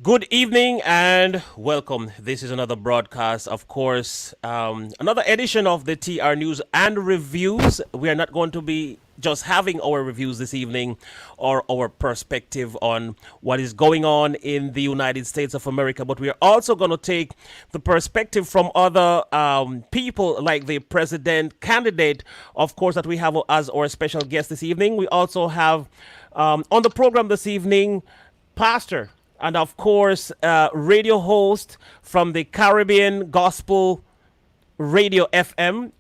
Good evening and welcome. This is another broadcast, of course, another edition of the TR News and Reviews. We are not going to be just having our reviews this evening or our perspective on what is going on in the United States of America, but we are also going to take the perspective from other people like the president candidate, of course, that we have as our special guest this evening. We also have on the program this evening, Pastor and of course, radio host from the Caribbean Gospel Radio FM,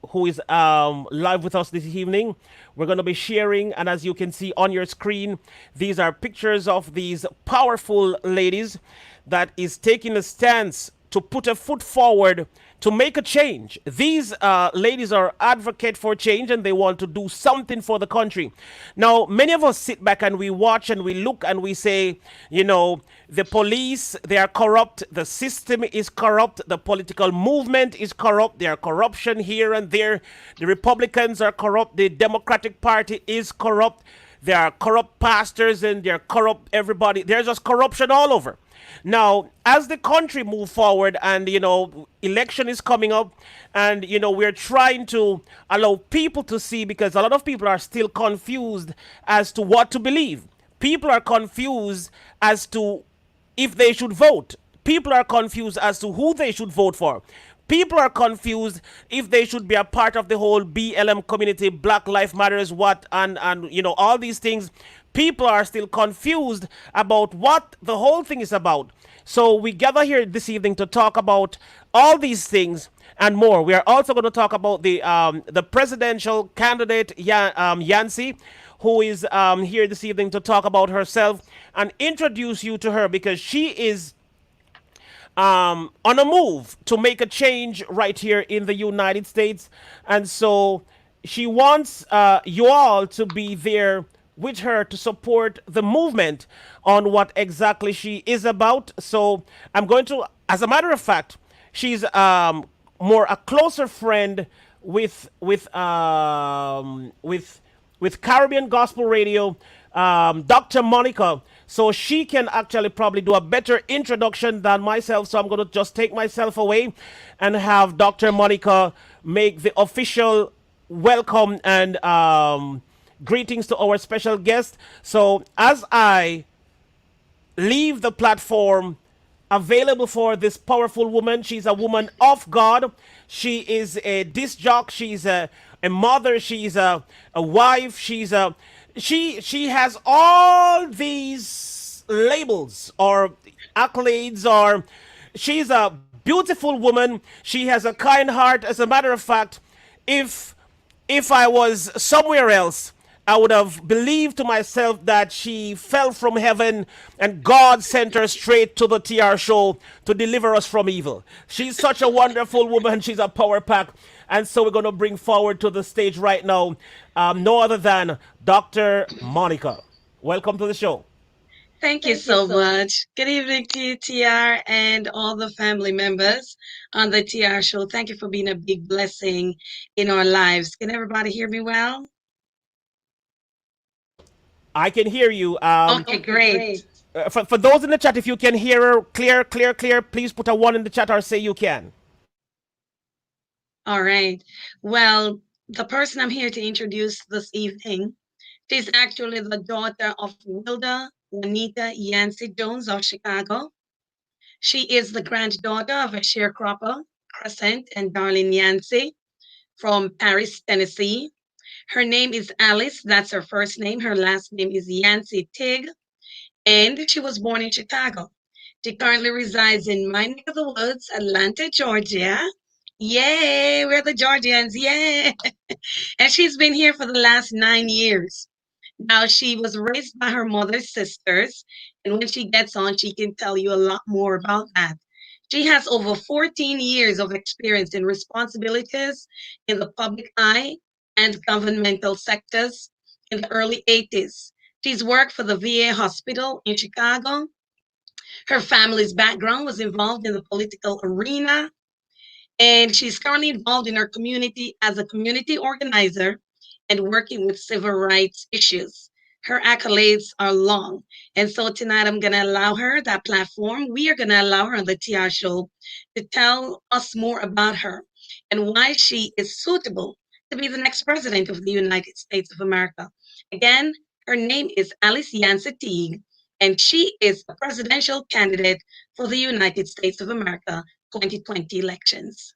who is live with us this evening. We're going to be sharing, and as you can see on your screen, these are pictures of these powerful ladies that is taking a stance to put a foot forward to make a change. These ladies are advocate for change and they want to do something for the country. Now, many of us sit back and we watch and we look and we say, the police, they are corrupt, the system is corrupt, the political movement is corrupt, there are corruption here and there, the Republicans are corrupt, the Democratic Party is corrupt, there are corrupt pastors and there are corrupt everybody. There's just corruption all over. Now, as the country move forward and, election is coming up and, we're trying to allow people to see because a lot of people are still confused as to what to believe. People are confused as to if they should vote. People are confused as to who they should vote for. People are confused if they should be a part of the whole BLM community, Black Lives Matters, what, and all these things. People are still confused about what the whole thing is about. So we gather here this evening to talk about all these things and more. We are also going to talk about the presidential candidate Yancy, who is here this evening to talk about herself and introduce you to her because she is on a move to make a change right here in the United States. And so she wants you all to be there with her to support the movement on what exactly she is about. So I'm going to, as a matter of fact, she's more a closer friend with Caribbean Gospel Radio, Dr. Monica. So she can actually probably do a better introduction than myself. So I'm going to just take myself away and have Dr. Monica make the official welcome and greetings to our special guest. So as I leave the platform available for this powerful woman, she's a woman of God. She is a disc jock. She's a mother. She's a wife. She has all these labels or accolades, or she's a beautiful woman. She has a kind heart. As a matter of fact, if I was somewhere else, I would have believed to myself that she fell from heaven and God sent her straight to the TR show to deliver us from evil. She's such a wonderful woman. She's a power pack. And so we're going to bring forward to the stage right now no other than Dr. Monica. Welcome to the show. Thank you so much. Good evening to you, TR, and all the family members on the TR show. Thank you for being a big blessing in our lives. Can everybody hear me well? I can hear you. Okay, great. For those in the chat, if you can hear her clear, please put a one in the chat or say you can. All right. Well, the person I'm here to introduce this evening, she's actually the daughter of Wilda, Juanita Yancy Jones of Chicago. She is the granddaughter of a sharecropper, Crescent and Darling Yancy from Paris, Tennessee. Her name is Alice. That's her first name. Her last name is Yancy Teague. And she was born in Chicago. She currently resides in my neck of the woods, Atlanta, Georgia. Yay, we're the Georgians. Yay. And she's been here for the last 9 years. Now, she was raised by her mother's sisters. And when she gets on, she can tell you a lot more about that. She has over 14 years of experience in responsibilities in the public eye and governmental sectors in the early 80s. She's worked for the VA hospital in Chicago. Her family's background was involved in the political arena, and she's currently involved in her community as a community organizer and working with civil rights issues. Her accolades are long. And so tonight I'm going to allow her that platform. We are going to allow her on the TR show to tell us more about her and why she is suitable to be the next president of the United States of America. Again, her name is Alice Yancy Teague, and she is a presidential candidate for the United States of America 2020 elections.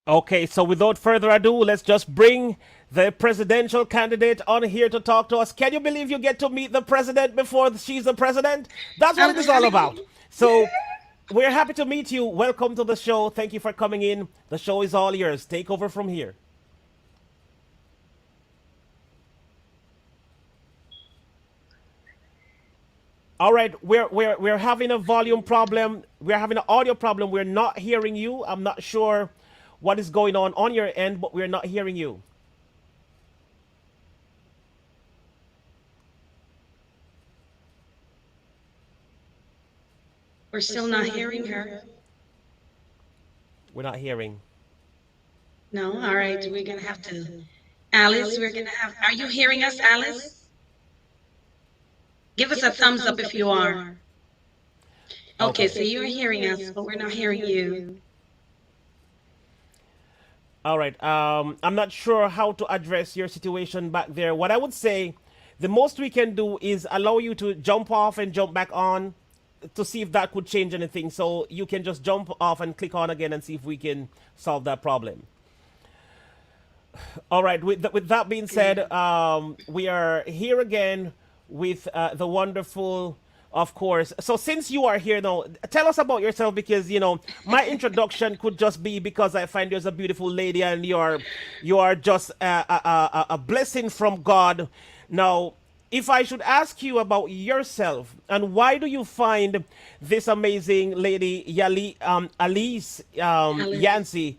Okay, so without further ado, let's just bring the presidential candidate on here to talk to us. Can you believe you get to meet the president before she's the president? That's what I'm it is all telling about. you. So we're happy to meet you. Welcome to the show. Thank you for coming in. The show is all yours. Take over from here. All right, we're having a volume problem. We're having an audio problem. We're not hearing you. I'm not sure what is going on your end, but we're not hearing you. We're still not hearing her. We're not hearing. No, all right. We're gonna have to. Alice, we're gonna have. Are you hearing us, Alice? Give us a thumbs up if you are. Okay, Okay. so you're hearing us, but we're not hearing you. All right. I'm not sure how to address your situation back there. What I would say, the most we can do is allow you to jump off and jump back on to see if that could change anything. So you can just jump off and click on again and see if we can solve that problem. All right. With that being said, we are here again with the wonderful, of course. So since you are here now, tell us about yourself because my introduction could just be because I find you as a beautiful lady and you are just a blessing from God. Now, if I should ask you about yourself and why do you find this amazing lady Alice Alice. Yancy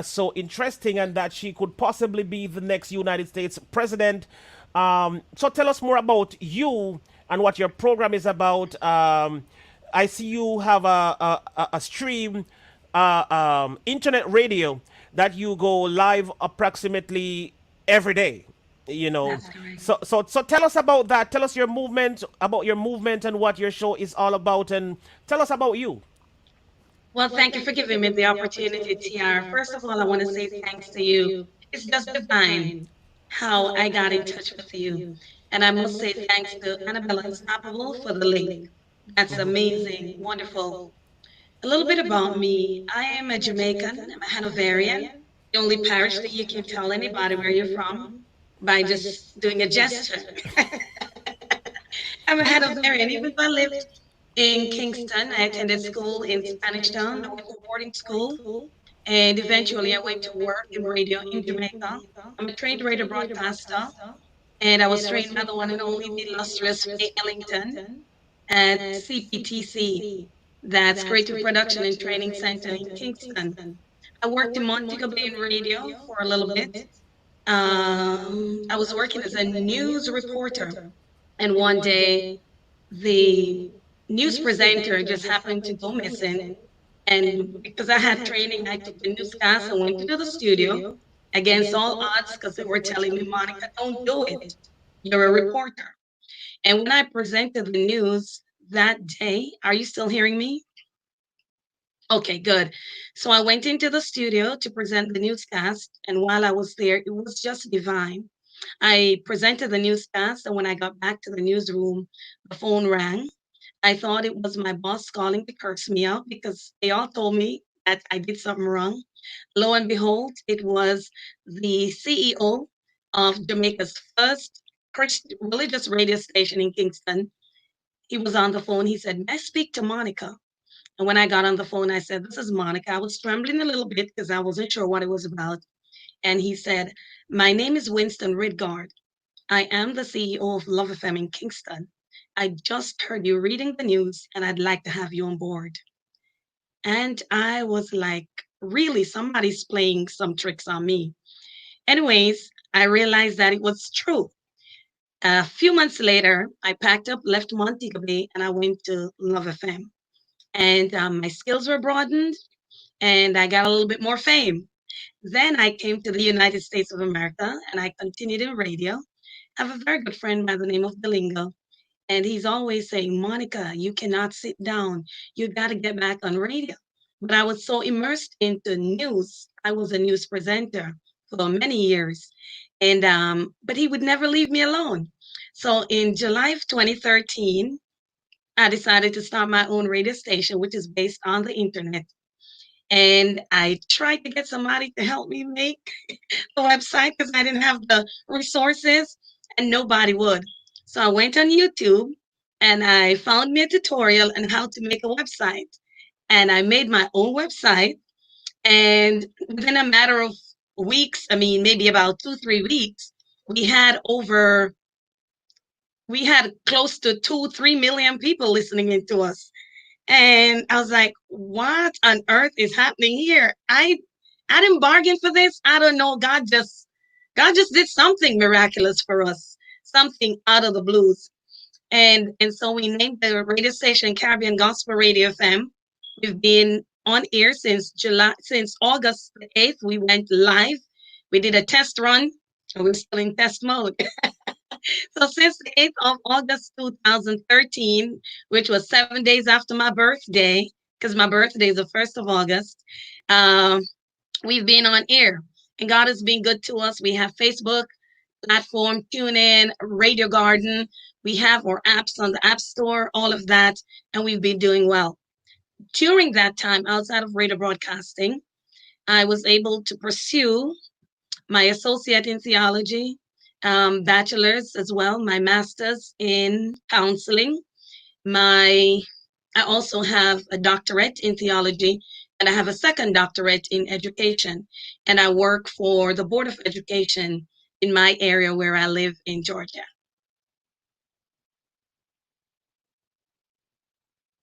so interesting and that she could possibly be the next United States president. So tell us more about you and what your program is about. I see you have a stream, internet radio that you go live approximately every day. You know, That's correct. so tell us about that. Tell us about your movement and what your show is all about, and tell us about you. Well, thank you for giving me the opportunity, TR. First of all, I want to say thanks to you. It's just divine how I got in touch with you. And I must say thanks to Annabelle Unstoppable for the link. That's amazing, wonderful. A little bit about me. I am a Jamaican, I'm a Hanoverian, the only parish that you can tell anybody where you're from by just doing a gesture. I'm a Hanoverian, even though I lived in Kingston. I attended school in Spanish Town. I went to boarding school, and eventually I went to work in radio in Jamaica. I'm a trained radio broadcaster, and I was trained by the one and only the illustrious Faye Ellington at CPTC. That's Creative Production and Training Center in Kingston. I worked in Montego Bay in radio for a little bit. I was working as a news reporter, and one day the news presenter just happened to go missing. And because I had training, I took the newscast and went to the studio against all odds because they were telling me, Monica, don't do it. You're a reporter. And when I presented the news that day, are you still hearing me? Okay, good. So I went into the studio to present the newscast. And while I was there, it was just divine. I presented the newscast. And when I got back to the newsroom, the phone rang. I thought it was my boss calling to curse me out because they all told me that I did something wrong. Lo and behold, it was the CEO of Jamaica's first Christian religious radio station in Kingston. He was on the phone. He said, "May I speak to Monica?" And when I got on the phone, I said, "This is Monica." I was trembling a little bit because I wasn't sure what it was about. And he said, "My name is Winston Ridgard. I am the CEO of Love FM in Kingston. I just heard you reading the news and I'd like to have you on board." And I was like, really, somebody's playing some tricks on me. Anyways, I realized that it was true. A few months later, I packed up, left Montego Bay, and I went to Love FM. And my skills were broadened and I got a little bit more fame. Then I came to the United States of America and I continued in radio. I have a very good friend by the name of Delingo, and he's always saying, Monica, you cannot sit down. You got to get back on radio. But I was so immersed into news. I was a news presenter for many years. And but he would never leave me alone. So in July of 2013, I decided to start my own radio station, which is based on the internet. And I tried to get somebody to help me make a website because I didn't have the resources and nobody would. So I went on YouTube and I found me a tutorial on how to make a website. And I made my own website. And within a matter of weeks, I mean, maybe about 2, 3 weeks, we had over, we had close to 2, 3 million people listening into us. And I was like, what on earth is happening here? I didn't bargain for this. I don't know. God just did something miraculous for us, something out of the blues. And so we named the radio station Caribbean Gospel Radio FM. We've been on air since August the 8th. We went live. We did a test run, and we're still in test mode. So since the 8th of August 2013, which was 7 days after my birthday, because my birthday is the 1st of August, um, we've been on air. And God has been good to us. We have Facebook platform, TuneIn, Radio Garden. We have our apps on the App Store, all of that, and we've been doing well. During that time, outside of radio broadcasting, I was able to pursue my associate in theology, bachelor's as well, my master's in counseling. My I also have a doctorate in theology, and I have a second doctorate in education. And I work for the Board of Education in my area where I live in Georgia.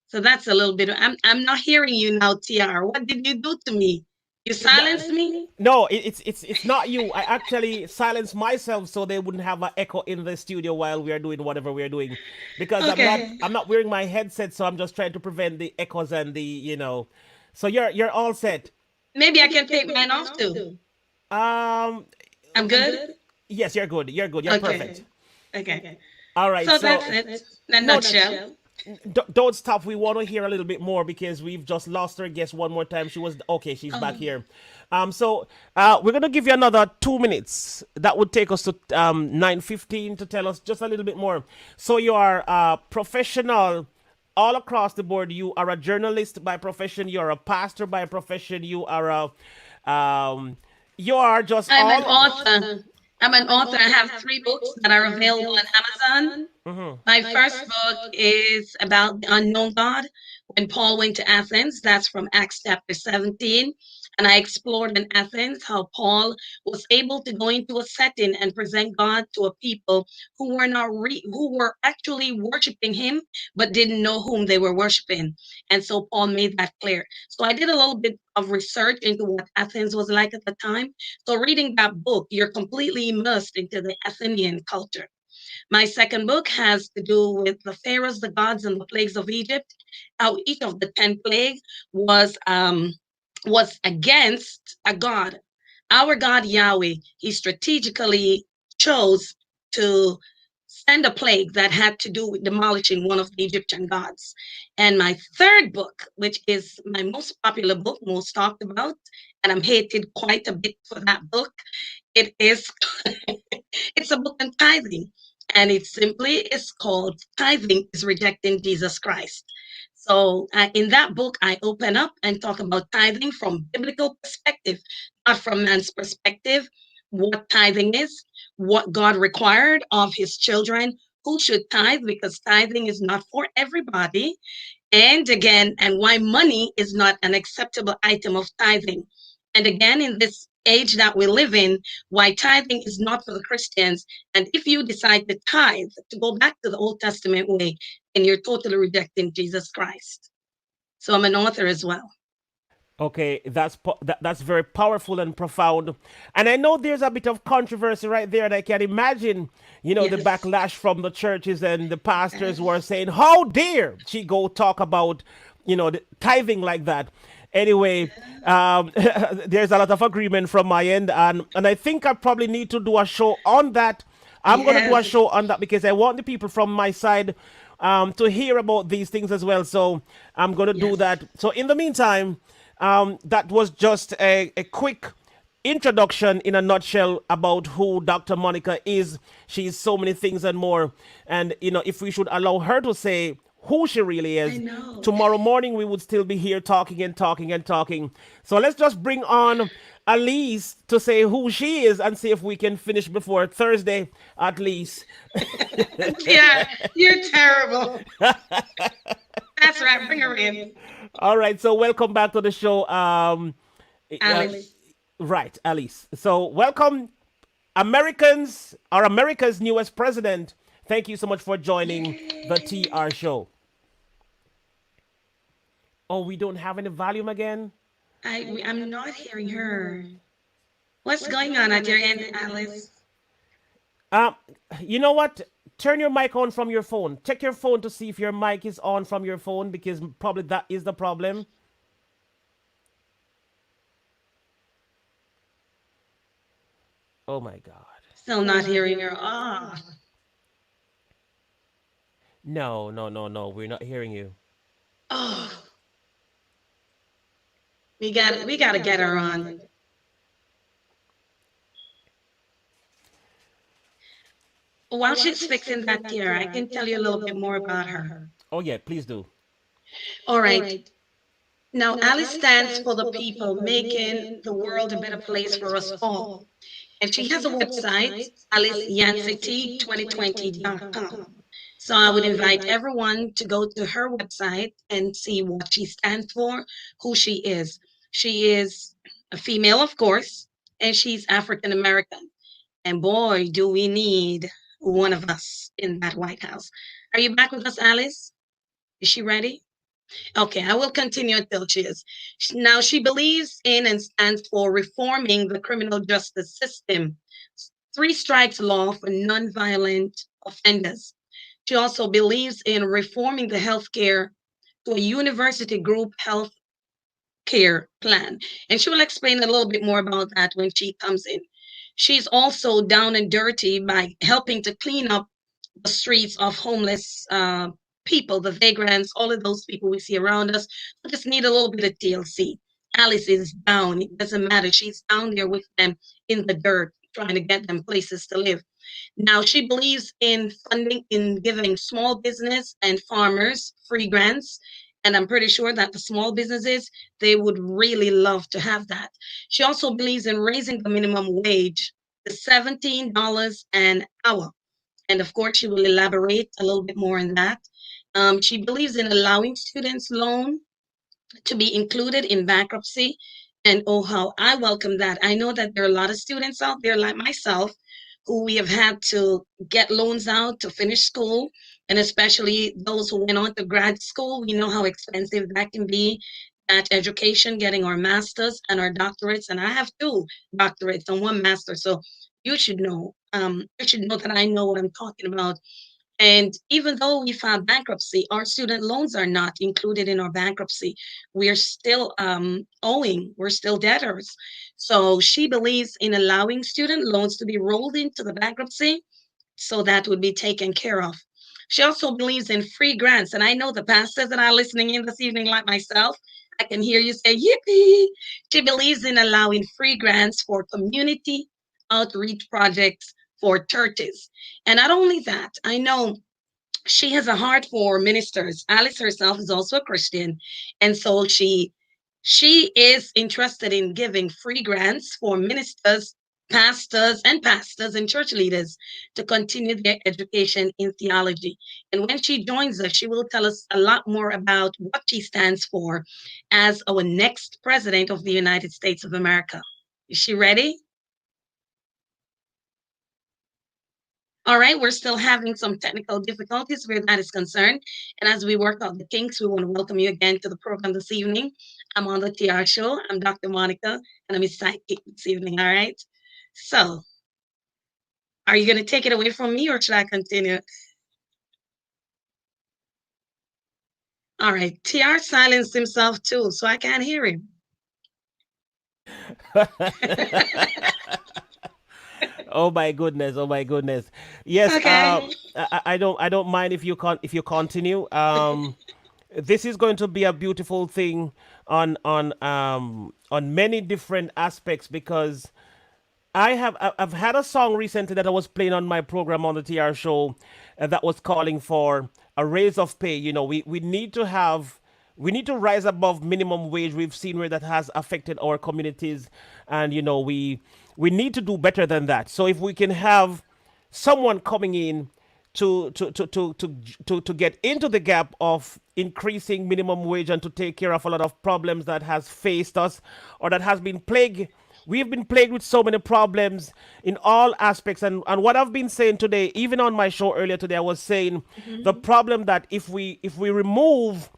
So that's a little bit. I'm not hearing you now, TR. What did you do to me? You silenced me? No, it's not you. I actually silenced myself so they wouldn't have an echo in the studio while we are doing whatever we are doing, because Okay. I'm not wearing my headset, so I'm just trying to prevent the echoes and the So you're all set. Maybe I can take mine off too. Um, I'm good? yes, you're good. You're good. You're Okay. perfect. Okay. All right. So So that's it. In a no, nutshell. don't stop. We want to hear a little bit more because we've just lost our guest one more time. She was okay. She's back Oh, here. So we're gonna give you another 2 minutes. That would take us to 9:15 to tell us just a little bit more. So you are a professional all across the board. You are a journalist by profession. You are a pastor by profession. You are just I'm an all. author. I'm an author. I have 3 books that are available on Amazon. Mhm. My first book is about the unknown God when Paul went to Athens. That's from Acts chapter 17. And I explored in Athens how Paul was able to go into a setting and present God to a people who were actually worshiping him but didn't know whom they were worshiping. And so Paul made that clear. So I did a little bit of research into what Athens was like at the time. So reading that book, you're completely immersed into the Athenian culture. My second book has to do with the pharaohs, the gods, and the plagues of Egypt. How each of the 10 plagues was against a god. Our God Yahweh, he strategically chose to send a plague that had to do with demolishing one of the Egyptian gods. And my third book, which is my most popular book, most talked about, and I'm hated quite a bit for that book, it is it's a book on tithing, and it simply is called Tithing is Rejecting Jesus Christ. So in that book, I open up and talk about tithing from biblical perspective, not from man's perspective, what tithing is, what God required of his children, who should tithe, because tithing is not for everybody, and again, and why money is not an acceptable item of tithing. And again, in this age that we live in, why tithing is not for the Christians. And if you decide to tithe, to go back to the Old Testament way, then you're totally rejecting Jesus Christ. So I'm an author as well. Okay, that's very powerful and profound. And I know there's a bit of controversy right there. And I can imagine, the Yes. backlash from the churches and the pastors were saying, "How dare she go talk about, the tithing like that?" Anyway, there's a lot of agreement from my end, and I think I probably need to do a show on that I'm going to do a Yes. show on that because I want the people from my side to hear about these things as well. So I'm going to do Yes. that. So in the meantime, that was just a quick introduction in a nutshell about who Dr. Monica is. She's so many things and more. And, if we should allow her to say who she really I is, know. tomorrow morning we would still be here talking and talking and talking. So let's just bring on Elise to say who she is and see if we can finish before Thursday at least. Yeah, you're terrible. That's right. Bring her in. All right, so welcome back to the show. Alice. Right, Alice. So welcome, America's newest president. Thank you so much for joining the Yay. TR show. Oh, we don't have any volume again? I'm not hearing her. What's going on at your end, Alice? Um, you know what? Turn your mic on from your phone. Check your phone to see if your mic is on from your phone because probably that is the problem. Oh my God. Still not hearing her. Ah. No, no, no, no. We're not hearing you. Oh. We gotta get her on. While she's fixing that here, I can tell you a little bit more about her. Oh yeah, please do. All right. Now, Alice stands for the people, making the world a better place for us all. And she has a website, AliceYancyTeague2020.com. So I would invite everyone to go to her website and see what she stands for, who she is. She is a female, of course, and she's African American. And boy, do we need one of us in that White House. Are you back with us, Alice? Is she ready? Okay, I will continue until she is. Now, she believes in and stands for reforming the criminal justice system, three strikes law for nonviolent offenders. She also believes in reforming the healthcare to a university group health care plan. And she will explain a little bit more about that when she comes in. She's also down and dirty by helping to clean up the streets of homeless people, the vagrants, all of those people we see around us. We just need a little bit of TLC. Alice is down. It doesn't matter. She's down there with them in the dirt, trying to get them places to live. Now, she believes in funding, in giving small business and farmers free grants. And I'm pretty sure that the small businesses, they would really love to have that. She also believes in raising the minimum wage to $17 an hour. And of course, she will elaborate a little bit more on that. She believes in allowing students' loan to be included in bankruptcy. And oh, how I welcome that. I know that there are a lot of students out there like myself who we have had to get loans out to finish school. And especially those who went on to grad school, we know how expensive that can be. That education, getting our masters and our doctorates. And I have two doctorates and one master. So you should know that I know what I'm talking about. And even though we filed bankruptcy, our student loans are not included in our bankruptcy. We're still owing, we're still debtors. So she believes in allowing student loans to be rolled into the bankruptcy so that would be taken care of. She also believes in free grants. And I know the pastors that are listening in this evening, like myself, I can hear you say, yippee. She believes in allowing free grants for community outreach projects for churches. And not only that, I know she has a heart for ministers. Alice herself is also a Christian, and so she is interested in giving free grants for ministers, pastors and church leaders to continue their education in theology. And when she joins us, she will tell us a lot more about what she stands for as our next president of the United States of America. Is she ready? All right, we're still having some technical difficulties where that is concerned. And as we work out the kinks, we want to welcome you again to the program this evening. I'm on the TR show. I'm Dr. Monica, and I'm his sidekick this evening. All right. So, are you going to take it away from me or should I continue? All right. TR silenced himself too, so I can't hear him. Oh my goodness! Oh my goodness! Yes. Okay. I don't mind if you continue. This is going to be a beautiful thing on many different aspects because I've had a song recently that I was playing on my program on the TR show that was calling for a raise of pay. You know, we need to have we need to rise above minimum wage. We've seen where that has affected our communities, and you know we need to do better than that. So if we can have someone coming in to get into the gap of increasing minimum wage and to take care of a lot of problems that has faced us or that has been plagued. We've been plagued with so many problems in all aspects. And what I've been saying today, even on my show earlier today, I was saying the Mhm. problem that if we remove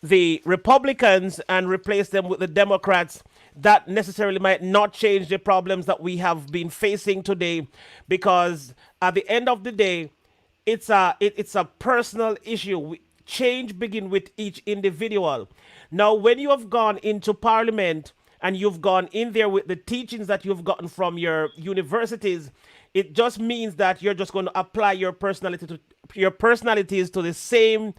the Republicans and replace them with the Democrats, that necessarily might not change the problems that we have been facing today, because at the end of the day, it's a personal issue. Change begin with each individual. Now, when you have gone into Parliament and you've gone in there with the teachings that you've gotten from your universities, it just means that you're just going to apply your personalities to the same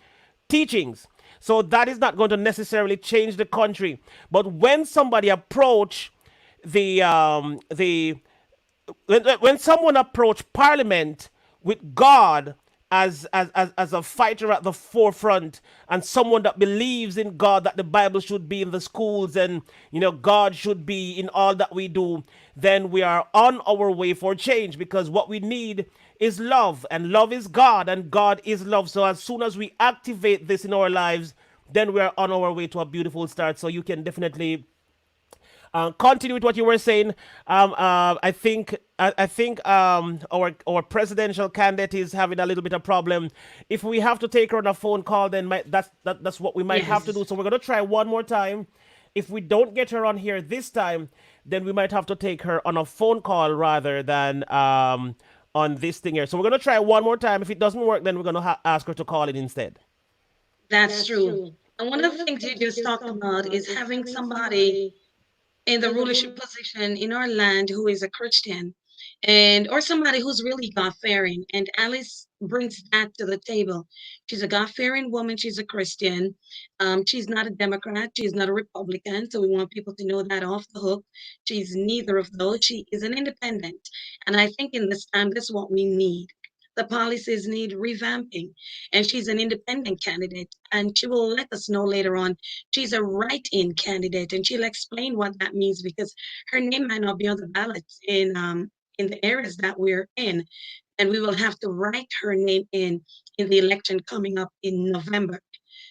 teachings. So that is not going to necessarily change the country. But when somebody approach the when someone approach Parliament with God as a fighter at the forefront, and someone that believes in God, that the Bible should be in the schools, and you know God should be in all that we do, then we are on our way for change, because what we need is love, and love is God, and God is love. So as soon as we activate this in our lives, then we are on our way to a beautiful start. So you can definitely continue with what you were saying. I think our presidential candidate is having a little bit of problem. If we have to take her on a phone call, then that's what we might have to do. Yes. So we're gonna try one more time. If we don't get her on here this time, then we might have to take her on a phone call rather than on this thing here. So we're gonna try one more time. If it doesn't work, then we're gonna ask her to call in instead. That's true. And one of the things you just talked about is having somebody in the rulership position in our land who is a Christian, and or somebody who's really God-fearing. And Alice brings that to the table. She's a God-fearing woman. She's a Christian. She's not a Democrat. She's not a Republican. So we want people to know that off the hook. She's neither of those. She is an independent. And I think in this time, that's what we need. The policies need revamping. And she's an independent candidate. And she will let us know later on she's a write-in candidate, and she'll explain what that means, because her name might not be on the ballot in the areas that we're in, and we will have to write her name in the election coming up in November.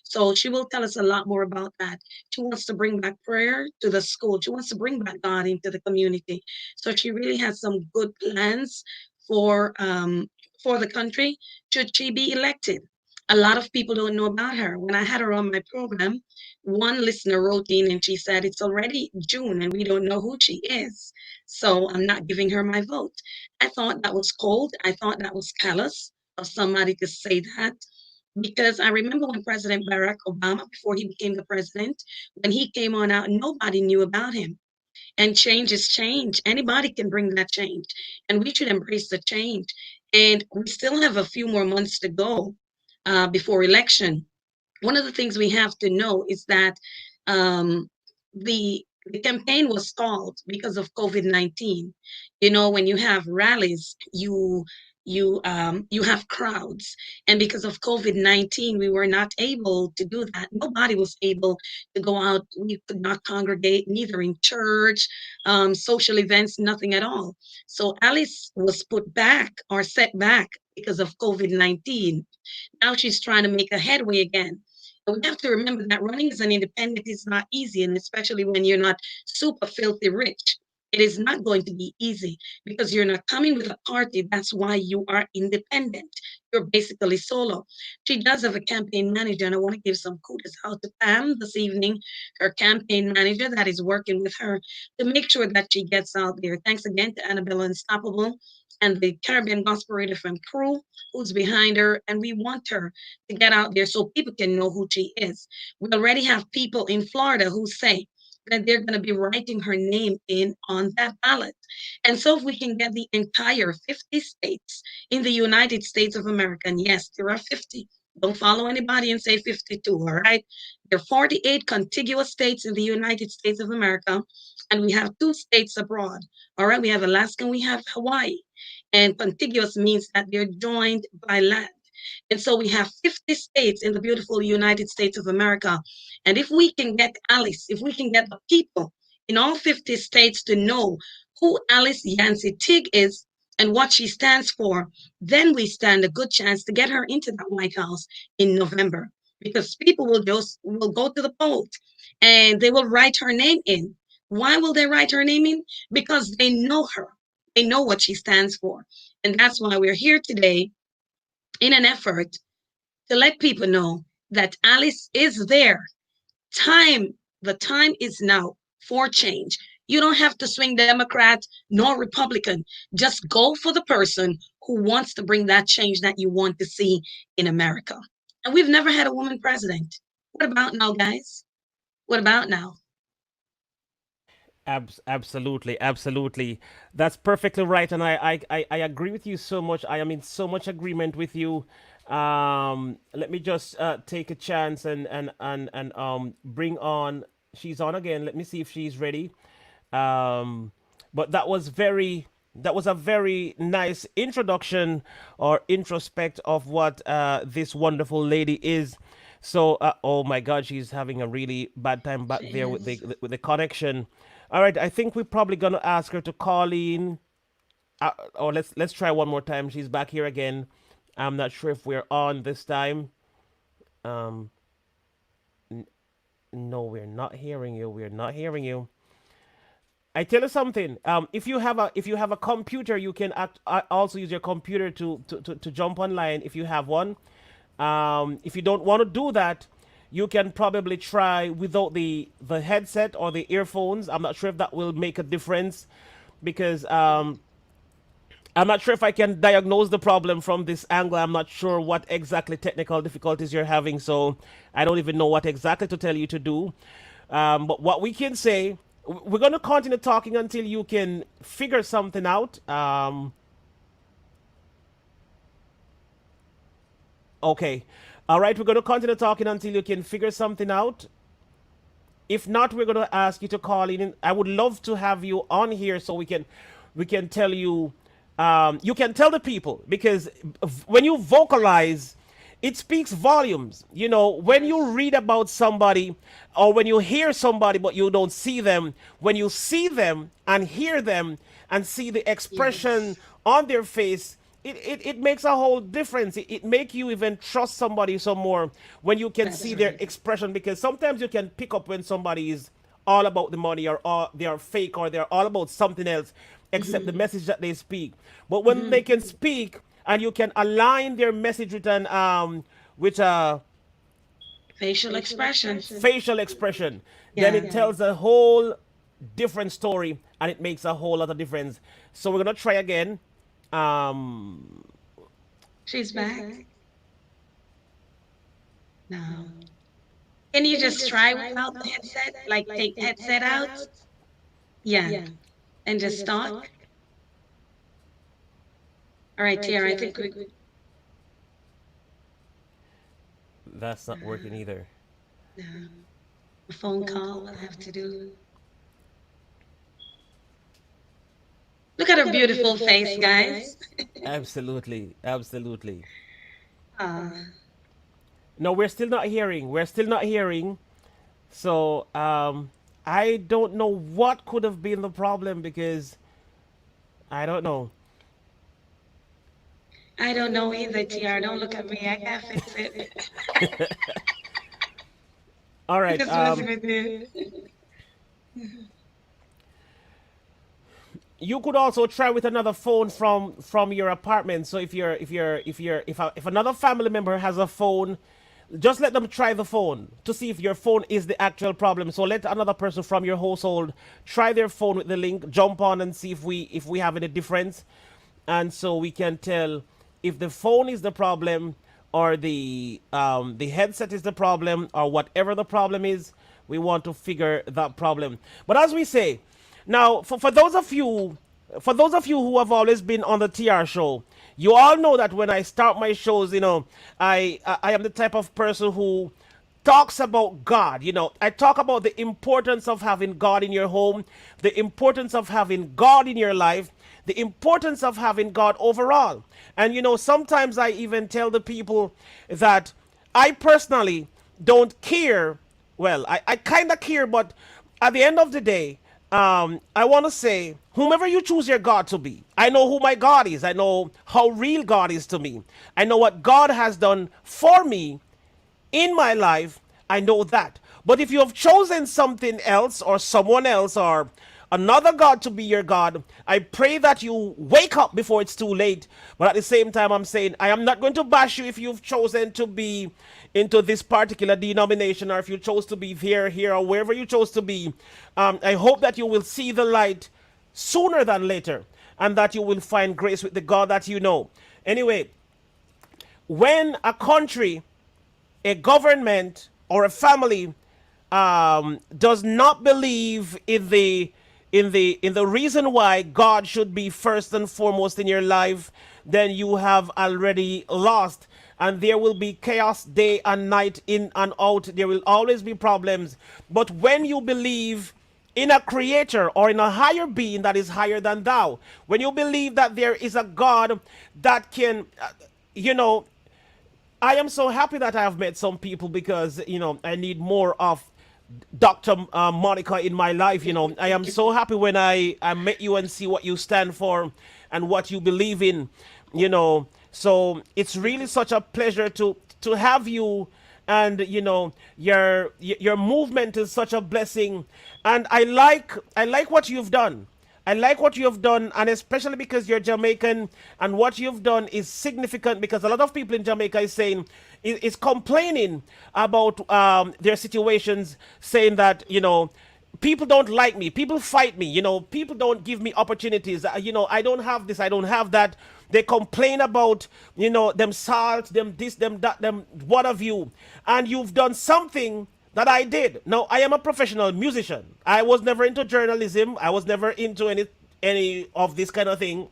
So she will tell us a lot more about that. She wants to bring back prayer to the school. She wants to bring back God into the community. So she really has some good plans for um, for the country should she be elected. A lot of people don't know about her. When I had her on my program, one listener wrote in and she said, "It's already June and we don't know who she is. So I'm not giving her my vote." I thought that was cold. I thought that was callous of somebody to say that, because I remember when President Barack Obama, before he became the president, when he came on out, nobody knew about him. And change is change. Anybody can bring that change. And we should embrace the change. And we still have a few more months to go before election. One of the things we have to know is that um, the campaign was stalled because of COVID-19. You know, when you have rallies, you have crowds, and because of COVID-19, we were not able to do that. Nobody was able to go out. We could not congregate, neither in church, social events, nothing at all. So Alice was put back or set back because of COVID-19. Now she's trying to make a headway again. And we have to remember that running as an independent is not easy, and especially when you're not super filthy rich. It is not going to be easy because you're not coming with a party. That's why you are independent. You're basically solo. She does have a campaign manager, and I want to give some kudos out to Pam this evening, her campaign manager that is working with her to make sure that she gets out there. Thanks again to Annabella Unstoppable and the Caribbean Gospel Radio FM crew who's behind her, and we want her to get out there so people can know who she is. We already have people in Florida who say, that they're going to be writing her name in on that ballot. And so if we can get the entire 50 states in the United States of America, and yes, there are 50. Don't follow anybody and say 52, all right? There are 48 contiguous states in the United States of America, and we have 2 states abroad, all right? We have Alaska and we have Hawaii. And contiguous means that they're joined by land. And so we have 50 states in the beautiful United States of America. And if we can get Alice, if we can get the people in all 50 states to know who Alice Yancy Teague is and what she stands for, then we stand a good chance to get her into that White House in November. Because people will go to the polls and they will write her name in. Why will they write her name in? Because they know her. They know what she stands for. And that's why we're here today in an effort to let people know that Alice is there. The time is now for change. You don't have to swing Democrat nor Republican. Just go for the person who wants to bring that change that you want to see in America. And we've never had a woman president. What about now, guys? What about now? Absolutely, absolutely. That's perfectly right, and I agree with you so much. I am in so much agreement with you. Let me just take a chance and bring on. She's on again. Let me see if she's ready. But that was a very nice introduction or introspect of what this wonderful lady is. So, oh my God, she's having a really bad time back there with the connection. All right, I think we're probably gonna ask her to call in. Or let's try one more time. She's back here again. I'm not sure if we're on this time. Um, no, we're not hearing you. We're not hearing you. I tell you something. If you have a computer, you can also use your computer to jump online if you have one. If you don't want to do that, you can probably try without the headset or the earphones. I'm not sure if that will make a difference because I'm not sure if I can diagnose the problem from this angle. I'm not sure what exactly technical difficulties you're having, so I don't even know what exactly to tell you to do. But what we can say, we're going to continue talking until you can figure something out. Okay. All right, we're going to continue talking until you can figure something out. If not, we're going to ask you to call in. I would love to have you on here so we can tell you you can tell the people because when you vocalize it speaks volumes. You know, when you read about somebody or when you hear somebody but you don't see them, when you see them and hear them and see the expression Yes, on their face, it makes a whole difference. It make you even trust somebody some more when you can that see is their right. expression because sometimes you can pick up when somebody is all about the money or all, they are fake or they're all about something else except the Hmm. message that they speak. But when they Hmm. can speak and you can align their message with a Facial expressions. facial expression, then Yeah, it tells a whole different story and it makes a whole lot of difference. So we're gonna try again. Um, she's back now. Can you just try without the headset? Like take the headset out? Yeah, and just talk. All right, Tiara, I think we that's not working either. no, a phone call we'll have to do. Look at her beautiful face, guys. Absolutely, absolutely. Ah, No, we're still not hearing. We're still not hearing. So I don't know what could have been the problem because I don't know. I don't know either, Tiara. Don't look at me. I can't fix it. All I'm right. just messing with you. You could also try with another phone from your apartment. So if another family member has a phone, just let them try the phone to see if your phone is the actual problem. So let another person from your household try their phone with the link, jump on and see if we have any difference, and so we can tell if the phone is the problem or the headset is the problem or whatever the problem is. We want to figure that problem. But as we say, now for those of you, who have always been on the TR show, you all know that when I start my shows, I am the type of person who talks about God. I talk about the importance of having God in your home, the importance of having God in your life, the importance of having God overall. And sometimes I even tell the people that I personally don't care. Well, I kind of care, but at the end of the day, I want to say, whomever you choose your God to be, I know who my God is. I know how real God is to me. I know what God has done for me in my life. I know that. But if you have chosen something else or someone else or another God to be your God, I pray that you wake up before it's too late. But at the same time, I'm saying I am not going to bash you if you've chosen to be into this particular denomination, or if you chose to be here, or wherever you chose to be. I hope that you will see the light sooner than later, and that you will find grace with the God that you know. Anyway, when a country, a government, or a family does not believe in the reason why God should be first and foremost in your life, then you have already lost. And there will be chaos day and night, in and out. There will always be problems. But when you believe in a creator or in a higher being that is higher than thou, when you believe that there is a God that can, I am so happy that I have met some people, because, I need more of Dr. Monica in my life. I am so happy when I met you and see what you stand for and what you believe in. So it's really such a pleasure to have you, and your movement is such a blessing, and I like what you've done. I like what you have done, and especially because you're Jamaican, and what you've done is significant, because a lot of people in Jamaica is complaining about their situations, saying that people don't like me, people fight me, people don't give me opportunities, I don't have this, I don't have that. They complain about them salt, them this, them that, them what have you, and you've done something that I did. Now, I am a professional musician. I was never into journalism. I was never into any of this kind of thing.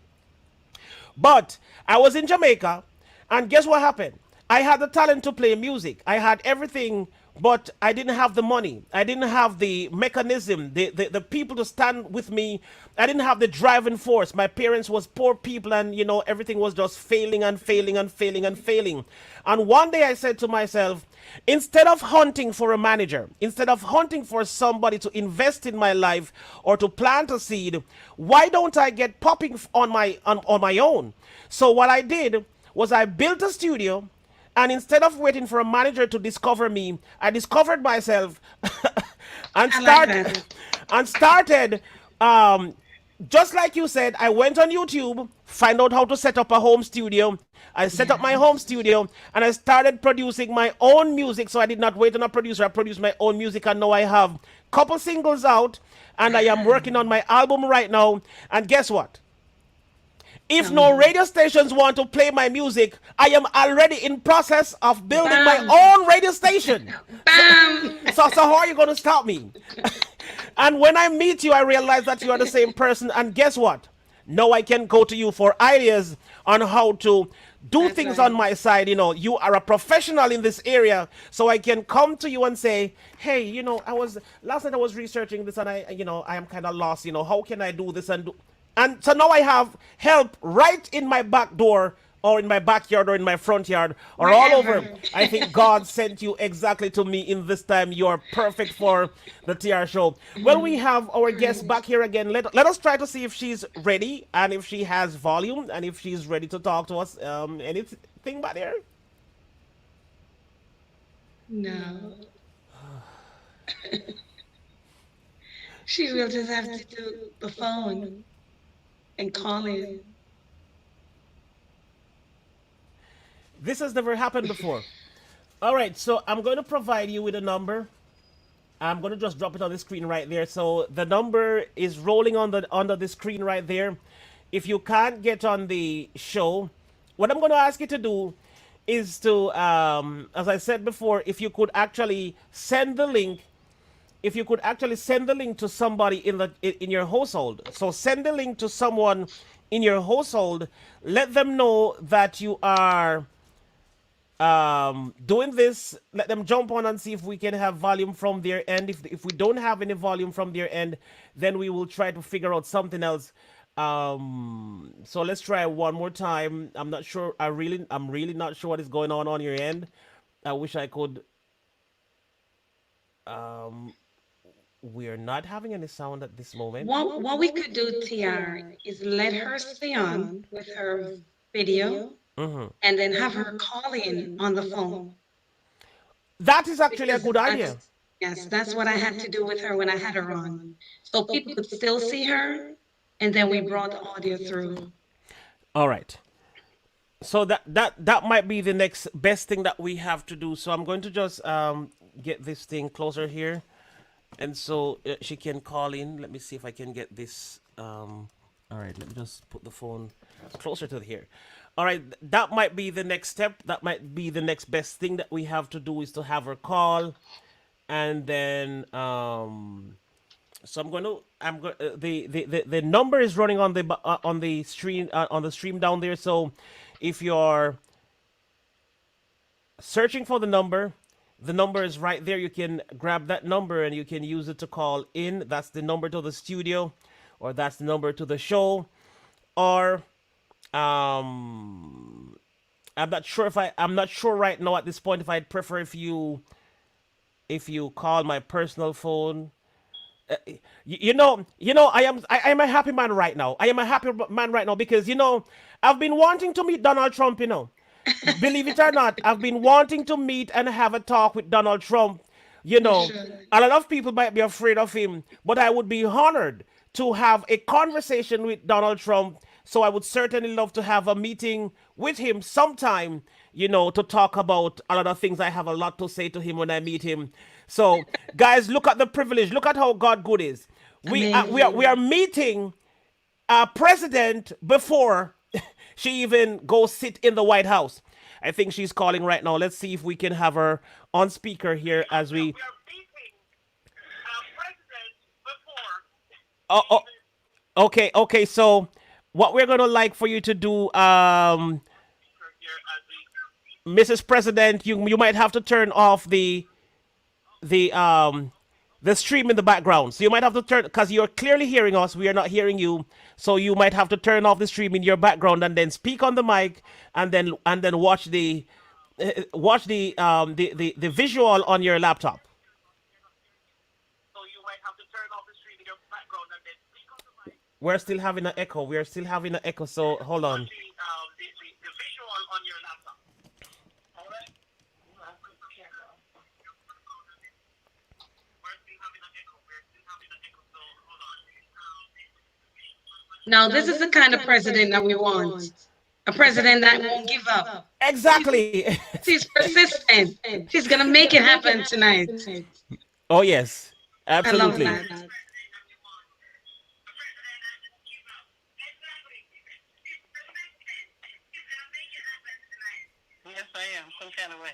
But I was in Jamaica, and guess what happened? I had the talent to play music. I had everything, but I didn't have the money. I didn't have the mechanism, the people to stand with me. I didn't have the driving force. My parents was poor people, and everything was just failing and failing and failing and failing. And one day I said to myself, instead of hunting for a manager, instead of hunting for somebody to invest in my life or to plant a seed, why don't I get popping on my own? So what I did was I built a studio, and instead of waiting for a manager to discover me, I discovered myself and started just like you said. I went on YouTube, find out how to set up a home studio. I set up my home studio, and I started producing my own music. So I did not wait on a producer. I produced my own music, and now I have a couple singles out, and I am working on my album right now. And guess what? If no radio stations want to play my music, I am already in process of building my own radio station. So how are you going to stop me? And when I meet you, I realize that you are the same person. And guess what? Now I can go to you for ideas on how to do things on my side. You are a professional in this area, so I can come to you and say, hey, last night I was researching this, and I am kind of lost. How can I do this and so now I have help right in my back door, or in my backyard, or in my front yard, or all over. I think God sent you exactly to me in this time. You're perfect for the TR show. Well, we have our guest back here again. Let us try to see if she's ready, and if she has volume, and if she's ready to talk to us. Anything back there? No. She will just have to do the phone and call in. This has never happened before. All right, so I'm going to provide you with a number. I'm going to just drop it on the screen right there. So the number is rolling under the screen right there. If you can't get on the show, what I'm going to ask you to do is to, as I said before, if you could actually send the link if you could actually send the link to somebody in your household. So send the link to someone in your household. Let them know that you are doing this. Let them jump on and see if we can have volume from their end. If we don't have any volume from their end, then we will try to figure out something else. So let's try one more time. I'm not sure. I'm really not sure what is going on your end. I wish I could. We're not having any sound at this moment. What we could do, TR, is let her stay on with her video Mm-hmm. and then have her call in on the phone. That is actually a Because good idea. yes, that's what I had to do with her when I had her on. So people could still see her, and then we brought the audio through. All right. So that might be the next best thing that we have to do. So I'm going to just get this thing closer here, and so she can call in. Let me see if I can get this. All right. Let me just put the phone closer to here. All right. That might be the next step. That might be the next best thing that we have to do is to have her call, and then so I'm going the number is running on the stream down there. So if you're searching for the number is right there. You can grab that number and you can use it to call in. That's the number to the studio, or that's the number to the show. Or I'm not sure right now at this point if I'd prefer if you call my personal phone. I am a happy man right now. I am a happy man right now because I've been wanting to meet Donald Trump. Believe it or not, I've been wanting to meet and have a talk with Donald Trump. A lot of people might be afraid of him, but I would be honored to have a conversation with Donald Trump. So I would certainly love to have a meeting with him sometime, to talk about a lot of things. I have a lot to say to him when I meet him. So, guys, look at the privilege. Look at how God good is. We are meeting a president before she even goes sit in the White House. I think she's calling right now. Let's see if we can have her on speaker here as we. Oh, okay. So, what we're gonna like for you to do, Mrs. President, you might have to turn off the stream in the background. So you might have to turn, because you're clearly hearing us, we are not hearing you. So you might have to turn off the stream in your background and then speak on the mic, and then watch the visual on your laptop. We're still having an echo. We're still having an echo. So hold on. Now, this is the kind of president that we want. A president that won't give up. Exactly. She's persistent. She's going to make it happen tonight. Oh, yes. Absolutely. I love that. Yes, I am. Some kind of way.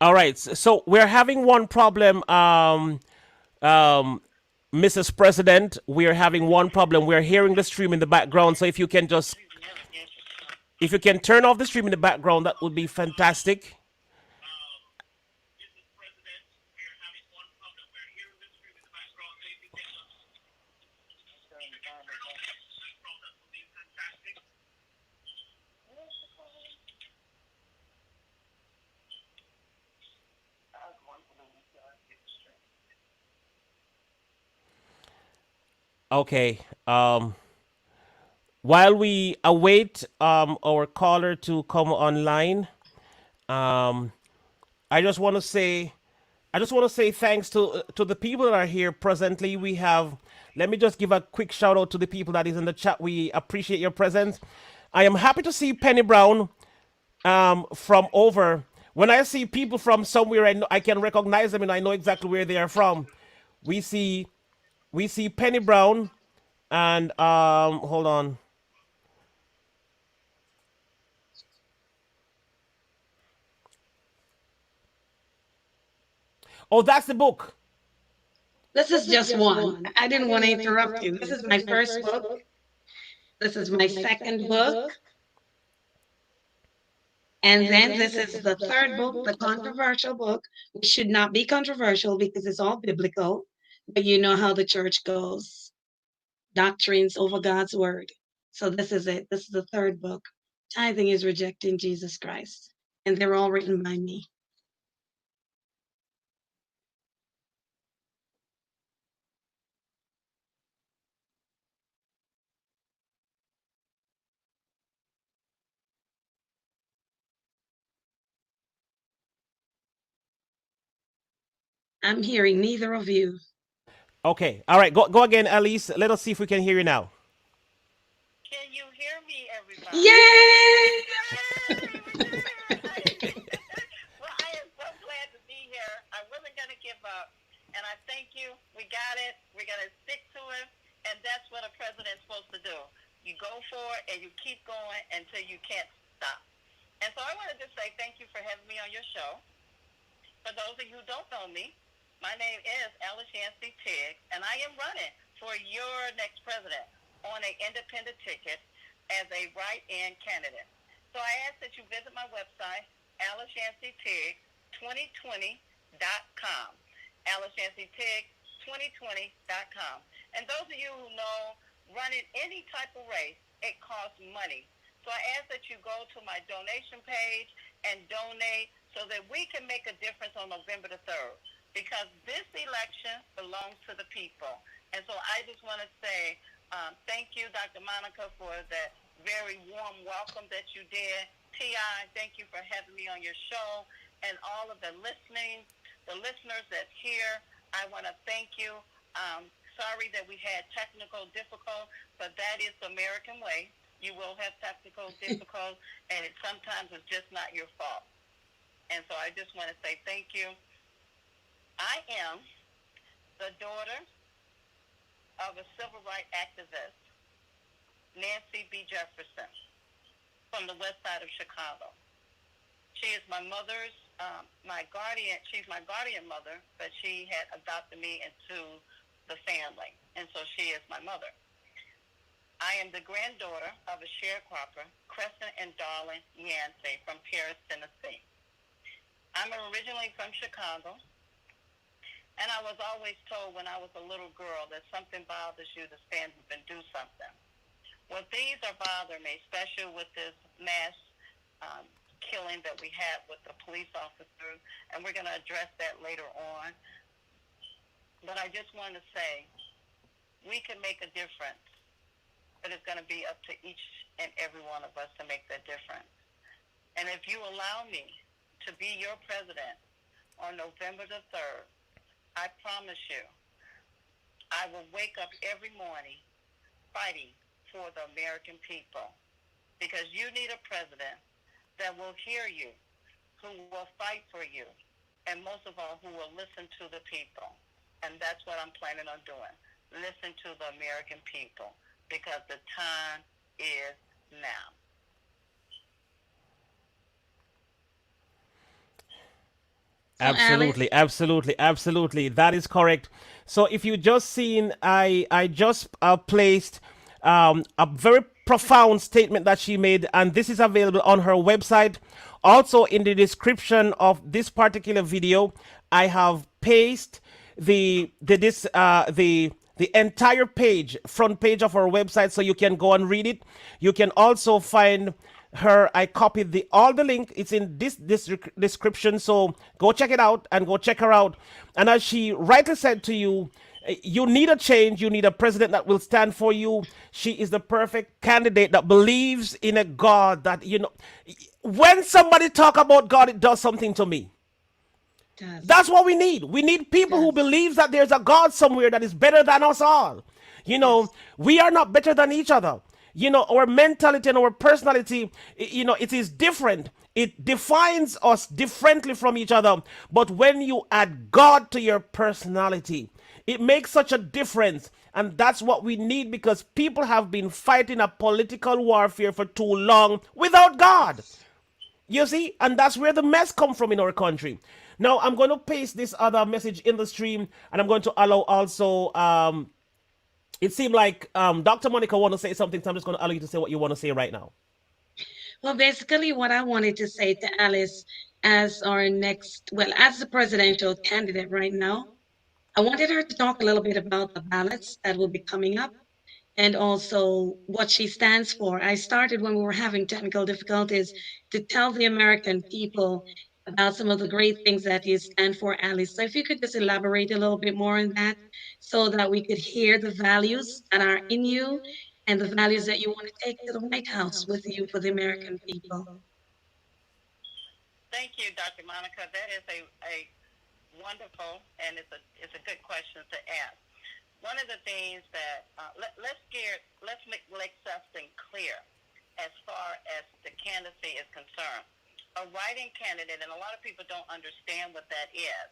All right. So we're having one problem, Mrs. President. We're having one problem. We're hearing the stream in the background. So if you can turn off the stream in the background, that would be fantastic. Okay. While we await our caller to come online, I just want to say thanks to the people that are here presently. We have. Let me just give a quick shout out to the people that is in the chat. We appreciate your presence. I am happy to see Penny Brown from over. When I see people from somewhere, I can recognize them and I know exactly where they are from. We see Penny Brown and hold on. Oh, that's the book. This is just one. I didn't want to interrupt you. This is my first book. This is my second book. And then this is the third book, the controversial book, which should not be controversial because it's all biblical. But you know how the church goes, doctrines over God's word. So this is it. This is the third book. Tithing is rejecting Jesus Christ. And they're all written by me. I'm hearing neither of you. Okay. All right. Go again, Alice. Let us see if we can hear you now. Can you hear me, everybody? Yay! Yay! We're there! Well, I am so glad to be here. I wasn't going to give up. And I thank you. We got it. We're going to stick to it. And that's what a president's supposed to do. You go for it and you keep going until you can't stop. And so I wanted to say thank you for having me on your show. For those of you who don't know me, my name is Yancy Teague, and I am running for your next president on an independent ticket as a write-in candidate. So I ask that you visit my website, AliceYancyTeague2020.com. AliceYancyTeague2020.com. And those of you who know, running any type of race, it costs money. So I ask that you go to my donation page and donate so that we can make a difference on November the 3rd. Because this election belongs to the people. And so I just want to say thank you, Dr. Monica, for that very warm welcome that you did. T.I., thank you for having me on your show. And all of the listeners that's here, I want to thank you. Sorry that we had technical difficulties, but that is the American way. You will have technical difficulties, and it sometimes is just not your fault. And so I just want to say thank you. I am the daughter of a civil rights activist, Nancy B. Jefferson, from the west side of Chicago. She is my mother's, my guardian. She's my guardian mother, but she had adopted me into the family, and so she is my mother. I am the granddaughter of a sharecropper, Crescent and Darling Yancy from Paris, Tennessee. I'm originally from Chicago. And I was always told when I was a little girl that something bothers you to stand up and do something. Well, things are bothering me, especially with this mass killing that we had with the police officers, and we're going to address that later on. But I just want to say we can make a difference, but it's going to be up to each and every one of us to make that difference. And if you allow me to be your president on November the 3rd, I promise you, I will wake up every morning fighting for the American people, because you need a president that will hear you, who will fight for you, and most of all, who will listen to the people. And that's what I'm planning on doing, listen to the American people, because the time is now. Absolutely. That is correct. So if you just seen, I just placed a very profound statement that she made, and this is available on her website. Also, in the description of this particular video, I have pasted the entire page, front page of our website, so you can go and read it. You can also find her. I copied all the link. It's in this description, so go check it out and go check her out. And as she rightly said to you, you need a change. You need a president that will stand for you. She is the perfect candidate that believes in a God that, when somebody talk about God, it does something to me. That's what we need. We need people who believe that there's a God somewhere that is better than us all. We are not better than each other. Our mentality and our personality, it is different. It defines us differently from each other. But when you add God to your personality, it makes such a difference. And that's what we need, because people have been fighting a political warfare for too long without God. You see, and that's where the mess come from in our country. Now I'm going to paste this other message in the stream, and I'm going to allow also. It seemed like Dr. Monica want to say something, so I'm just going to allow you to say what you want to say right now. Well, basically, what I wanted to say to Alice as our next, well, as the presidential candidate right now, I wanted her to talk a little bit about the ballots that will be coming up and also what she stands for. I started when we were having technical difficulties to tell the American people about some of the great things that you stand for, Alice. So if you could just elaborate a little bit more on that so that we could hear the values that are in you and the values that you want to take to the White House with you for the American people. Thank you, Dr. Monica. That is a wonderful and it's a good question to ask. One of the things that let's make something clear as far as the candidacy is concerned. A write-in candidate, and a lot of people don't understand what that is.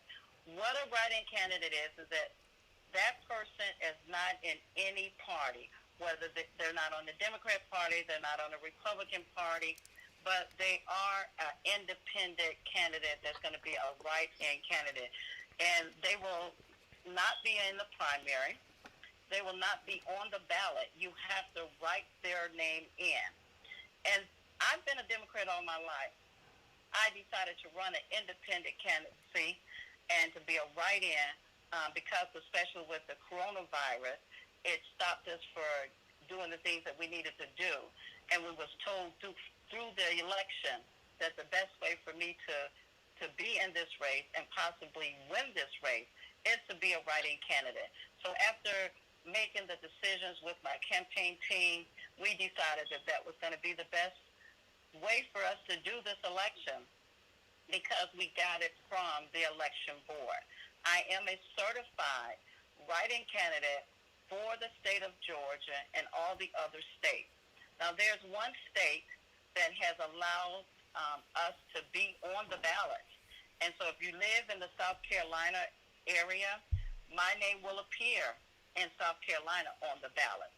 What a write-in candidate is that person is not in any party, whether they're not on the Democrat Party, they're not on the Republican Party, but they are an independent candidate that's going to be a write-in candidate. And they will not be in the primary. They will not be on the ballot. You have to write their name in. And I've been a Democrat all my life. I decided to run an independent candidacy and to be a write-in because, especially with the coronavirus, it stopped us for doing the things that we needed to do. And we was told through the election that the best way for me to be in this race and possibly win this race is to be a write-in candidate. So after making the decisions with my campaign team, we decided that was going to be the best way for us to do this election because we got it from the election board. I am a certified write-in candidate for the state of Georgia and all the other states. Now, there's one state that has allowed us to be on the ballot. And so if you live in the South Carolina area, my name will appear in South Carolina on the ballot.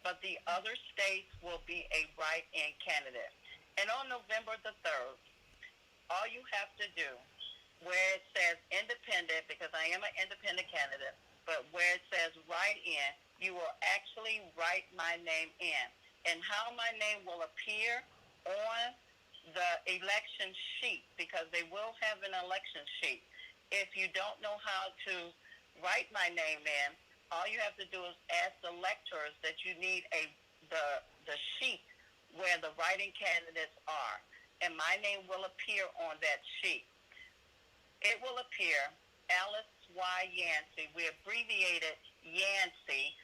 But the other states will be a write-in candidate. And on November the 3rd, all you have to do, where it says independent, because I am an independent candidate, but where it says write in, you will actually write my name in. And how my name will appear on the election sheet, because they will have an election sheet. If you don't know how to write my name in, all you have to do is ask the electors that you need the sheet where the write-in candidates are, and my name will appear on that sheet. It will appear Alice Y. Yancy. We abbreviated Yancy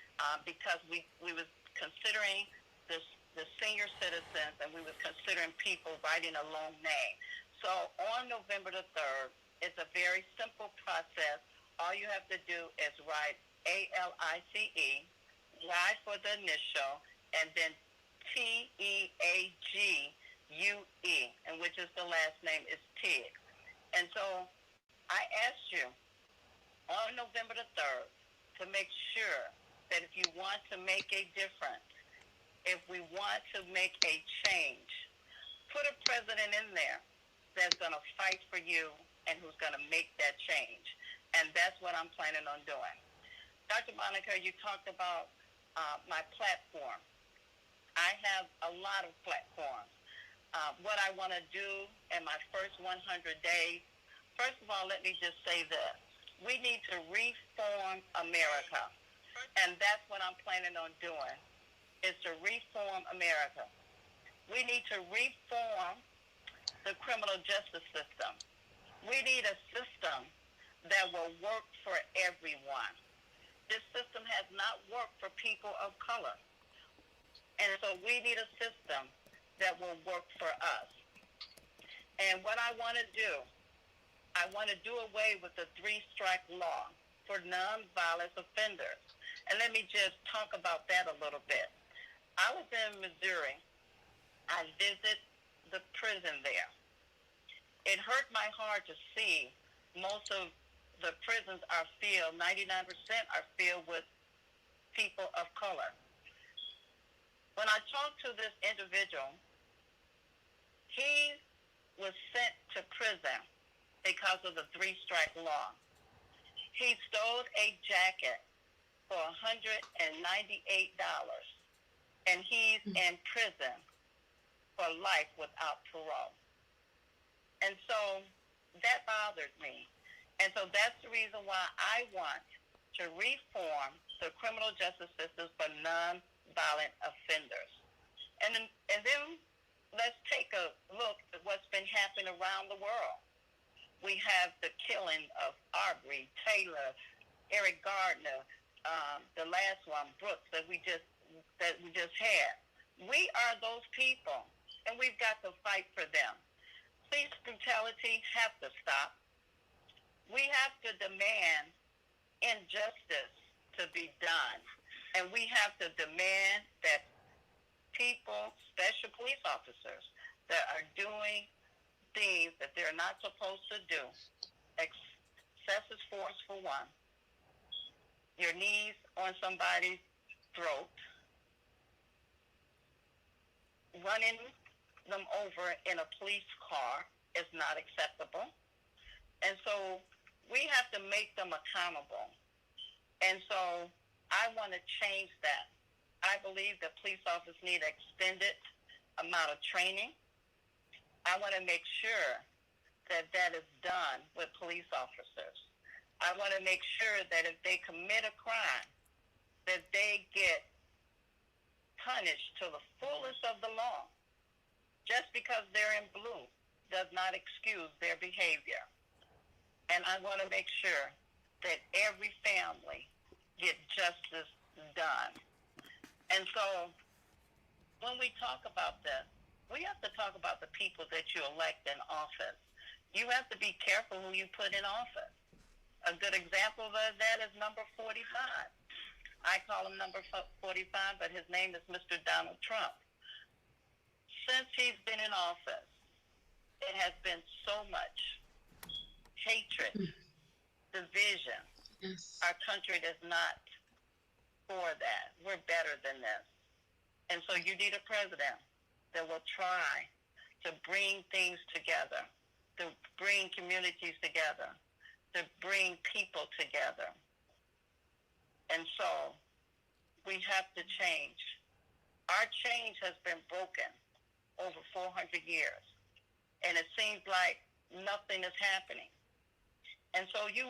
because we was considering the senior citizens, and we was considering people writing a long name. So on November the 3rd, it's a very simple process. All you have to do is write ALICE, Y for the initial, and then TEAGUE, and which is the last name is Teague. And so I asked you on November the 3rd to make sure that if you want to make a difference, if we want to make a change, put a president in there that's going to fight for you and who's going to make that change. And that's what I'm planning on doing. Dr. Monica, you talked about my platform. I have a lot of platforms. What I want to do in my first 100 days, first of all, let me just say this. We need to reform America. And that's what I'm planning on doing, is to reform America. We need to reform the criminal justice system. We need a system that will work for everyone. This system has not worked for people of color. And so we need a system that will work for us. And what I want to do, I want to do away with the three-strike law for nonviolent offenders. And let me just talk about that a little bit. I was in Missouri. I visited the prison there. It hurt my heart to see most of the prisons are filled, 99% are filled with people of color. When I talked to this individual, he was sent to prison because of the three-strike law. He stole a jacket for $198, and he's in prison for life without parole. And so that bothered me. And so that's the reason why I want to reform the criminal justice system for nonviolent offenders. And then let's take a look at what's been happening around the world. We have the killing of Arbery, Taylor, Eric Gardner, the last one, Brooks, that we just had. We are those people, and we've got to fight for them. Police brutality has to stop. We have to demand injustice to be done, and we have to demand that people, special police officers, that are doing things that they're not supposed to do, excessive force for one, your knees on somebody's throat, running them over in a police car is not acceptable. And so we have to make them accountable. And so I want to change that. I believe that police officers need extended amount of training. I want to make sure that that is done with police officers. I want to make sure that if they commit a crime, that they get punished to the fullest of the law. Just because they're in blue does not excuse their behavior. And I want to make sure that every family get justice done. And so when we talk about this, we have to talk about the people that you elect in office. You have to be careful who you put in office. A good example of that is number 45. I call him number 45, but his name is Mr. Donald Trump. Since he's been in office, it has been so much hatred, division. Yes. Our country is not for that. We're better than this. And so you need a president that will try to bring things together, to bring communities together, to bring people together. And so we have to change. Our change has been broken over 400 years, and it seems like nothing is happening. And so you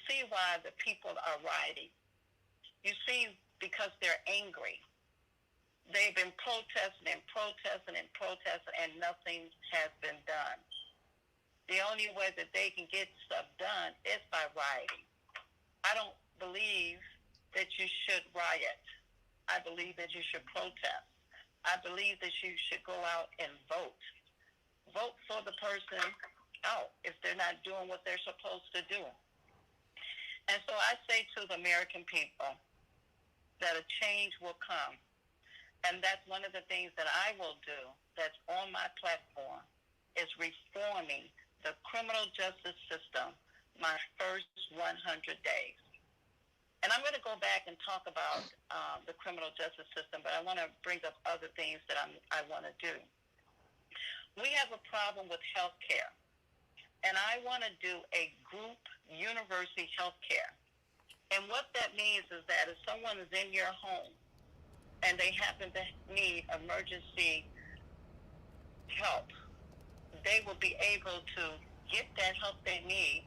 see why the people are rioting. You see, because they're angry. They've been protesting and protesting and protesting, and nothing has been done. The only way that they can get stuff done is by rioting. I don't believe that you should riot. I believe that you should protest. I believe that you should go out and vote. Vote for the person out if they're not doing what they're supposed to do. And so I say to the American people that a change will come. And that's one of the things that I will do that's on my platform is reforming the criminal justice system my first 100 days. And I'm going to go back and talk about the criminal justice system, but I want to bring up other things that I want to do. We have a problem with health care, and I want to do a group university health care. And what that means is that if someone is in your home and they happen to need emergency help, they will be able to get that help they need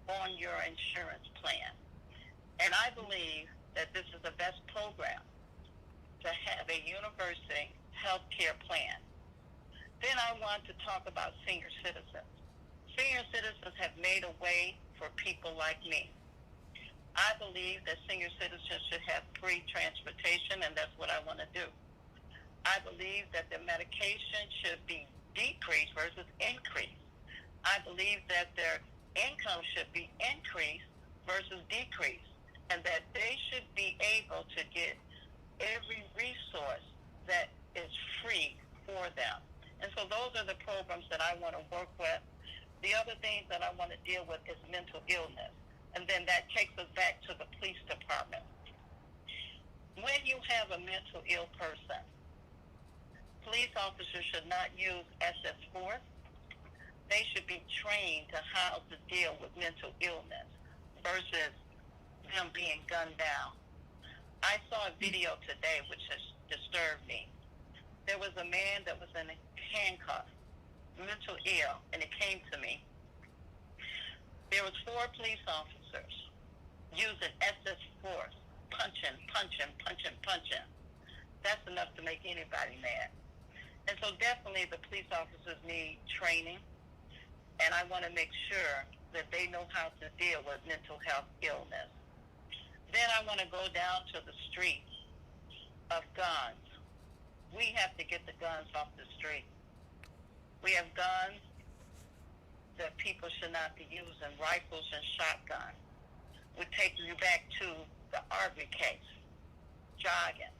on your insurance plan. And I believe that this is the best program to have a university health care plan. Then I want to talk about senior citizens. Senior citizens have made a way for people like me. I believe that senior citizens should have free transportation, and that's what I want to do. I believe that the medication should be decreased versus increased. I believe that their income should be increased versus decreased, and that they should be able to get every resource that is free for them. And so those are the programs that I want to work with. The other things that I want to deal with is mental illness. And then that takes us back to the police department. When you have a mental ill person, police officers should not use excess force. they should be trained to how to deal with mental illness versus them being gunned down. I saw a video today which has disturbed me. There was a man that was in handcuffs, mental ill, and it came to me. There was 4 police officers using excess force, punching. That's enough to make anybody mad. And so definitely the police officers need training, and I want to make sure that they know how to deal with mental health illness. Then I want to go down to the streets of guns. We have to get the guns off the street. We have guns that people should not be using, rifles and shotguns. We take you back to the Arbery case, jogging,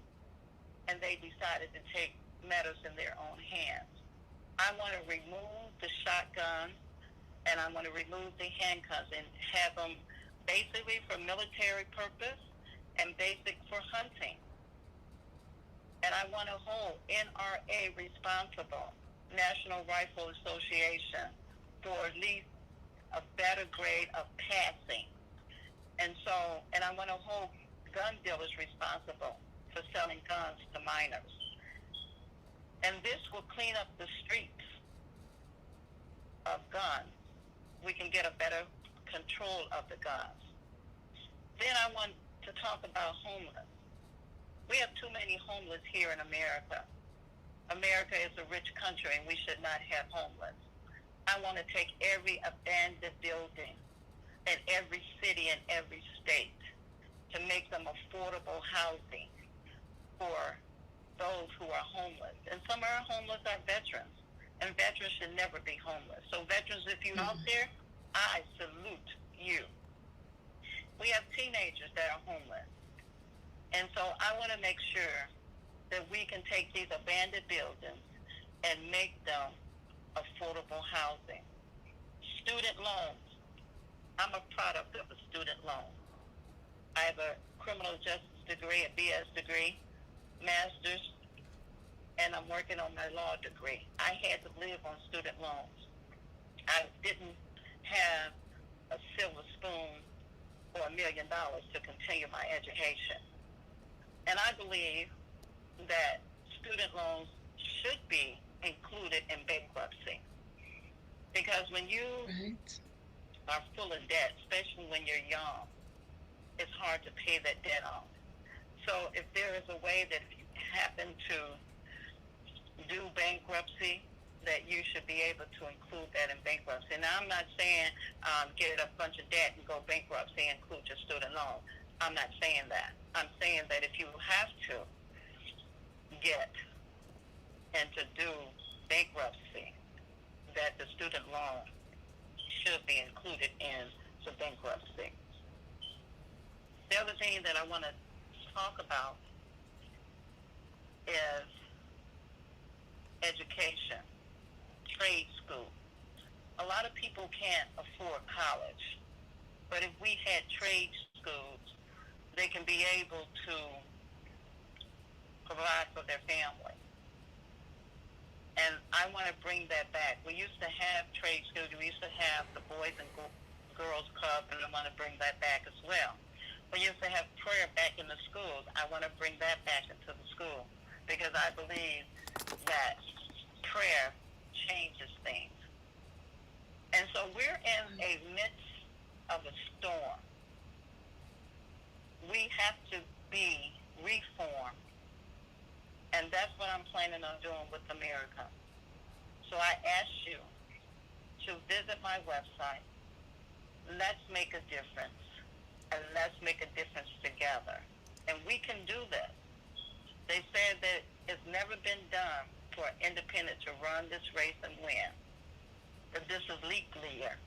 and they decided to take matters in their own hands. I want to remove the shotgun, and I want to remove the handcuffs and have them basically for military purpose and basic for hunting. And I want to hold NRA responsible, National Rifle Association, for at least a better grade of passing. And I want to hold gun dealers responsible for selling guns to minors. And this will clean up the streets of guns. We can get a better control of the guns. Then I want to talk about homeless. We have too many homeless here in America. America is a rich country and we should not have homeless. I want to take every abandoned building in every city and every state to make them affordable housing for those who are homeless. And some of our homeless are veterans, and veterans should never be homeless. So veterans, if you're out there, I salute you. We have teenagers that are homeless. And so I want to make sure that we can take these abandoned buildings and make them affordable housing. Student loans. I'm a product of a student loan. I have a criminal justice degree, a BS degree, master's, and I'm working on my law degree. I had to live on student loans. I didn't have a silver spoon or $1 million to continue my education. And I believe that student loans should be included in bankruptcy. Because when you are full of debt, especially when you're young, it's hard to pay that debt off. So if there is a way that if you happen to do bankruptcy, that you should be able to include that in bankruptcy. Now, I'm not saying get a bunch of debt and go bankruptcy and include your student loan. I'm not saying that. I'm saying that if you have to get and to do bankruptcy, that the student loan should be included in the bankruptcy. The other thing that I want to talk about is education, trade school. A lot of people can't afford college, but if we had trade schools, they can be able to provide for their family. And I want to bring that back. We used to have trade schools. We used to have the Boys and Girls Club, and I want to bring that back as well. We used to have prayer back in the schools. I want to bring that back into the school because I believe that prayer changes things. And so we're in a midst of a storm. We have to be reformed. And that's what I'm planning on doing with America. So I ask you to visit my website. Let's make a difference. And let's make a difference together. And we can do this. They said that it's never been done for an independent to run this race and win. But this is LeClair.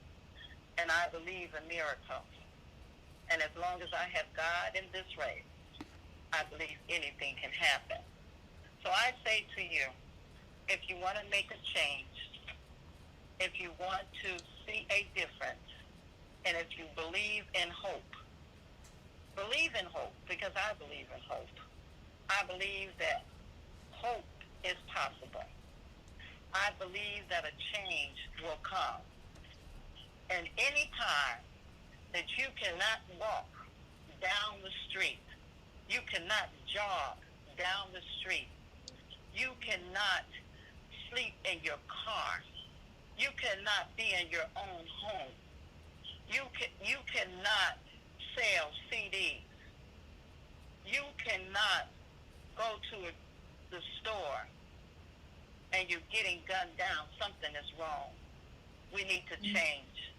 And I believe in miracles. And as long as I have God in this race, I believe anything can happen. So I say to you, if you want to make a change, if you want to see a difference, and if you believe in hope because I believe in hope. I believe that hope is possible. I believe that a change will come. And any time that you cannot walk down the street, you cannot jog down the street, you cannot sleep in your car, you cannot be in your own home, you cannot sell CDs, you cannot go to the store and you're getting gunned down, something is wrong. We need to change,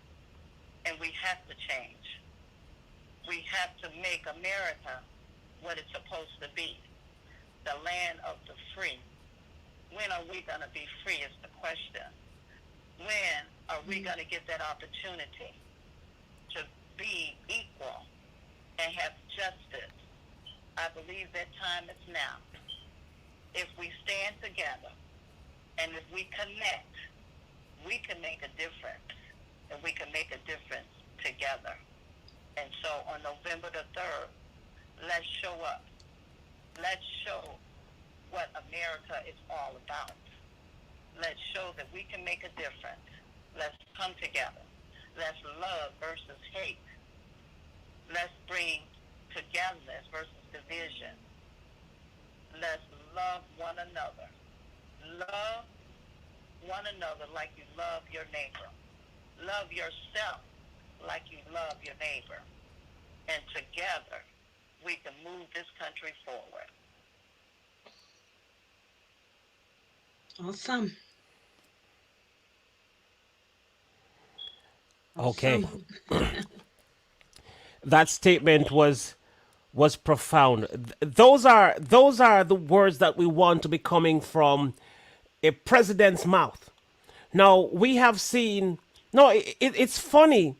and we have to change. We have to make America what it's supposed to be, the land of the free. When are we going to be free is the question. When are we going to get that opportunity to be equal and have justice? I believe that time is now. If we stand together and if we connect, we can make a difference, and we can make a difference together. And so on November the 3rd, let's show up. Let's show what America is all about. Let's show that we can make a difference. Let's come together. Let's love versus hate. Let's bring togetherness versus division. Let's love one another. Love one another like you love your neighbor. Love yourself like you love your neighbor. And together, we can move this country forward. Awesome. Okay. Awesome. That statement was profound. Those are the words that we want to be coming from a president's mouth. Now we have seen. No, it's funny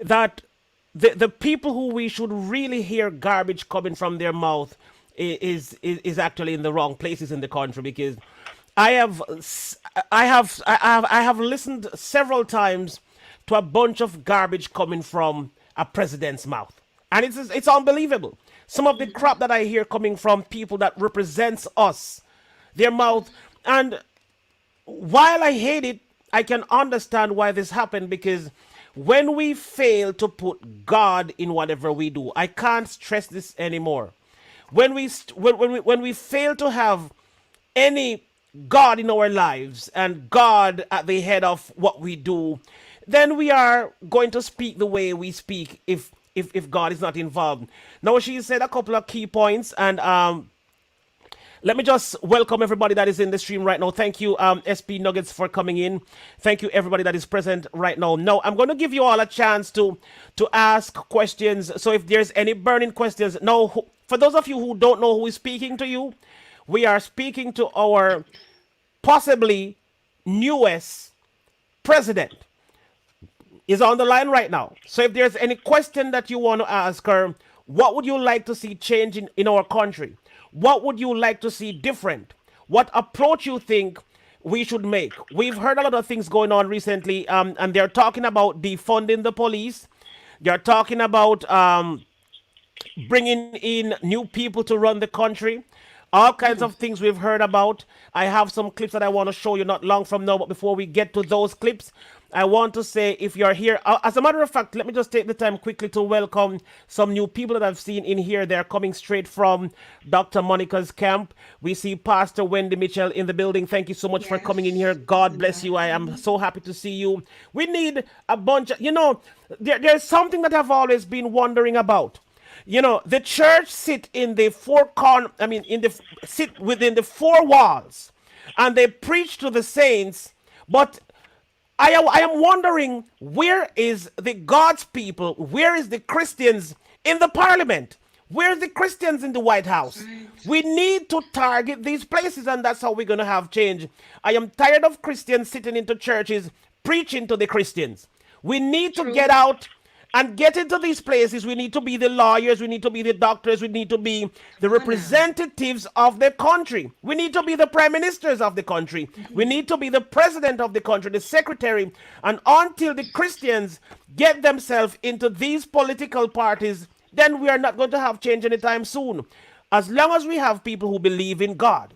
that the people who we should really hear garbage coming from their mouth is actually in the wrong places in the country, because I have listened several times to a bunch of garbage coming from a president's mouth, and it's unbelievable. Some of the crap that I hear coming from people that represents us, their mouth. And while I hate it, I can understand why this happened, because when we fail to put God in whatever we do, I can't stress this anymore. When we fail to have any God in our lives and God at the head of what we do, then we are going to speak the way we speak if God is not involved. Now, she said a couple of key points, and let me just welcome everybody that is in the stream right now. Thank you, SP Nuggets, for coming in. Thank you, everybody that is present right now. Now, I'm going to give you all a chance to ask questions. So if there's any burning questions, now, for those of you who don't know who is speaking to you, we are speaking to our possibly newest president. Is on the line right now. So if there's any question that you want to ask her, what would you like to see change in our country? What would you like to see different? What approach you think we should make? We've heard a lot of things going on recently, and they're talking about defunding the police. They're talking about bringing in new people to run the country. All kinds of things we've heard about. I have some clips that I want to show you not long from now, but before we get to those clips, I want to say, if you're here, as a matter of fact, let me just take the time quickly to welcome some new people that I've seen in here. They're coming straight from Dr. Monica's camp. We see Pastor Wendy Mitchell in the building. Thank you so much for coming in here. God bless you. I am so happy to see you. We need a bunch of, there's something that I've always been wondering about. The church sit in the sit within the four walls, and they preach to the saints, but I am wondering, where is the God's people? Where is the Christians in the parliament? Where are the Christians in the White House? We need to target these places, and that's how we're going to have change. I am tired of Christians sitting into churches preaching to the Christians. We need to get out and get into these places. We need to be the lawyers. We need to be the doctors. We need to be the representatives of the country. We need to be the prime ministers of the country. We need to be the president of the country, the secretary. And until the Christians get themselves into these political parties, then we are not going to have change anytime soon. As long as we have people who believe in God.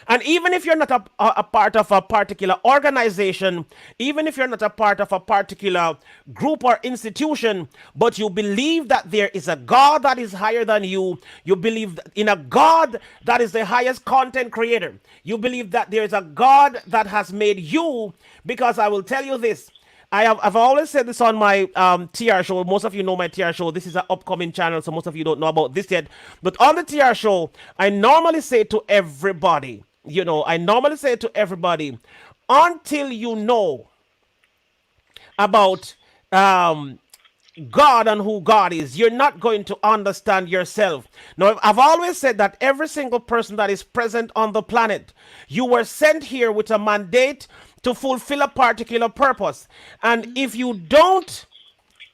And even if you're not a part of a particular organization, even if you're not a part of a particular group or institution, but you believe that there is a God that is higher than you believe in a God that is the highest content creator, you believe that there is a God that has made you, because I will tell you this. I've always said this on my TR show. Most of you know my TR show. This is an upcoming channel, so most of you don't know about this yet. But on the TR show, I normally say to everybody, until you know about God and who God is, you're not going to understand yourself. Now, I've always said that every single person that is present on the planet, you were sent here with a mandate to fulfill a particular purpose. And if you don't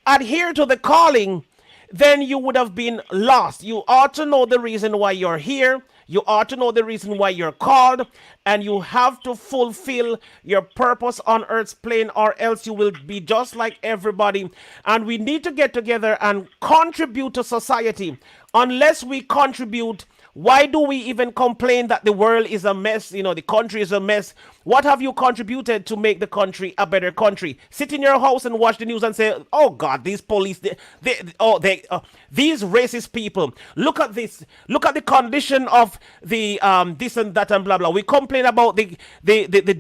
adhere to the calling, then you would have been lost. You ought to know the reason why you're here. You ought to know the reason why you're called, and you have to fulfill your purpose on earth's plane, or else you will be just like everybody. And we need to get together and contribute to society. Unless we contribute, why do we even complain that the world is a mess? You know, the country is a mess. What have you contributed to make the country a better country? Sit in your house and watch the news and say, "Oh God, these police, these racist people. Look at this. Look at the condition of the this and that and blah blah." We complain about the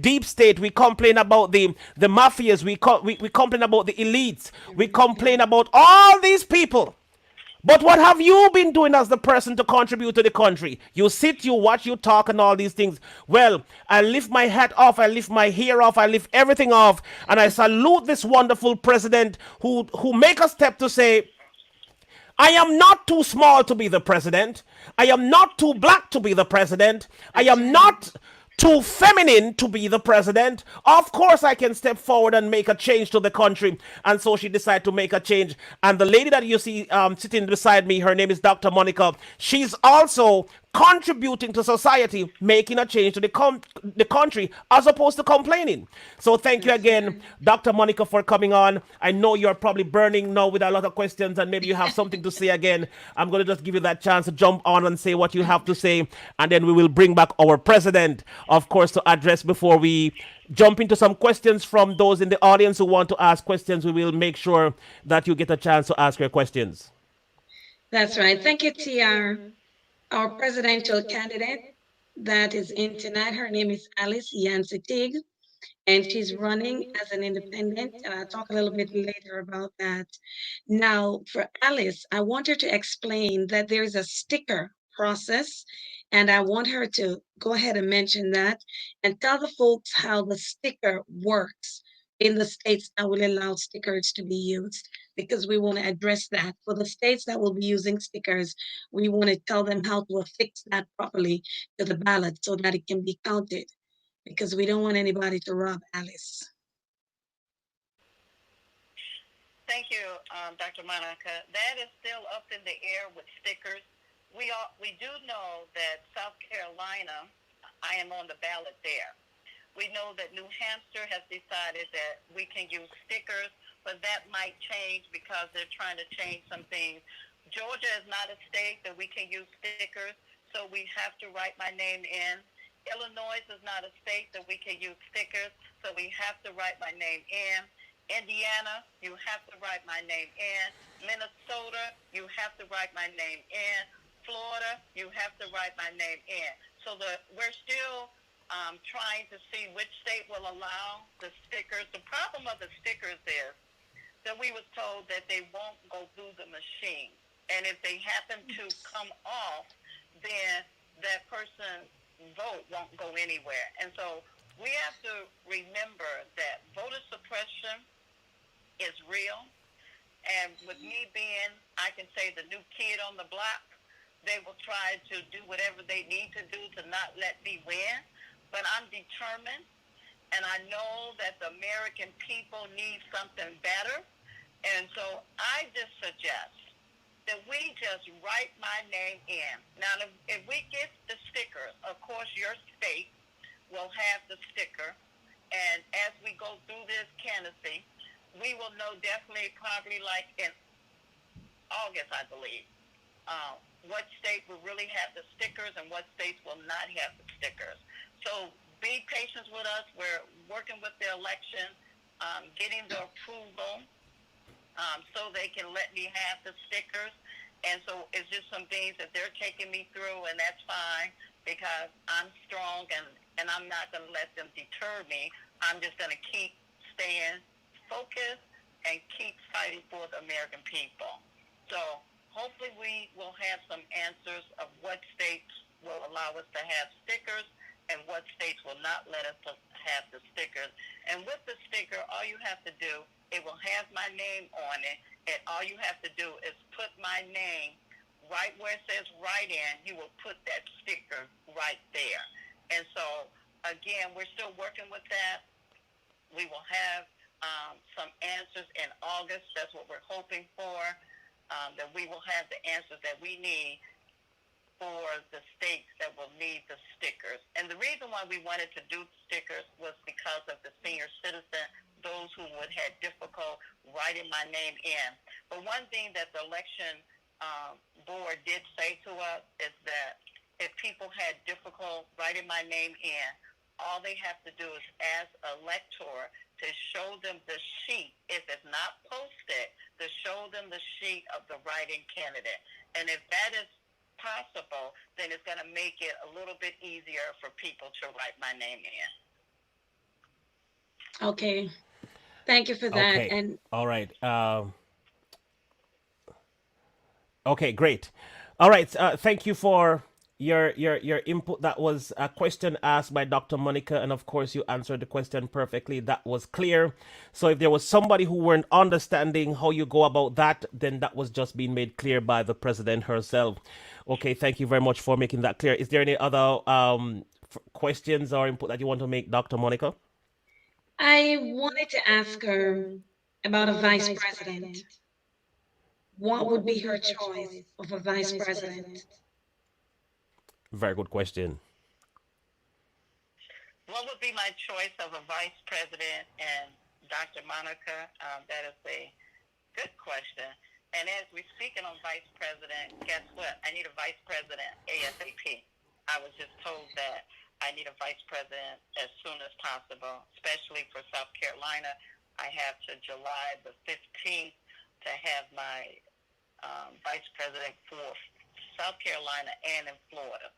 deep state. We complain about the mafias. We complain about the elites. We complain about all these people. But what have you been doing as the person to contribute to the country? You sit, you watch, you talk, and all these things. Well, I lift my hat off, I lift my hair off, I lift everything off, and I salute this wonderful president who make a step to say, I am not too small to be the president. I am not too black to be the president. I am not too feminine to be the president. Of course, I can step forward and make a change to the country. And so she decided to make a change. And the lady that you see sitting beside me, her name is Dr. Monica. She's also contributing to society, making a change to the country, as opposed to complaining. So thank you again, Dr. Monica, for coming on. I know you're probably burning now with a lot of questions, and maybe you have something to say again. I'm going to just give you that chance to jump on and say what you have to say, and then we will bring back our president, of course, to address before we jump into some questions from those in the audience who want to ask questions. We will make sure that you get a chance to ask your questions. That's right. Thank you, TR. Our presidential candidate that is in tonight, her name is Alice Yancy Teague, and she's running as an independent. And I'll talk a little bit later about that. Now, for Alice, I want her to explain that there is a sticker process, and I want her to go ahead and mention that and tell the folks how the sticker works in the states that will allow stickers to be used, because we want to address that. For the states that will be using stickers, we want to tell them how to affix that properly to the ballot so that it can be counted, because we don't want anybody to rob Alice. Thank you, Dr. Monica. That is still up in the air with stickers. We do know that South Carolina, I am on the ballot there. We know that New Hampshire has decided that we can use stickers, but that might change because they're trying to change some things. Georgia is not a state that we can use stickers, so we have to write my name in. Illinois is not a state that we can use stickers, so we have to write my name in. Indiana, you have to write my name in. Minnesota, you have to write my name in. Florida, you have to write my name in. So we're still trying to see which state will allow the stickers. The problem of the stickers is that we was told that they won't go through the machine. And if they happen to come off, then that person's vote won't go anywhere. And so we have to remember that voter suppression is real. And with me being, I can say, the new kid on the block, they will try to do whatever they need to do to not let me win. But I'm determined, and I know that the American people need something better. And so I just suggest that we just write my name in. Now, if we get the sticker, of course, your state will have the sticker. And as we go through this candidacy, we will know definitely probably like in August, I believe, what state will really have the stickers and what states will not have the stickers. So be patient with us. We're working with the election, getting the approval so they can let me have the stickers. And so it's just some things that they're taking me through, and that's fine because I'm strong and I'm not going to let them deter me. I'm just going to keep staying focused and keep fighting for the American people. So hopefully we will have some answers of what states will allow us to have stickers and what states will not let us have the stickers. And with the sticker, all you have to do, it will have my name on it, and all you have to do is put my name right where it says write in. You will put that sticker right there. And so, again, we're still working with that. We will have some answers in August. That's what we're hoping for, that we will have the answers that we need for the states that will need the stickers. And the reason why we wanted to do stickers was because of the senior citizen, those who would have difficult writing my name in. But one thing that the election board did say to us is that if people had difficult writing my name in, all they have to do is ask an elector to show them the sheet, if it's not posted, to show them the sheet of the writing candidate. And if that is possible, then it's going to make it a little bit easier for people to write my name in. Okay. Thank you for that. Okay. And All right. Okay, great. All right. Thank you for your input. That was a question asked by Dr. Monica, and of course, you answered the question perfectly. That was clear. So, if there was somebody who weren't understanding how you go about that, then that was just being made clear by the president herself. Okay, thank you very much for making that clear. Is there any other questions or input that you want to make, Dr. Monica? I wanted to ask her about a vice president. What would be her choice of a vice president? Very good question. What would be my choice of a vice president? And Dr. Monica, that is a good question. And as we're speaking on vice president, guess what? I need a vice president ASAP. I was just told that I need a vice president as soon as possible, especially for South Carolina. I have to July the 15th to have my vice president for South Carolina and in Florida.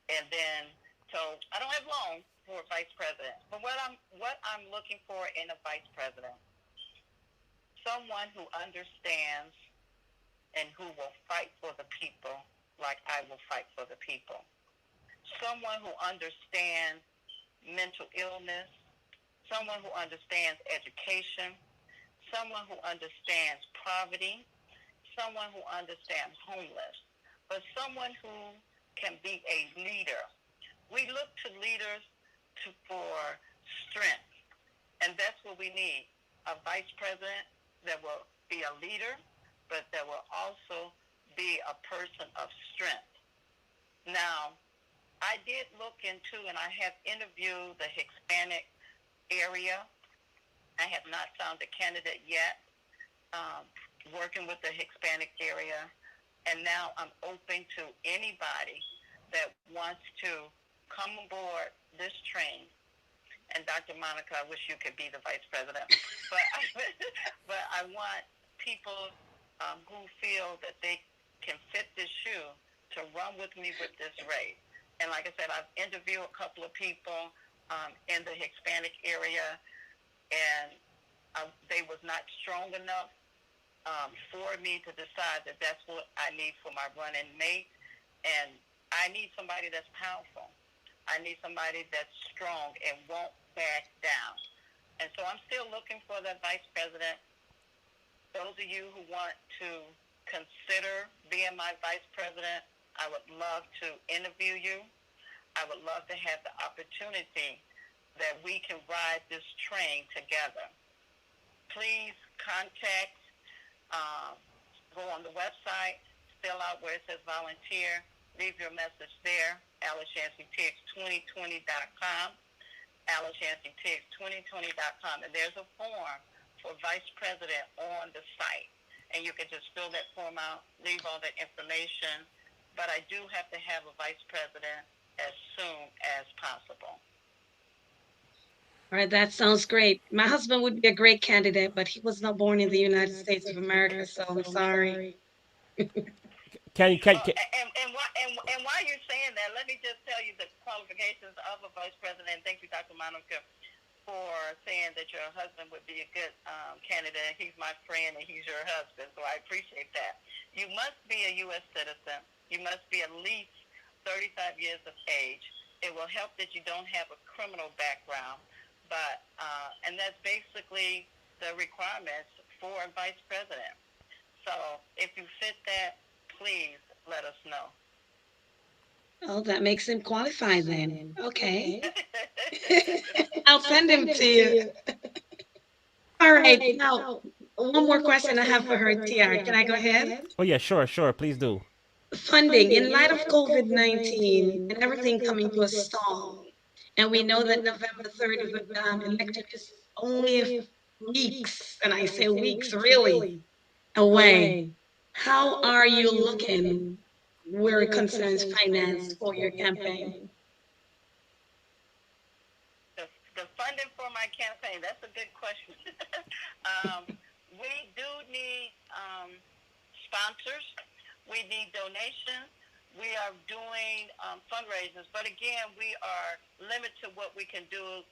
And then, so I don't have long for a vice president. But what I'm looking for in a vice president, someone who understands and who will fight for the people like I will fight for the people. Someone who understands mental illness, someone who understands education, someone who understands poverty, someone who understands homeless, but someone who can be a leader. We look to leaders for strength, and that's what we need, a vice president that will be a leader, but that will also be a person of strength. Now, I did look into, and I have interviewed the Hispanic area. I have not found a candidate yet, working with the Hispanic area. And now I'm open to anybody that wants to come aboard this train. And Dr. Monica, I wish you could be the vice president. But I want people who feel that they can fit this shoe to run with me with this race. And like I said, I've interviewed a couple of people in the Hispanic area, and they was not strong enough for me to decide that that's what I need for my running mate. And I need somebody that's powerful. I need somebody that's strong and won't back down. And so I'm still looking for that vice president. Those of you who want to consider being my vice president, I would love to interview you. I would love to have the opportunity that we can ride this train together. Please contact, go on the website, fill out where it says volunteer, leave your message there, AliceYancyTeague2020.com, AliceYancyTeague2020.com, and there's a form for vice president on the site. And you can just fill that form out, leave all that information, but I do have to have a vice president as soon as possible. All right, that sounds great. My husband would be a great candidate, but he was not born in the United States of America, so I'm sorry. Can And while you're saying that, let me just tell you the qualifications of a vice president. Thank you, Dr. Monica, for saying that your husband would be a good candidate. He's my friend and he's your husband, so I appreciate that. You must be a U.S. citizen. You must be at least 35 years of age. It will help that you don't have a criminal background, but and that's basically the requirements for a vice president. So if you fit that, please let us know. Oh, that makes him qualified then. Okay. I'll send him to you. All right. Now, one more question I have for her, TR. Can I go ahead? Oh yeah, sure, please do. Funding. In light of COVID-19 and everything coming to a stall, and we know that November 30th election is only weeks, and I say weeks really, away. How are you looking where it concerns finance for your campaign? The funding for my campaign, that's a good question. We do need sponsors. We need donations. We are doing fundraisers. But again, we are limited to what we can do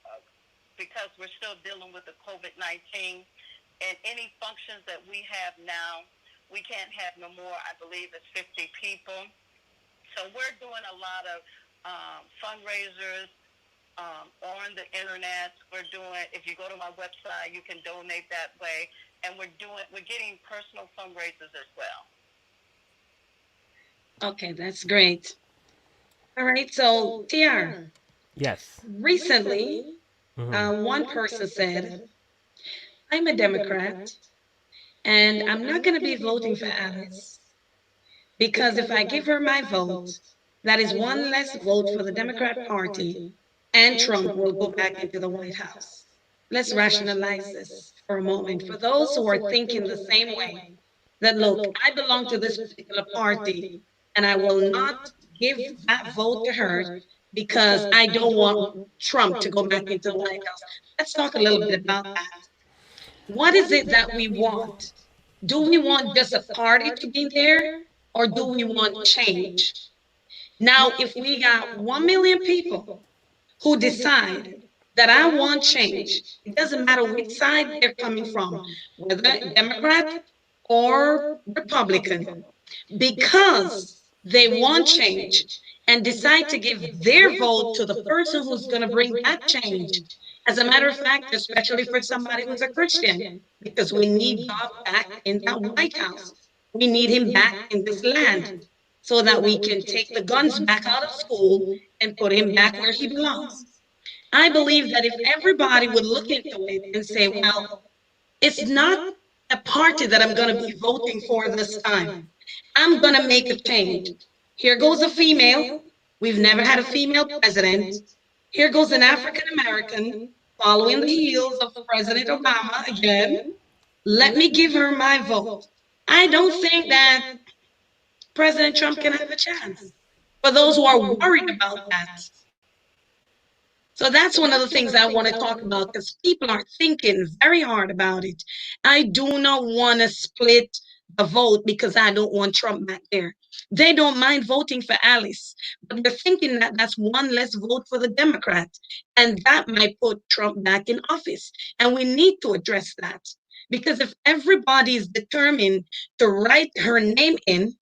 because we're still dealing with the COVID-19. And any functions that we have now, we can't have no more. I believe it's 50 people. So we're doing a lot of fundraisers on the internet. We're doing, if you go to my website, you can donate that way. And we're getting personal fundraisers as well. Okay, that's great. All right, so TR. Yes. Recently, one person said, I'm a Democrat, and I'm not going to be voting for Alice because if I give her my vote, that is one less vote for the Democrat Party, and Trump will go back into the White House. Let's rationalize this for a moment. For those who are thinking the same way, that look, I belong to this particular party, and I will not give that vote to her because I don't want Trump to go back into the White House. Let's talk a little bit about that. What is it that we want? Do we want just a party to be there, or do we want change? Now, if we got 1 million people who decide that I want change, it doesn't matter which side they're coming from, whether Democrat or Republican, because they want change and decide to give their vote to the person who's going to bring that change. As a matter of fact, especially for somebody who's a Christian, because we need God back in that White House. We need him back in this land so that we can take the guns back out of school and put him back where he belongs. I believe that if everybody would look into it and say, well, it's not a party that I'm going to be voting for this time. I'm going to make a change. Here goes a female. We've never had a female president. Here goes an African American following the heels of President Obama again. Let me give her my vote. I don't think that President Trump can have a chance. For those who are worried about that. So that's one of the things I want to talk about because people are thinking very hard about it. I do not want to split the vote because I don't want Trump back there. They don't mind voting for Alice, but they're thinking that that's one less vote for the Democrat, and that might put Trump back in office. And we need to address that because if everybody is determined to write her name in,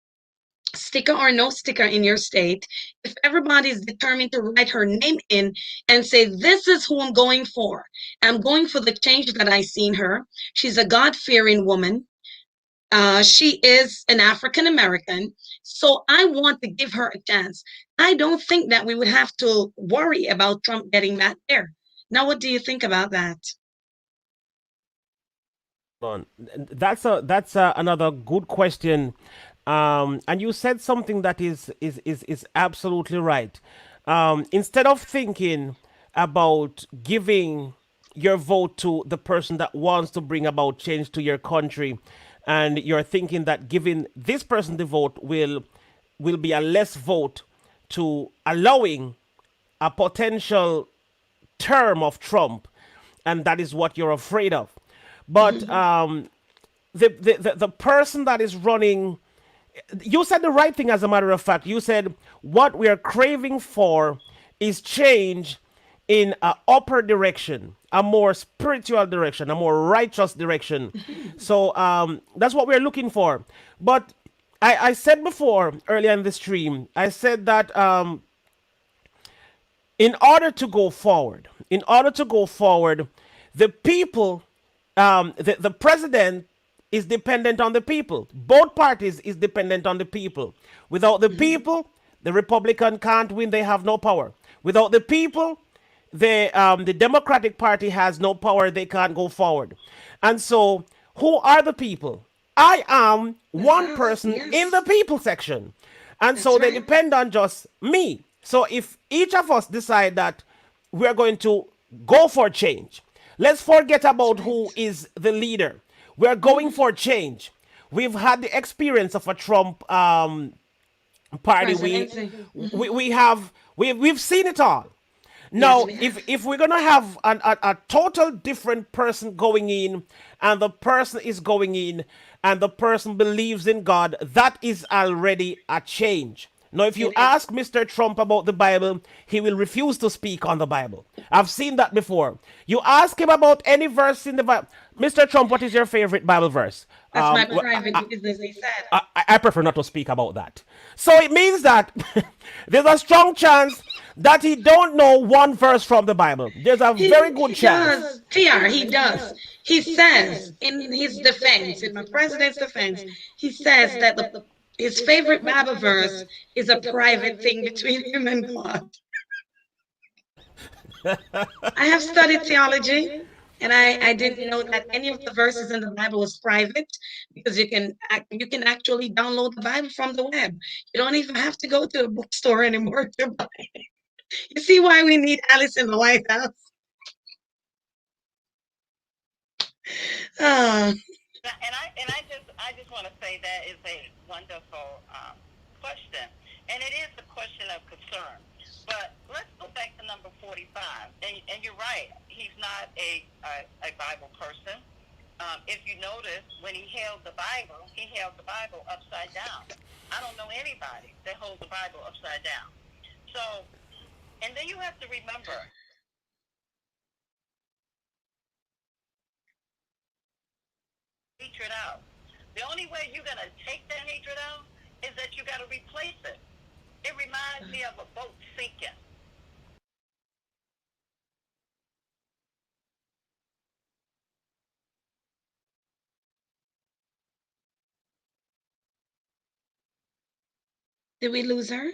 sticker or no sticker in your state, if everybody is determined to write her name in and say, this is who I'm going for the change that I see in her. She's a God-fearing woman. She is an African American. So I want to give her a chance. I don't think that we would have to worry about Trump getting back there. Now, what do you think about that? That's another good question. And you said something that is absolutely right. Instead of thinking about giving your vote to the person that wants to bring about change to your country, and you're thinking that giving this person the vote will will be a less vote to allowing a potential term of Trump, and that is what you're afraid of. But the person that is running, you said the right thing. As a matter of fact, you said what we are craving for is change in a upper direction, a more spiritual direction, a more righteous direction. So that's what we're looking for. But I said before earlier in the stream, I said that in order to go forward, the people, the president is dependent on the people. Both parties is dependent on the people. Without the people, the Republican can't win. They have no power. Without the people, the Democratic Party has no power. They can't go forward. And so, who are the people? I am one person in the people section. And so they depend on just me. So if each of us decide that we're going to go for change, let's forget about who is the leader. We're going for change. We've had the experience of a Trump party. We've seen it all. Now, if we're gonna have a total different person going in, and the person is going in, and the person believes in God, that is already a change. Now, if you ask Mr. Trump about the Bible, he will refuse to speak on the Bible. I've seen that before. You ask him about any verse in the Bible. Mr. Trump, what is your favorite Bible verse? That's my private business, he said. I prefer not to speak about that. So it means that there's a strong chance that he don't know one verse from the Bible. There's a very good chance. He does. He says in his defense, in my president's defense, he says that his favorite Bible verse is a private thing between him and God. I have studied theology, and I didn't know that any of the verses in the Bible was private, because you can actually download the Bible from the web. You don't even have to go to a bookstore anymore to buy it. You see why we need Alice in the White House? I just want to say that is a wonderful question, and it is a question of concern. But let's go back to number 45, and you're right. He's not a Bible person. If you notice, when he held the Bible upside down. I don't know anybody that holds the Bible upside down. So, and then you have to remember, hatred out. The only way you're going to take that hatred out is that you got to replace it. It reminds me of a boat sinking. Did we lose her?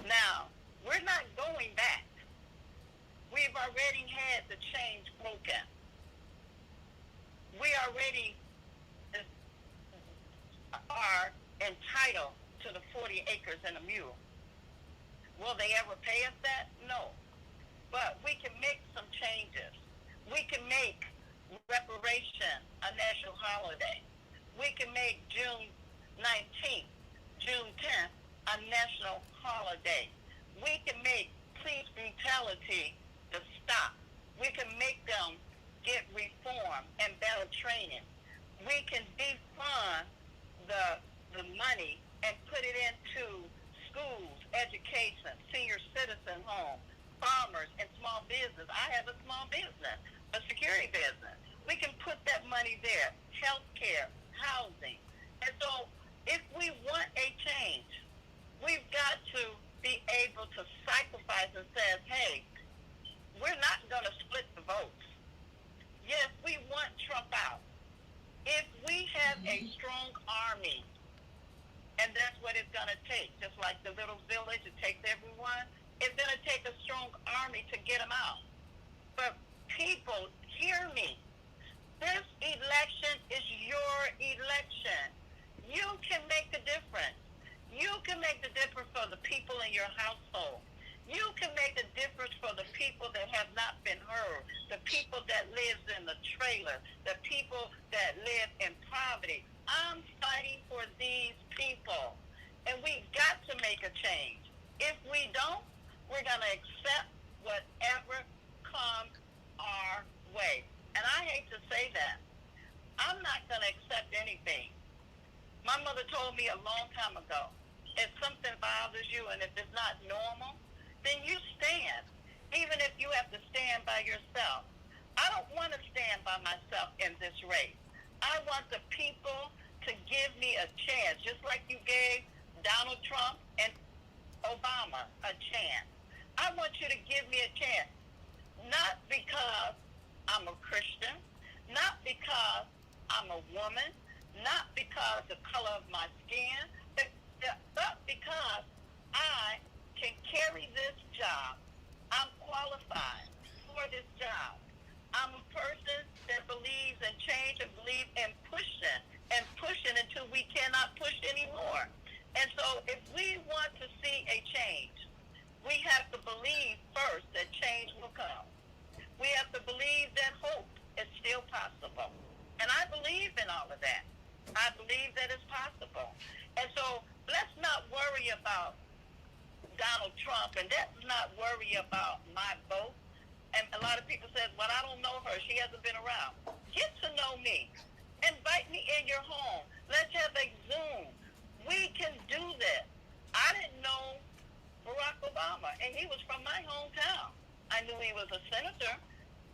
Now, we're not going back. We've already had the change broken. We already are entitled to the 40 acres and a mule. Will they ever pay us that? No. But we can make some changes. We can make reparation a national holiday. We can make June 19th, June 10th a national holiday. We can make police brutality to stop. We can make them get reform and better training. We can defund the money and put it into schools, education, senior citizen home, farmers, and small business. I have a small business, a security business. We can put that money there, health care, housing. And so if we want a change, we've got to be able to sacrifice and say, hey, we're not going to split the votes. Yes, we want Trump out. If we have a strong army, and that's what it's going to take, just like the little village, it takes everyone, it's going to take a strong army to get them out. But people, hear me. This election is your election. You can make the difference. You can make the difference for the people in your household. You can make the trailers, the people that live in poverty. I'm fighting for these people. And we got to make a change. If we don't, we're going to accept whatever comes our way. And I hate to say that. I'm not going to accept anything. My mother told me a long time ago, if something bothers you and if it's not normal, then you stand, even if you have to stand by yourself. I don't want to stand by myself in this race. I want the people to give me a chance, just like you gave Donald Trump and Obama a chance. I want you to give me a chance, not because I'm a Christian, not because I'm a woman, not because the color of my skin, but because I can carry this job. I'm qualified for this job. I'm a person that believes in change and believes in pushing until we cannot push anymore. And so if we want to see a change, we have to believe first that change will come. We have to believe that hope is still possible. And I believe in all of that. I believe that it's possible. And so let's not worry about Donald Trump, and let's not worry about my vote. And a lot of people said, well, I don't know her. She hasn't been around. Get to know me. Invite me in your home. Let's have a Zoom. We can do this. I didn't know Barack Obama, and he was from my hometown. I knew he was a senator,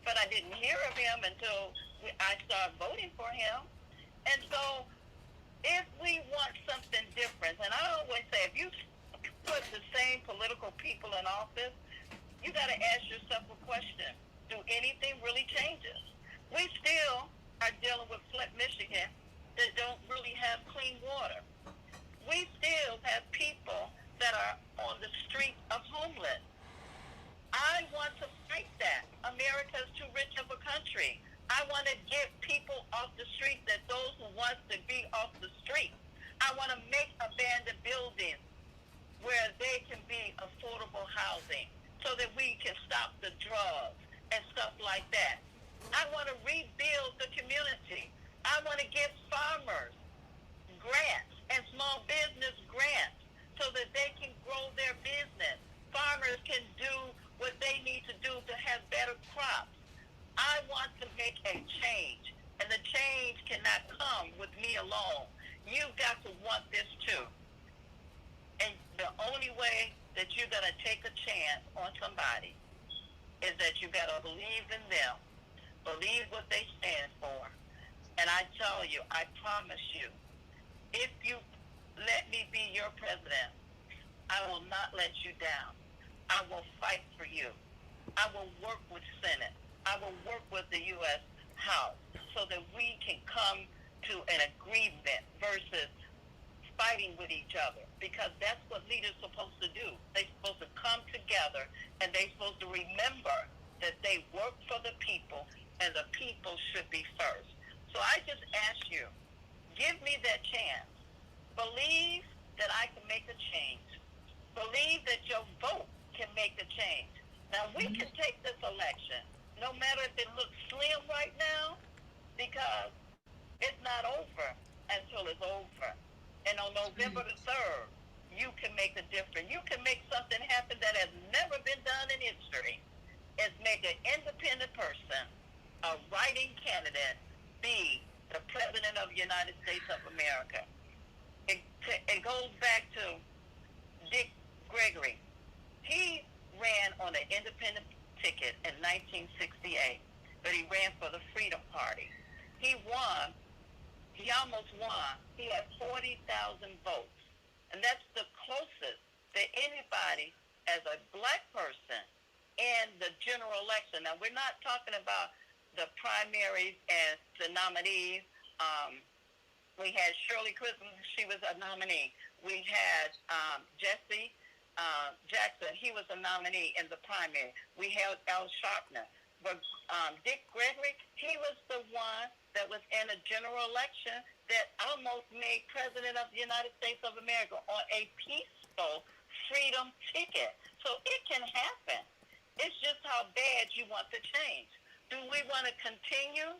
but I didn't hear of him until I started voting for him. And so if we want something different, and I always say, if you put the same political people in office, you got to ask yourself a question. Do anything really changes? We still are dealing with Flint, Michigan that don't really have clean water. We still have people that are on the street of homeless. I want to fight that. America's too rich of a country. I want to get people off the street, that those who want to be off the street. I want to make abandoned buildings where they can be affordable housing so that we can stop the drugs and stuff like that. I want to rebuild the community. I want to give farmers grants and small business grants so that they can grow their business. Farmers can do what they need to do to have better crops. I want to make a change, and the change cannot come with me alone. You've got to want this too. And the only way that you're going to take a chance on somebody is that you got to believe in them, believe what they stand for. And I tell you, I promise you, if you let me be your president, I will not let you down. I will fight for you. I will work with Senate. I will work with the U.S. House so that we can come to an agreement versus fighting with each other, because that's what leaders are supposed to do. They're supposed to come together, and they're supposed to remember that they work for the people, and the people should be first. So I just ask you, give me that chance. Believe that I can make a change. Believe that your vote can make a change. Now, we can take this election, no matter if it looks slim right now, because it's not over until it's over. And on November the 3rd, you can make a difference. You can make something happen that has never been done in history. It's make an independent person, a writing candidate, be the President of the United States of America. It goes back to Dick Gregory. He ran on an independent ticket in 1968, but he ran for the Freedom Party. He won. He almost won. He had 40,000 votes. And that's the closest that anybody, as a black person, in the general election. Now, we're not talking about the primaries and the nominees. We had Shirley Chisholm, she was a nominee. We had Jesse Jackson, he was a nominee in the primary. We had Al Sharpton. But Dick Gregory, he was the one that was in a general election that almost made President of the United States of America on a peaceful freedom ticket. So it can happen. It's just how bad you want to change. Do we want to continue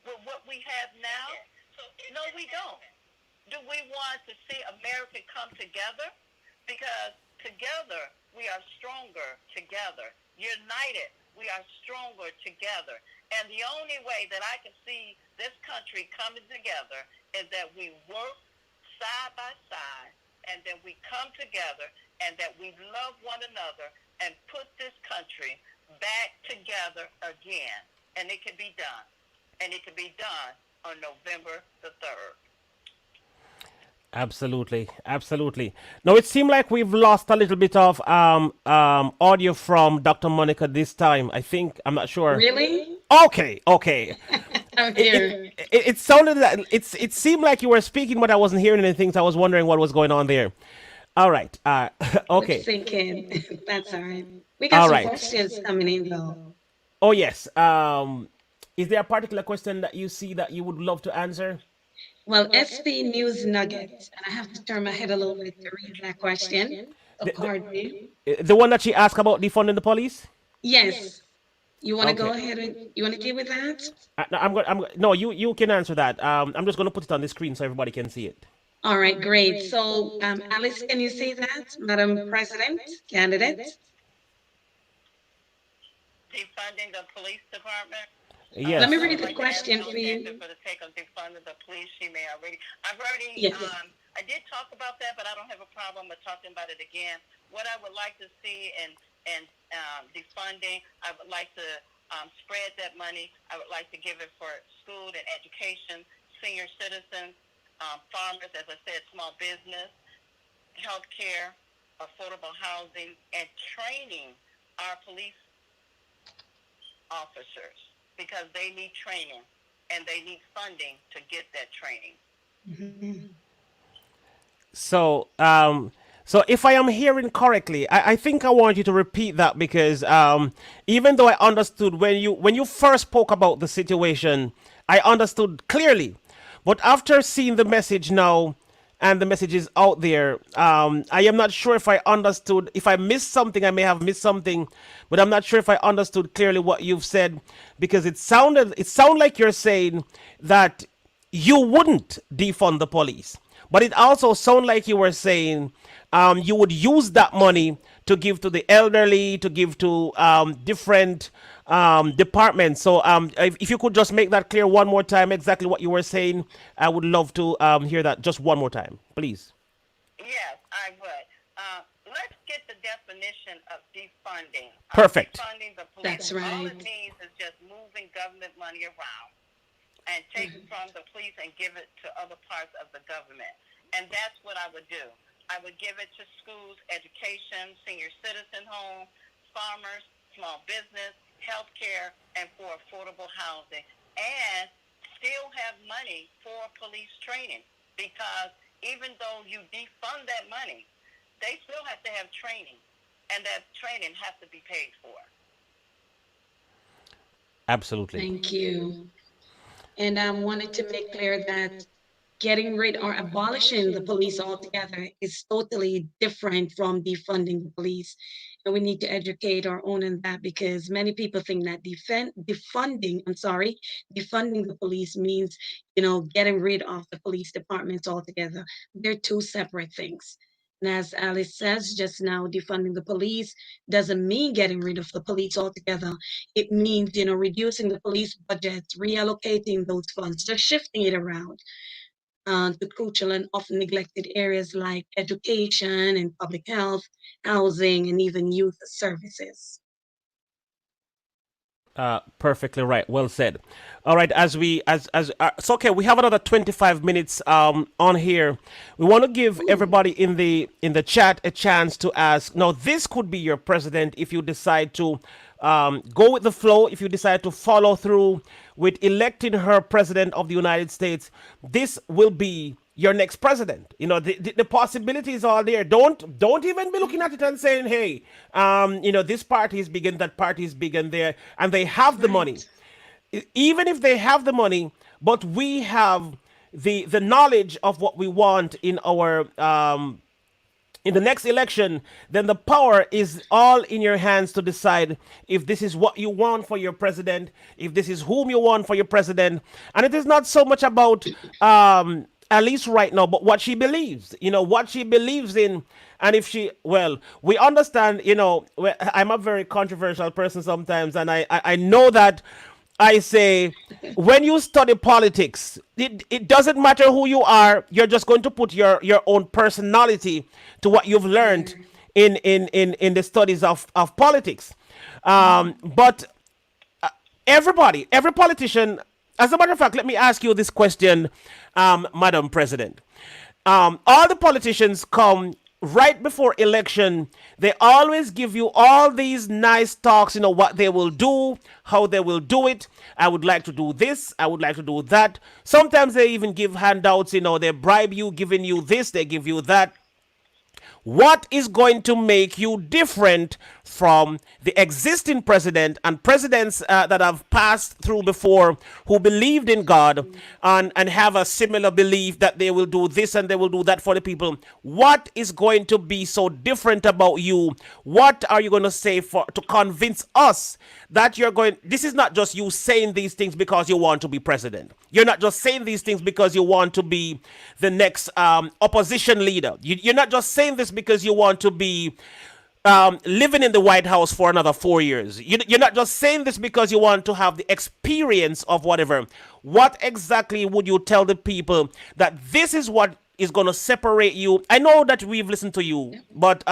with what we have now? No, we don't. Do we want to see America come together? Because together we are stronger together. United, we are stronger together. And the only way that I can see this country coming together is that we work side by side, and that we come together, and that we love one another and put this country back together again. And it can be done. And it can be done on November the 3rd. Absolutely, absolutely. Now it seemed like we've lost a little bit of audio from Dr. Monica this time. I think I'm not sure. Really? Okay, okay. I'm It, here. it sounded that it seemed like you were speaking, but I wasn't hearing anything. So I was wondering what was going on there. All right. Let's Okay. sink in. That's all right. We got All some right. questions coming in though. Oh yes. Is there a particular question that you see that you would love to answer? Well, SP News Nuggets, and I have to turn my head a little bit to read that question. So The, pardon me. the one that she asked about defunding the police. Yes. You want to go Okay. ahead and you want to deal with that? No, I'm going. No, you can answer that. I'm just going to put it on the screen so everybody can see it. All right, great. So, Alice, can you say that, Madam President, candidate? Defunding the police department. Let me Yes. I read would the like to ask question Joan for you. for the take on defunding the police. She may already. I've already. Yes. I did talk about that, but I don't have a problem with talking about it again. What I would like to see in defunding, I would like to spread that money. I would like to give it for school and education, senior citizens, farmers, as I said, small business, healthcare, affordable housing, and training our police officers, because they need training and they need funding to get that training. Mhm. So, so if I am hearing correctly, I think I want you to repeat that because even though I understood when you first spoke about the situation, I understood clearly, but after seeing the message now and the message is out there, I am not sure if I understood. If I missed something, I may have missed something, but I'm not sure if I understood clearly what you've said because it sounded like you're saying that you wouldn't defund the police. But it also sounded like you were saying you would use that money to give to the elderly, to give to different departments. So if you could just make that clear one more time, exactly what you were saying, I would love to hear that just one more time, please. Yes, I would. Let's get the definition of defunding. Perfect. Defunding the police. That's All right. it means is just moving government money around and take it from the police and give it to other parts of the government. And that's what I would do. I would give it to schools, education, senior citizen home, farmers, small business, healthcare, and for affordable housing. And still have money for police training, because even though you defund that money, they still have to have training, and that training has to be paid for. Absolutely. Thank you. And I wanted to make clear that getting rid or abolishing the police altogether is totally different from defunding the police. And we need to educate our own in that because many people think that defunding the police means, getting rid of the police departments altogether. They're two separate things. And as Alice says just now, defunding the police doesn't mean getting rid of the police altogether. It means, reducing the police budget, reallocating those funds, just shifting it around to crucial and often neglected areas like education and public health, housing, and even youth services. Perfectly right. Well said. All right. As we as so okay, we have another 25 minutes on here. We want to give everybody in the chat a chance to ask. Now, this could be your president if you decide to go with the flow. If you decide to follow through with electing her president of the United States, this will be your next president. The possibilities are there. Don't even be looking at it and saying, hey, this party is big and that party is big and there, and they have the money. Right. Even if they have the money, but we have the knowledge of what we want in the next election, then the power is all in your hands to decide if this is what you want for your president, if this is whom you want for your president. And it is not so much about, at least right now, but what she believes, what she believes in. And if she, well, we understand, I'm a very controversial person sometimes, and I know that I say, when you study politics, it doesn't matter who you are. You're just going to put your own personality to what you've learned in the studies of politics. But every politician, as a matter of fact, let me ask you this question, Madam President. All the politicians come right before election. They always give you all these nice talks, what they will do, how they will do it. I would like to do this, I would like to do that. Sometimes they even give handouts, they bribe you, giving you this, they give you that. What is going to make you different from the existing president and presidents that have passed through before, who believed in God and have a similar belief that they will do this and they will do that for the people? What is going to be so different about you? What are you going to say to convince us that you're going? This is not just you saying these things because you want to be president. You're not just saying these things because you want to be the next opposition leader. You're not just saying this because you want to be living in the White House for another 4 years. You're not just saying this because you want to have the experience of whatever. What exactly would you tell the people that this is what is going to separate you? I know that we've listened to you, but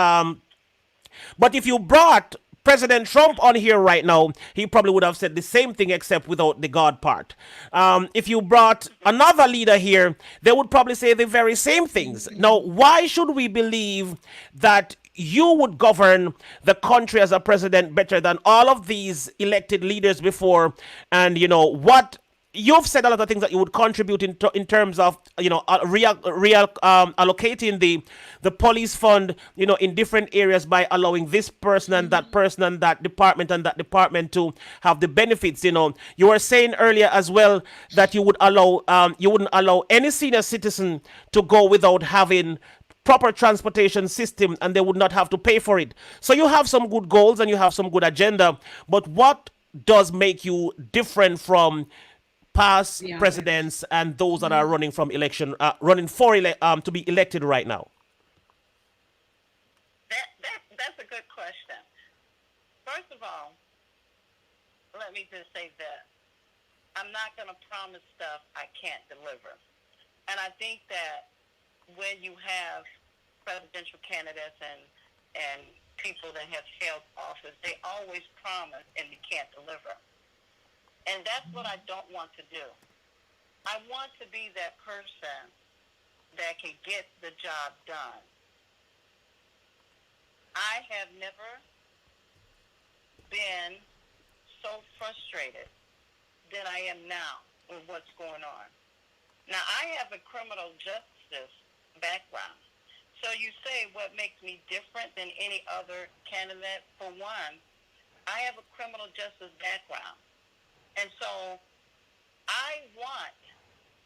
if you brought President Trump on here right now, he probably would have said the same thing except without the God part. If you brought another leader here, they would probably say the very same things. Now, why should we believe that you would govern the country as a president better than all of these elected leaders before? And what you've said, a lot of things that you would contribute in terms of allocating the police fund in different areas by allowing this person and that person and that department to have the benefits. You were saying earlier as well that you wouldn't allow any senior citizen to go without having proper transportation system, and they would not have to pay for it. So you have some good goals and you have some good agenda, but what does make you different from past presidents and those that are running from election, to be elected right now? That's a good question. First of all, let me just say that I'm not going to promise stuff I can't deliver. And I think that when you have presidential candidates and people that have held office, they always promise and they can't deliver. And that's what I don't want to do. I want to be that person that can get the job done. I have never been so frustrated than I am now with what's going on. Now, I have a criminal justice background. So you say what makes me different than any other candidate? For one, I have a criminal justice background. And so I want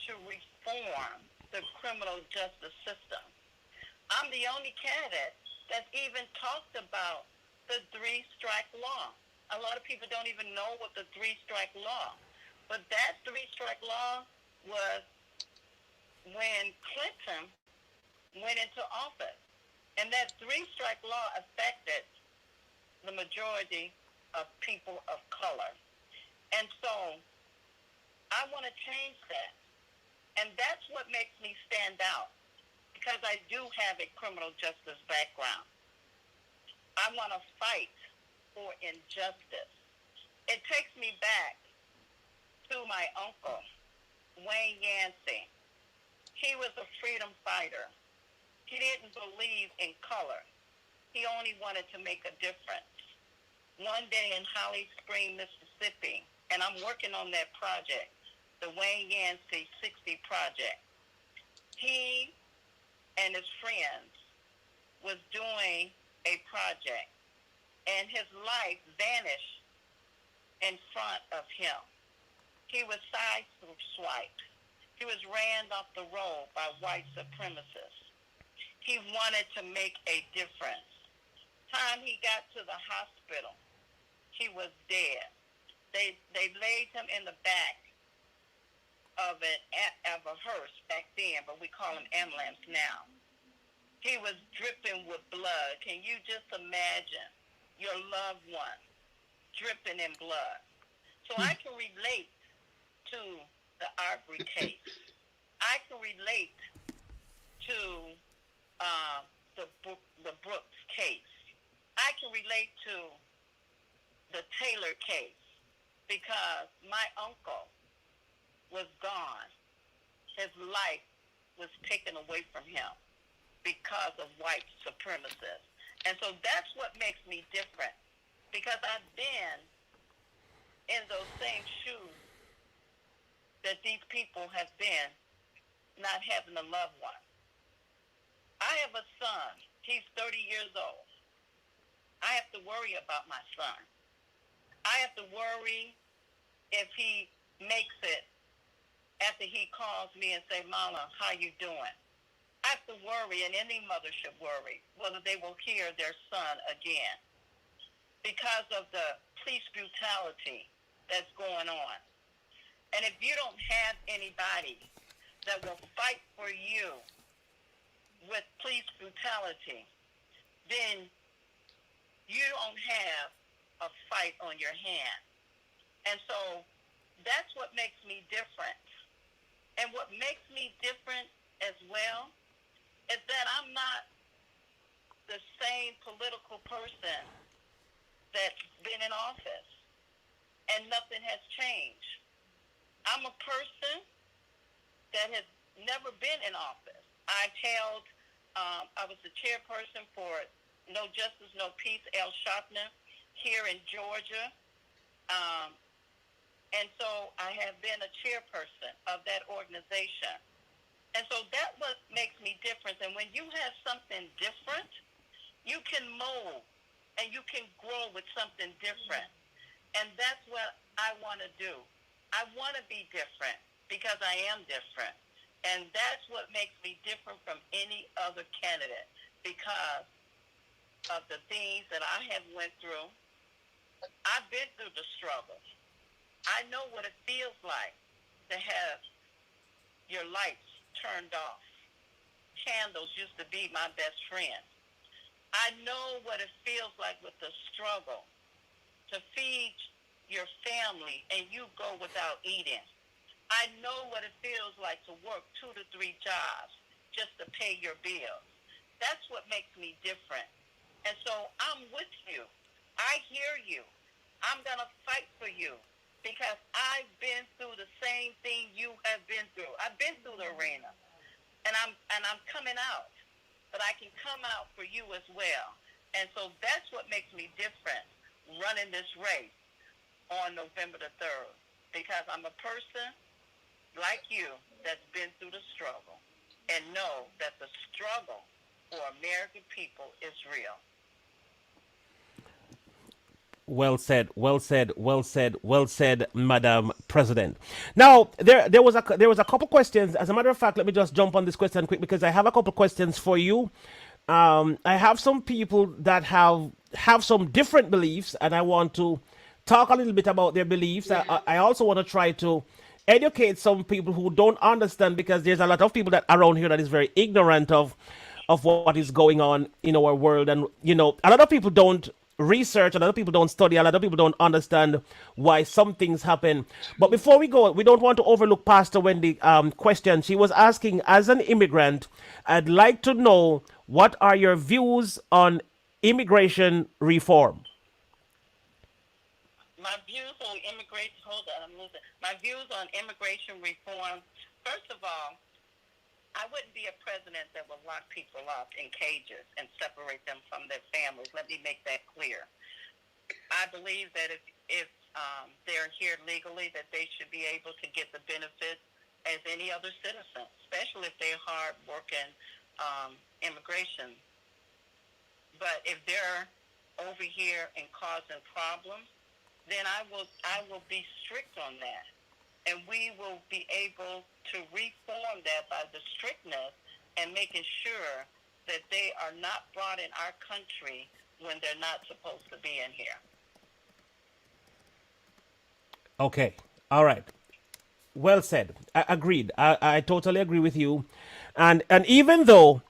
to reform the criminal justice system. I'm the only candidate that's even talked about the three-strike law. A lot of people don't even know what the three-strike law. But that three-strike law was when Clinton went into office. And that three-strike law affected the majority of people of color. And so I want to change that. And that's what makes me stand out, because I do have a criminal justice background. I want to fight for injustice. It takes me back to my uncle, Wayne Yancy. He was a freedom fighter. He didn't believe in color. He only wanted to make a difference. One day in Holly Springs, Mississippi, and I'm working on that project, the Wayne Yancy 60 project. He and his friends was doing a project, and his life vanished in front of him. He was sideswiped. He was ran off the road by white supremacists. he wanted to make a difference. Time he got to the hospital, he was dead. They laid him in the back of a hearse back then, but we call them ambulance now. He was dripping with blood. Can you just imagine your loved one dripping in blood? So I can relate to the Arbery case. I can relate to the Brooks case. I can relate to the Taylor case because my uncle was gone. His life was taken away from him because of white supremacists. And so that's what makes me different, because I've been in those same shoes that these people have been, not having a loved one. I have a son. He's 30 years old. I have to worry about my son. I have to worry if he makes it after he calls me and say, Mama, how you doing? I have to worry, and any mother should worry, whether they will hear their son again because of the police brutality that's going on. And if you don't have anybody that will fight for you with police brutality, then you don't have a fight on your hand. And so that's what makes me different. And what makes me different as well is that I'm not the same political person that's been in office, and nothing has changed. I'm a person that has never been in office. I was the chairperson for No Justice, No Peace, El Shopner here in Georgia. And so I have been a chairperson of that organization. And so that's what makes me different. And when you have something different, you can mold and you can grow with something different. And that's what I want to do. I want to be different because I am different. And that's what makes me different from any other candidate, because of the things that I have went through. I've been through the struggles. I know what it feels like to have your lights turned off. Candles used to be my best friend. I know what it feels like with the struggle to feed your family and you go without eating. I know what it feels like to work 2 to 3 jobs just to pay your bills. That's what makes me different. And so I'm with you. I hear you. I'm going to fight for you because I've been through the same thing you have been through. I've been through the arena, and I'm coming out, but I can come out for you as well. And so that's what makes me different running this race on November the 3rd, because I'm a person like you that's been through the struggle and know that the struggle for American people is real. Well said, well said, well said, well said, Madam President. Now, there was a couple questions. As a matter of fact, let me just jump on this question quick because I have a couple questions for you. I have some people that have some different beliefs, and I want to talk a little bit about their beliefs. I also want to try to educate some people who don't understand, because there's a lot of people that around here that is very ignorant of what is going on in our world. And a lot of people don't research, a lot of people don't study, a lot of people don't understand why some things happen. But before we go, we don't want to overlook Pastor Wendy question. She was asking, as an immigrant, I'd like to know, what are your views on immigration reform? My views on immigration, my views on immigration reform, first of all, I wouldn't be a president that would lock people up in cages and separate them from their families. Let me make that clear. I believe that if they're here legally, that they should be able to get the benefits as any other citizen, especially if they're hard-working immigration. But if they're over here and causing problems, then I will be strict on that. And we will be able to reform that by the strictness and making sure that they are not brought in our country when they're not supposed to be in here. Okay. All right. Well said. Agreed. I totally agree with you. And even though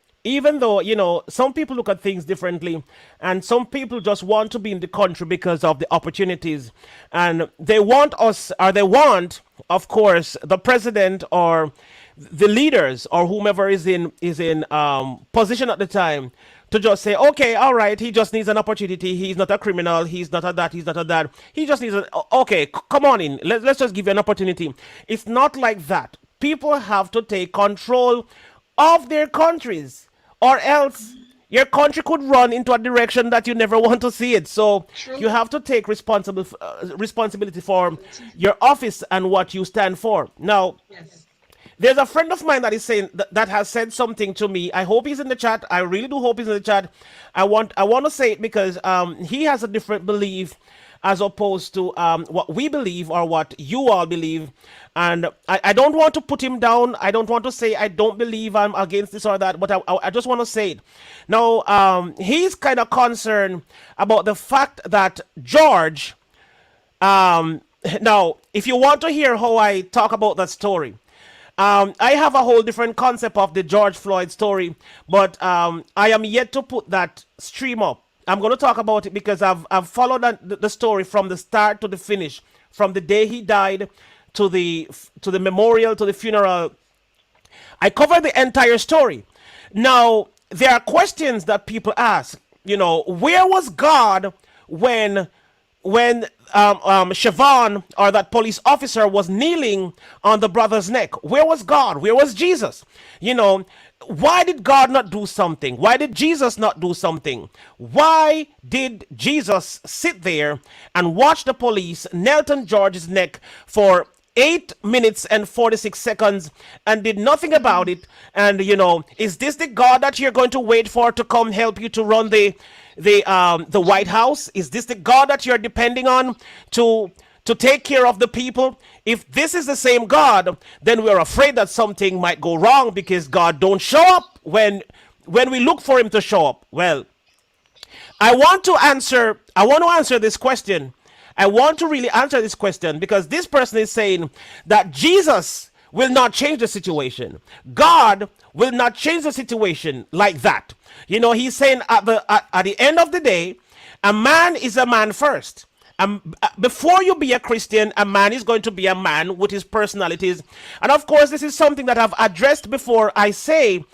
some people look at things differently, and some people just want to be in the country because of the opportunities, and they want us, or they want, of course, the president or the leaders or whomever is in position at the time to just say, okay, all right, he just needs an opportunity. He's not a criminal. He's not a that. He's not a that. He just needs okay, come on in. Let's just give you an opportunity. It's not like that. People have to take control of their countries, or else your country could run into a direction that you never want to see it. So True. you have to take responsibility for your office and what you stand for. Now, Yes. there's a friend of mine that is saying that has said something to me. I hope he's in the chat. I really do hope he's in the chat. I want to say it because he has a different belief as opposed to what we believe or what you all believe. And I don't want to put him down. I don't want to say I don't believe I'm against this or that, but I just want to say it. Now, he's kind of concerned about the fact that George, now, if you want to hear how I talk about that story, I have a whole different concept of the George Floyd story, but I am yet to put that stream up. I'm going to talk about it because I've followed the story from the start to the finish, from the day he died to the memorial, to the funeral. I covered the entire story. Now, there are questions that people ask. Where was God when Siobhan, or that police officer, was kneeling on the brother's neck? Where was God? Where was Jesus? Why did God not do something? Why did Jesus not do something? Why did Jesus sit there and watch the police knelt on George's neck for 8 minutes and 46 seconds and did nothing about it? And is this the God that you're going to wait for to come help you to run the White House? Is this the God that you're depending on to take care of the people? If this is the same God, then we're afraid that something might go wrong because God don't show up when we look for him to show up. Well, I want to answer this question. I want to really answer this question because this person is saying that Jesus will not change the situation. God will not change the situation like that. He's saying at the end of the day, a man is a man first. Before you be a Christian, a man is going to be a man with his personalities. And of course, this is something that I've addressed before. I say,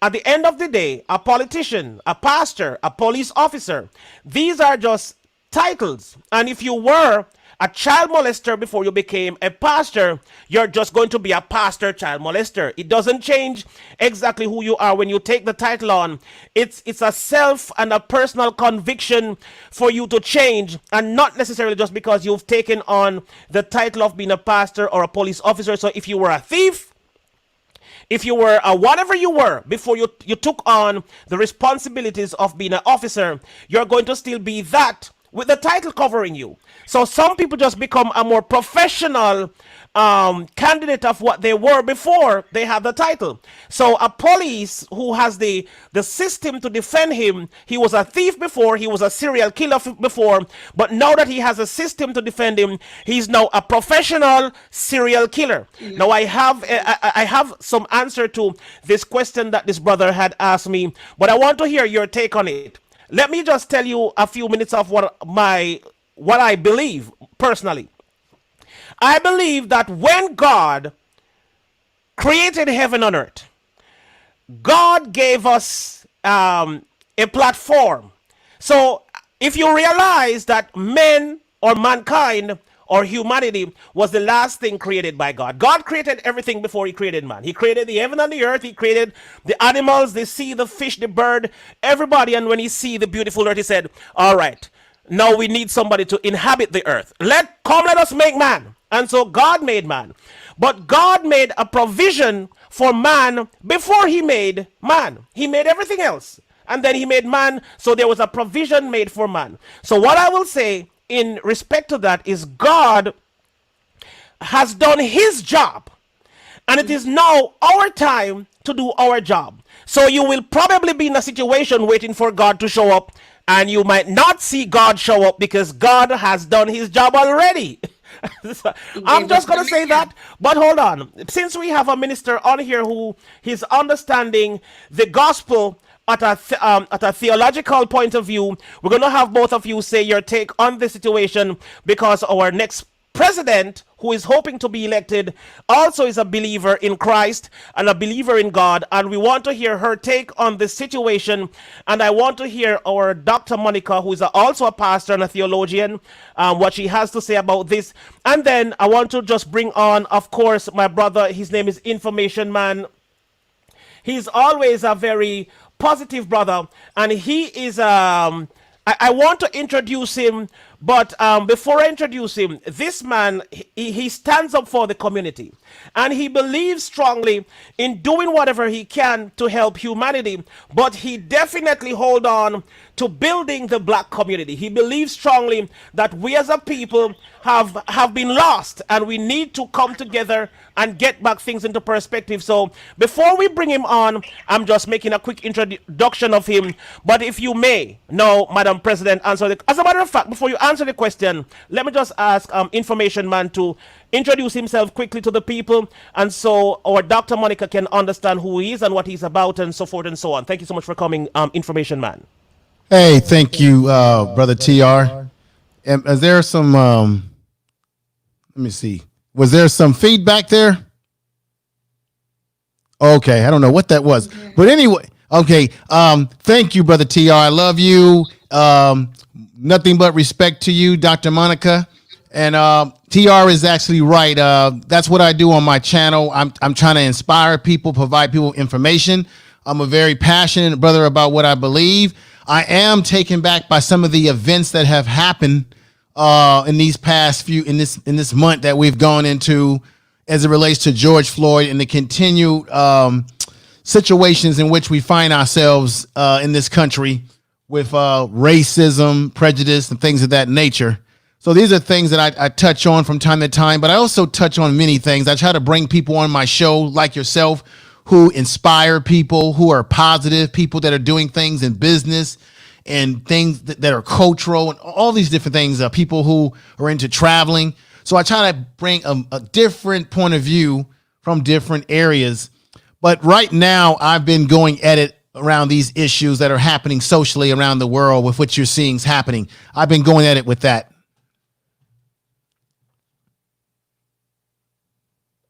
at the end of the day, a politician, a pastor, a police officer, these are just titles. And if you were a child molester before you became a pastor, you're just going to be a pastor child molester. It doesn't change exactly who you are when you take the title on. It's a self and a personal conviction for you to change, and not necessarily just because you've taken on the title of being a pastor or a police officer. So if you were a thief, if you were whatever you were before you took on the responsibilities of being an officer, you're going to still be that with the title covering you. So some people just become a more professional candidate of what they were before they had the title. So a police who has the system to defend him, he was a thief before, he was a serial killer before, but now that he has a system to defend him, he's now a professional serial killer. Now I have some answer to this question that this brother had asked me, but I want to hear your take on it. Let me just tell you a few minutes of what I believe personally. I believe that when God created heaven and earth, God gave us a platform. So if you realize that men or mankind or humanity was the last thing created by God. God created everything before he created man. He created the heaven and the earth. He created the animals, the sea, the fish, the bird, everybody. And when he see the beautiful earth, he said, all right, now we need somebody to inhabit the earth. Let us make man. And so God made man. But God made a provision for man before he made man. He made everything else. And then he made man. So there was a provision made for man. So what I will say in respect to that is God has done his job, and it is now our time to do our job. So you will probably be in a situation waiting for God to show up, and you might not see God show up because God has done his job already. He I'm gave us just going to say dominion. that. But hold on. Since we have a minister on here who is understanding the gospel at a theological point of view, we're going to have both of you say your take on the situation, because our next president, who is hoping to be elected, also is a believer in Christ and a believer in God, and we want to hear her take on this situation. And I want to hear our Dr. Monica, who is also a pastor and a theologian, what she has to say about this. And then I want to just bring on, of course, my brother. His name is Information Man. He's always a very positive brother, and he is. I want to introduce him, but before I introduce him, this man, he stands up for the community, and he believes strongly in doing whatever he can to help humanity. But he definitely hold on to building the black community. He believes strongly that we as a people have been lost, and we need to come together and get back things into perspective. So before we bring him on, I'm just making a quick introduction of him. But if you may now, Madam President, answer the. As a matter of fact, before you answer the question, let me just ask Information Man to introduce himself quickly to the people, and so our Dr. Monica can understand who he is and what he's about, and so forth and so on. Thank you so much for coming, Information Man. Hey, thank you, brother TR. Is there some? Let me see. Was there some feedback there? Okay, I don't know what that was, but anyway, okay. Thank you, brother TR. I love you. Nothing but respect to you, Dr. Monica. And TR is actually right. That's what I do on my channel. I'm trying to inspire people, provide people information. I'm a very passionate brother about what I believe. I am taken back by some of the events that have happened in these past in this month that we've gone into, as it relates to George Floyd and the continued situations in which we find ourselves in this country with racism, prejudice, and things of that nature. So these are things that I touch on from time to time, but I also touch on many things. I try to bring people on my show like yourself who inspire people, who are positive, people that are doing things in business and things that are cultural and all these different things, people who are into traveling. So I try to bring a different point of view from different areas. But right now, I've been going at it around these issues that are happening socially around the world with what you're seeing is happening. I've been going at it with that.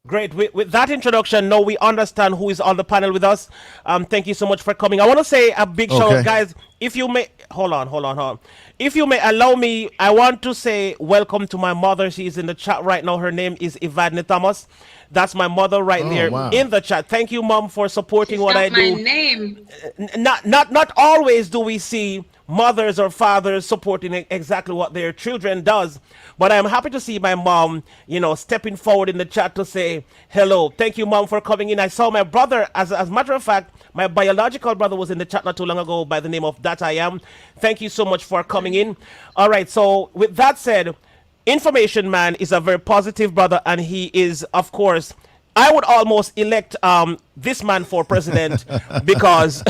Great. With that introduction, now we understand who is on the panel with us. Thank you so much for coming. I want to say a big shout out, guys. If you may, hold on. If you may allow me, I want to say welcome to my mother. She's in the chat right now. Her name is Evadne Thomas. That's my mother right there in the chat. Thank you, Mom, for supporting She's what not I my do. name. Not always do we see mothers or fathers supporting exactly what their children does, but I'm happy to see my mom, stepping forward in the chat to say hello. Thank you, Mom, for coming in. I saw my brother, as a matter of fact, my biological brother was in the chat not too long ago by the name of That I Am. Thank you so much for coming in. All right, so with that said, Information Man is a very positive brother, and he is, of course, I would almost elect this man for president because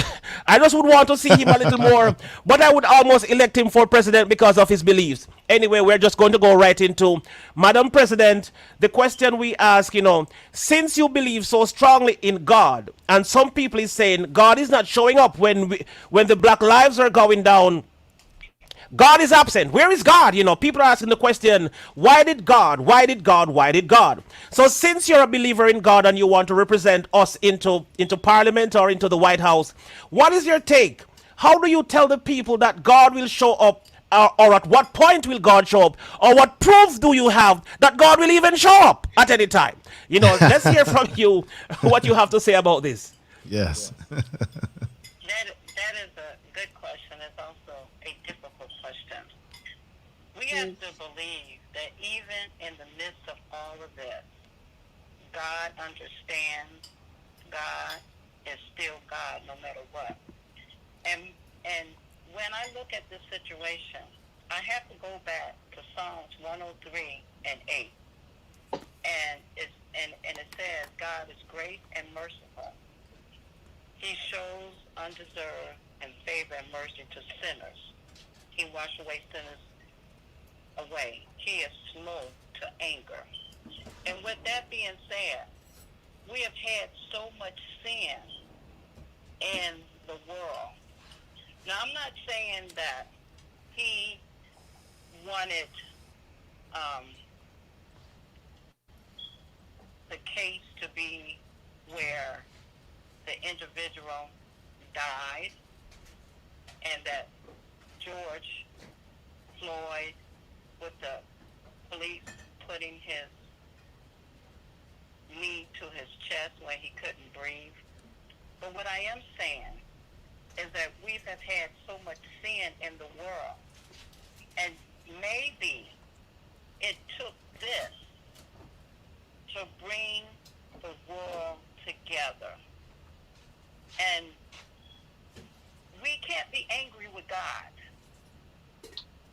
I just would want to see him a little more, but I would almost elect him for president because of his beliefs. Anyway, we're just going to go right into Madam President. The question we ask, since you believe so strongly in God, and some people is saying God is not showing up when the black lives are going down, God is absent. Where is God? People are asking the question, why did God? Why did God? Why did God? So since you're a believer in God and you want to represent us into Parliament or into the White House, what is your take? How do you tell the people that God will show up, or at what point will God show up? Or what proof do you have that God will even show up at any time? Let's hear from you what you have to say about this. Yes. That is a good question. It's also a difficult question. We have to believe that even in the midst of all of this, God understands. God is still God no matter what. And when I look at this situation, I have to go back to Psalms 103 and 8. And it says God is great and merciful. He shows undeserved and favor and mercy to sinners. He washes away sinners away. He is slow to anger. And with that being said, we have had so much sin in the world. Now, I'm not saying that he wanted the case to be where the individual died and that George Floyd, with the police putting his knee to his chest when he couldn't breathe. But what I am saying is that we have had so much sin in the world, and maybe it took this to bring the world together. And we can't be angry with God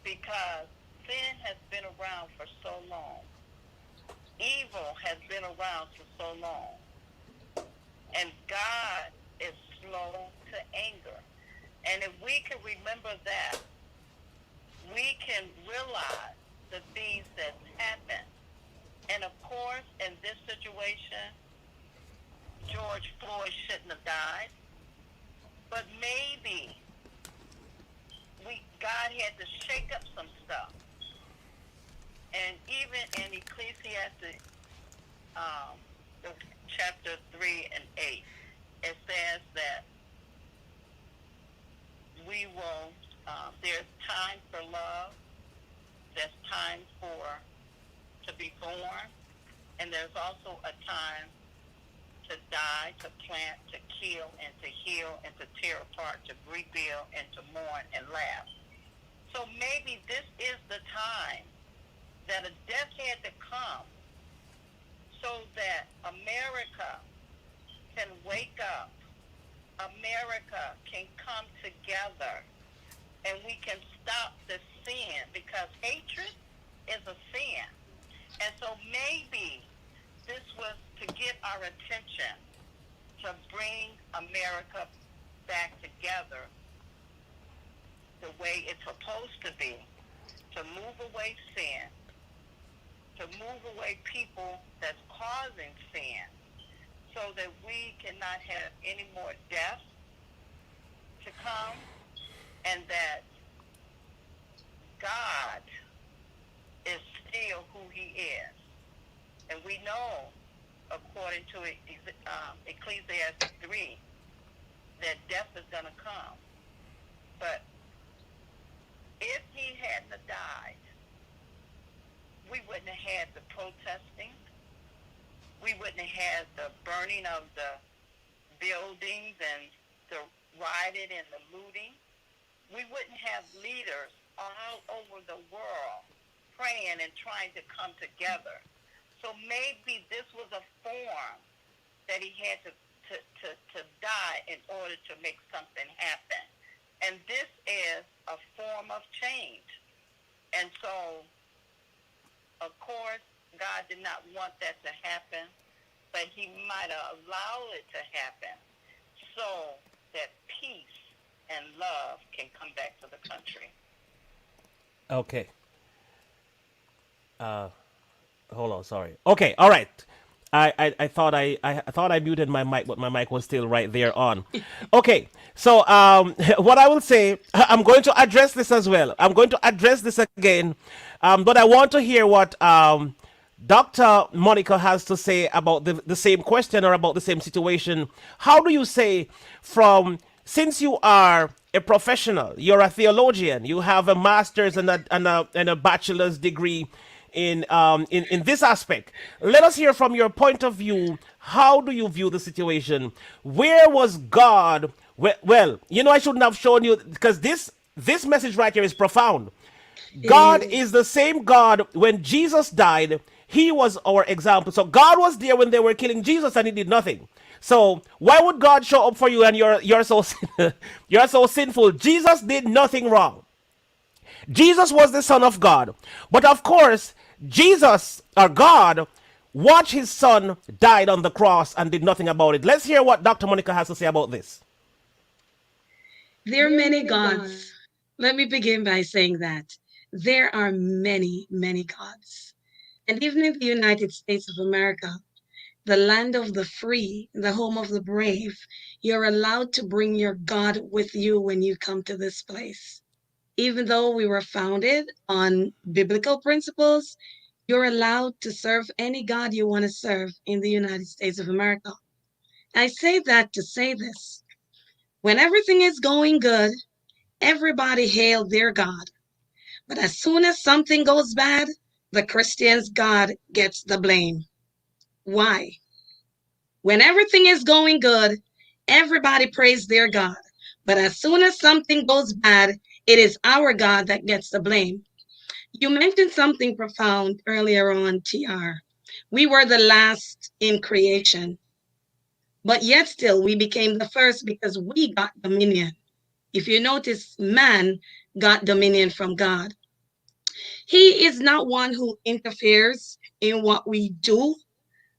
because sin has been around for so long. Evil has been around for so long. And God is slow to anger. And if we can remember that, we can realize the things that happen. And of course, in this situation, George Floyd shouldn't have died. But maybe God had to shake up some stuff. And even in Ecclesiastes chapter 3 and 8, it says that we will, there's time for love, there's time to be born, and there's also a time to die, to plant, to kill, and to heal, and to tear apart, to rebuild, and to mourn and laugh. So maybe this is the time that a death had to come so that America can wake up, America can come together, and we can stop the sin, because hatred is a sin. And so maybe this was to get our attention, to bring America back together the way it's supposed to be, to move away sin, to move away people that's causing sin, so that we cannot have any more death to come, and that God is still who he is. And we know, according to Ecclesiastes 3, that death is going to come. But if he hadn't have died, we wouldn't have had the protesting. We wouldn't have had the burning of the buildings and the rioting and the looting. We wouldn't have leaders all over the world praying and trying to come together. So maybe this was a form that he had to die in order to make something happen. And this is a form of change. And so, of course, God did not want that to happen, but he might have allowed it to happen so that peace and love can come back to the country. Okay. Hold on, sorry. Okay, all right. I thought I muted my mic, but my mic was still right there on. Okay, so what I will say, I'm going to address this as well. I'm going to address this again, but I want to hear what Dr. Monica has to say about the same question or about the same situation. How do you say, since you are a professional, you're a theologian, you have a master's and a bachelor's degree in this aspect. Let us hear from your point of view. How do you view the situation? Where was God? Well, I shouldn't have shown you, because this message right here is profound. God is the same God. When Jesus died, he was our example. So God was there when they were killing Jesus, and he did nothing. So why would God show up for you and you're so you're so sinful? Jesus did nothing wrong. Jesus was the Son of God. But of course, Jesus, or God, watch his son died on the cross and did nothing about it. Let's hear what Dr. Monica has to say about this. There are many gods. Let me begin by saying that there are many, many gods. And even in the United States of America, the land of the free, the home of the brave, you're allowed to bring your God with you when you come to this place. Even though we were founded on biblical principles, you're allowed to serve any God you want to serve in the United States of America. I say that to say this. When everything is going good, everybody hail their God. But as soon as something goes bad, the Christian's God gets the blame. Why? When everything is going good, everybody praise their God. But as soon as something goes bad, it is our God that gets the blame. You mentioned something profound earlier on, TR. We were the last in creation, but yet still we became the first because we got dominion. If you notice, man got dominion from God. He is not one who interferes in what we do.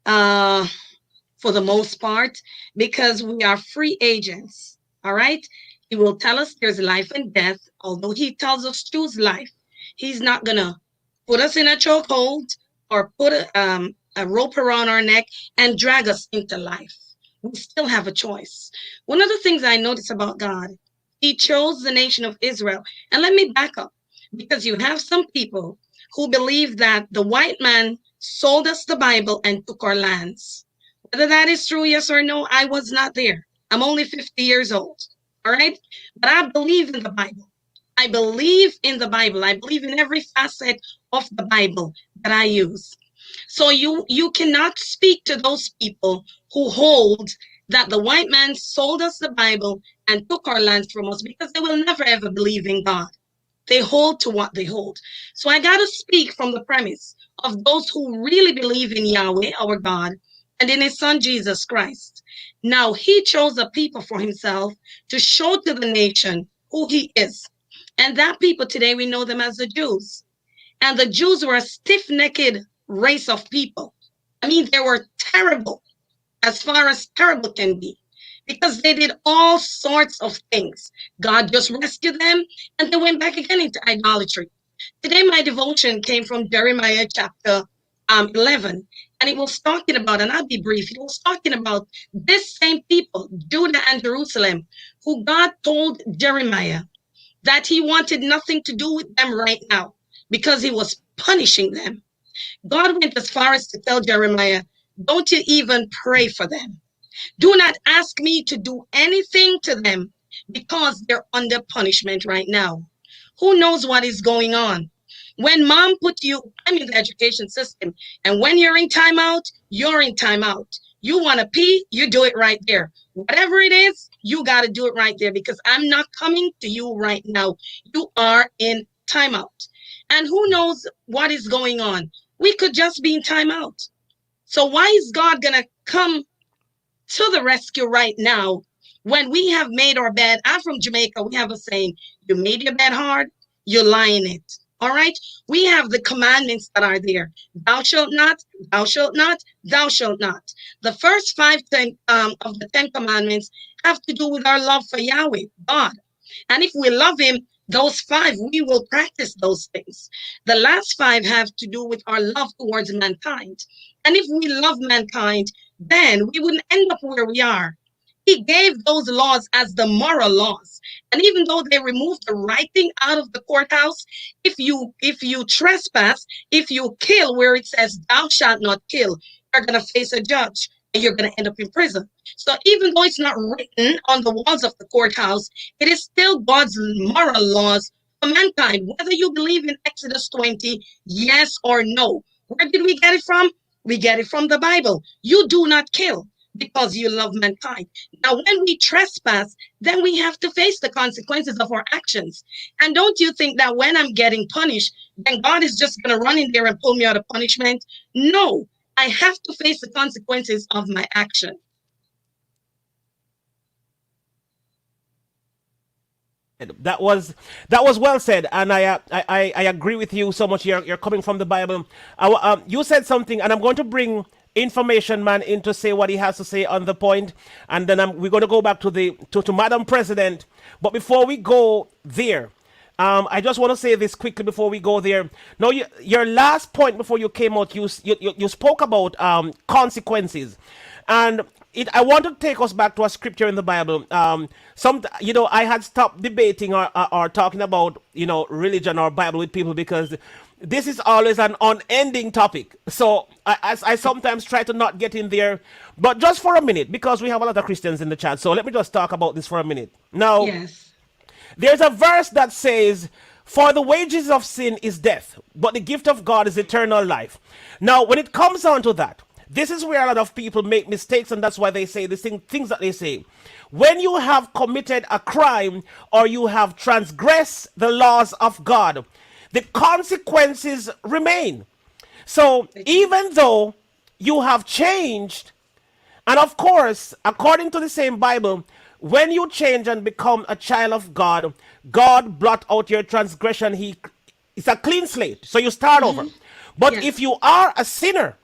For the most part, because we are free agents. All right. He will tell us there's life and death, although he tells us choose life. He's not going to put us in a chokehold or put a rope around our neck and drag us into life. We still have a choice. One of the things I notice about God, he chose the nation of Israel. And let me back up, because you have some people who believe that the white man sold us the Bible and took our lands. Whether that is true, yes or no, I was not there. I'm only 50 years old. All right. But I believe in the Bible. I believe in the Bible. I believe in every facet of the Bible that I use. So you cannot speak to those people who hold that the white man sold us the Bible and took our lands from us, because they will never ever believe in God. They hold to what they hold. So I got to speak from the premise of those who really believe in Yahweh, our God, and in his son, Jesus Christ. Now, he chose a people for himself to show to the nation who he is. And that people today, we know them as the Jews. And the Jews were a stiff-necked race of people. I mean, they were terrible, as far as terrible can be, because they did all sorts of things. God just rescued them, and they went back again into idolatry. Today, my devotion came from Jeremiah chapter 11, and it was talking about, and I'll be brief, it was talking about this same people, Judah and Jerusalem, who God told Jeremiah that he wanted nothing to do with them right now because he was punishing them. God went as far as to tell Jeremiah, don't you even pray for them. Do not ask me to do anything to them because they're under punishment right now. Who knows what is going on? When mom put you, I'm in the education system, and when you're in timeout, you're in timeout. You want to pee, you do it right there. Whatever it is, you got to do it right there, because I'm not coming to you right now. You are in timeout. And who knows what is going on? We could just be in timeout. So why is God going to come to the rescue right now when we have made our bed? I'm from Jamaica. We have a saying, you made your bed hard, you lie in it. All right. We have the commandments that are there. Thou shalt not, thou shalt not, thou shalt not. The first five of the 10 commandments have to do with our love for Yahweh, God. And if we love him, those 5, we will practice those things. The last 5 have to do with our love towards mankind. And if we love mankind, then we wouldn't end up where we are. He gave those laws as the moral laws. And even though they removed the writing out of the courthouse, if you trespass, if you kill where it says thou shalt not kill, you're going to face a judge and you're going to end up in prison. So even though it's not written on the walls of the courthouse, it is still God's moral laws for mankind, whether you believe in Exodus 20, yes or no. Where did we get it from? We get it from the Bible. You do not kill because you love mankind. Now, when we trespass, then we have to face the consequences of our actions. And don't you think that when I'm getting punished, then God is just going to run in there and pull me out of punishment? No, I have to face the consequences of my action. That was well said, and I agree with you so much. You're coming from the Bible. You said something, and I'm going to bring Information Man in to say what he has to say on the point, and then we're going to go back to to Madam President. But before we go there, I just want to say this quickly before we go there. Now, your last point before you came out, you spoke about consequences, and I want to take us back to a scripture in the Bible. I had stopped debating or talking about religion or Bible with people because this is always an unending topic. So I sometimes try to not get in there, but just for a minute, because we have a lot of Christians in the chat. So let me just talk about this for a minute. Now, Yes. there's a verse that says, "For the wages of sin is death, but the gift of God is eternal life." Now, when it comes down to that, this is where a lot of people make mistakes, and that's why they say the things that they say. When you have committed a crime or you have transgressed the laws of God, the consequences remain. So even though you have changed, and of course, according to the same Bible, when you change and become a child of God, God blot out your transgression. It's a clean slate. So you start over. But Yes. if you are a sinner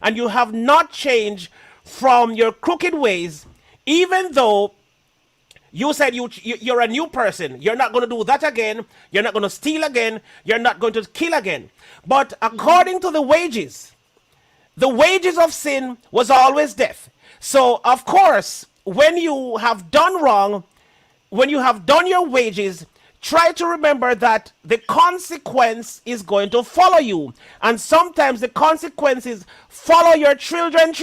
and you have not changed from your crooked ways, even though you said you're a new person, you're not going to do that again, you're not going to steal again, you're not going to kill again. But according to the wages of sin was always death. So, of course, when you have done wrong, when you have done your wages, try to remember that the consequence is going to follow you. And sometimes the consequences follow your children.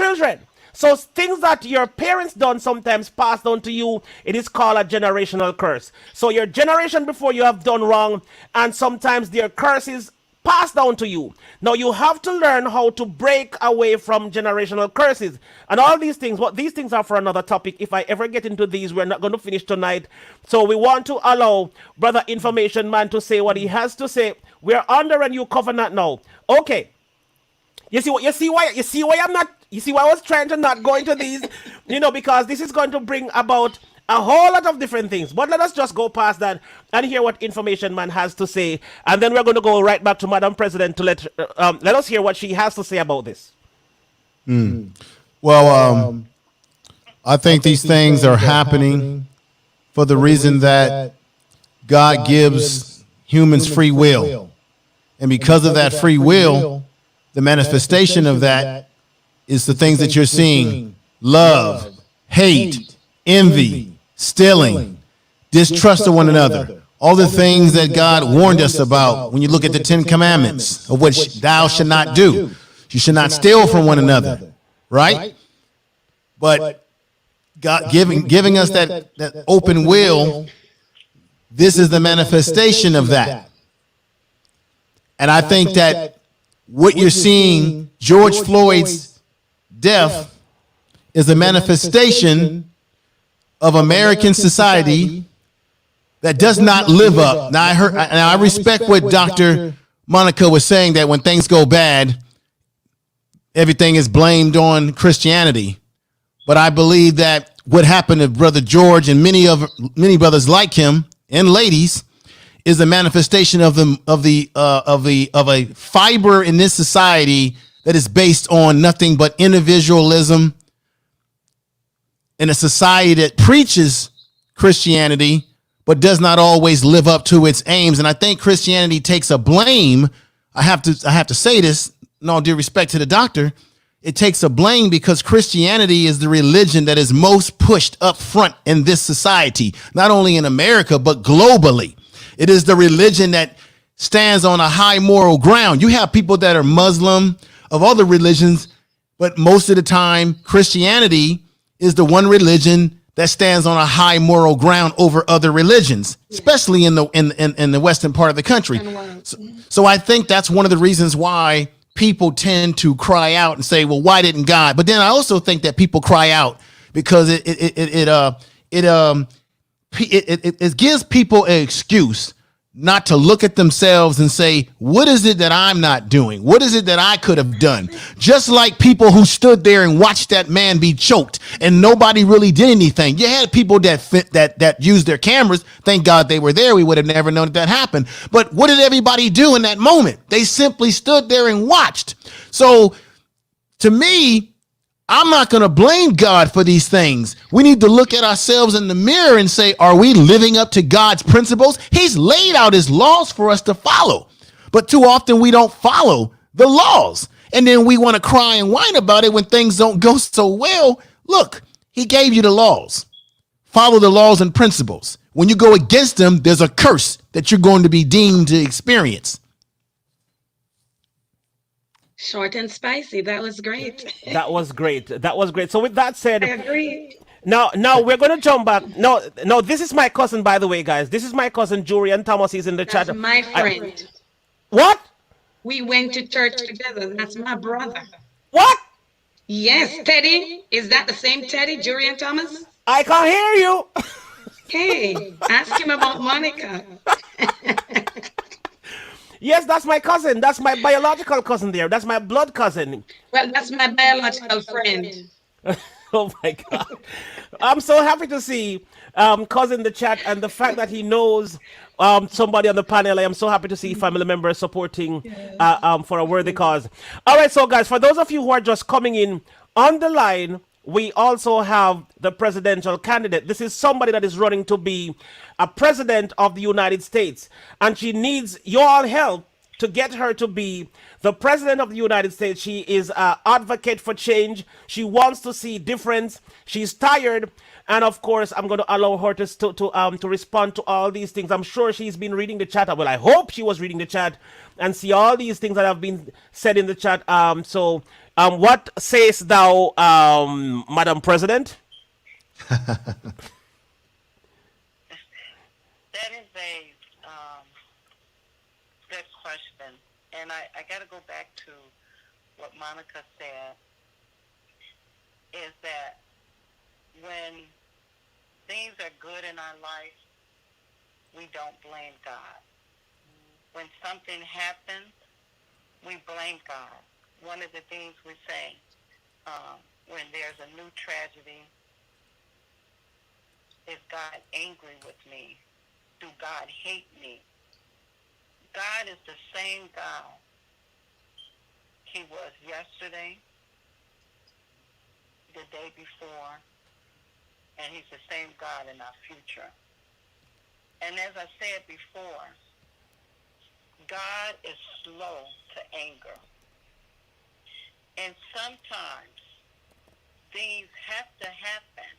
So things that your parents done sometimes pass down to you. It is called a generational curse. So your generation before you have done wrong, and sometimes their curses pass down to you. Now you have to learn how to break away from generational curses and all these things. What these things are for another topic. If I ever get into these, we're not going to finish tonight. So we want to allow Brother Information Man to say what he has to say. We're under a new covenant now. Okay. You see why I was trying to not go into these, because this is going to bring about a whole lot of different things. But let us just go past that and hear what Information Man has to say, and then we're going to go right back to Madam President to let us hear what she has to say about this. Well, I think these things are happening for the reason that God gives humans free will. And because of that free will, the manifestation of that is the things that you're seeing: love, hate, envy, stealing, distrust of one another. All the things that God warned us about when you look at the 10 Commandments of which thou shalt not do. You should not steal from one another, right? But God giving us that open will, this is the manifestation of that. And I think that what you're seeing, George Floyd's death, is a manifestation of American society that does not live up. Now I respect what Dr. Monica was saying, that when things go bad, everything is blamed on Christianity. But I believe that what happened to Brother George and many brothers like him and ladies is a manifestation of a fiber in this society that is based on nothing but individualism, in a society that preaches Christianity but does not always live up to its aims. And I think Christianity takes a blame. I have to say this, in all due respect to the doctor. It takes a blame because Christianity is the religion that is most pushed up front in this society, not only in America, but globally. It is the religion that stands on a high moral ground. You have people that are Muslim, of other religions, but most of the time, Christianity is the one religion that stands on a high moral ground over other religions, especially in the western part of the country. So I think that's one of the reasons why people tend to cry out and say, well, why didn't God? But then I also think that people cry out because it gives people an excuse not to look at themselves and say, what is it that I'm not doing? What is it that I could have done? Just like people who stood there and watched that man be choked and nobody really did anything. You had people that used their cameras. Thank God they were there. We would have never known that happened. But what did everybody do in that moment? They simply stood there and watched. So to me, I'm not going to blame God for these things. We need to look at ourselves in the mirror and say, are we living up to God's principles? He's laid out his laws for us to follow. But too often we don't follow the laws. And then we want to cry and whine about it when things don't go so well. Look, he gave you the laws. Follow the laws and principles. When you go against them, there's a curse that you're going to be deemed to experience. Short and spicy. That was great. That was great. That was great. So with that I said, agree. now we're gonna jump back. No, this is my cousin, by the way, guys. This is my cousin Julian Thomas. He's in the That's chat. my friend. What? We went to church together. That's my brother. What? Yes, Teddy. Is that the same Teddy, Julian Thomas? I can't hear you. Hey, ask him about Monica. Yes, that's my cousin. That's my biological cousin there. That's my blood cousin. Well, that's my biological friend. Oh my God. I'm so happy to see cousin in the chat and the fact that he knows somebody on the panel. I am so happy to see family members supporting for a worthy cause. All right, so guys, for those of you who are just coming in on the line, we also have the presidential candidate. This is somebody that is running to be a president of the United States, and she needs your help to get her to be the president of the United States. She is an advocate for change. She wants to see difference. She's tired. And of course, I'm going to allow her to respond to all these things. I'm sure she's been reading the chat. Well, I hope she was reading the chat and see all these things that have been said in the chat. So what sayest thou, Madam President? That is a good question. And I got to go back to what Monica said, is that when things are good in our life, we don't blame God. When something happens, we blame God. One of the things we say when there's a new tragedy, is God angry with me? Do God hate me? God is the same God he was yesterday, the day before, and he's the same God in our future. And as I said before, God is slow to anger. And sometimes things have to happen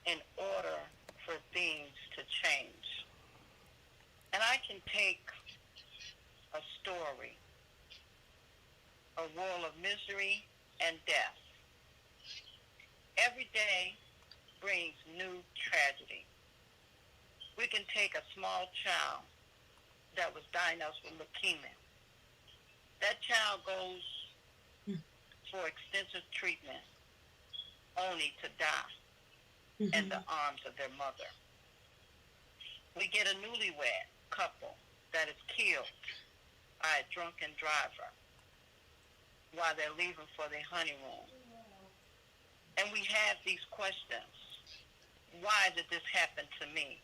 in order for things to change. And I can take a story, a world of misery and death. Every day brings new tragedy. We can take a small child that was diagnosed with leukemia. That child goes for extensive treatment only to die in the arms of their mother. We get a newlywed couple that is killed by a drunken driver while they're leaving for their honeymoon. And we have these questions. Why did this happen to me?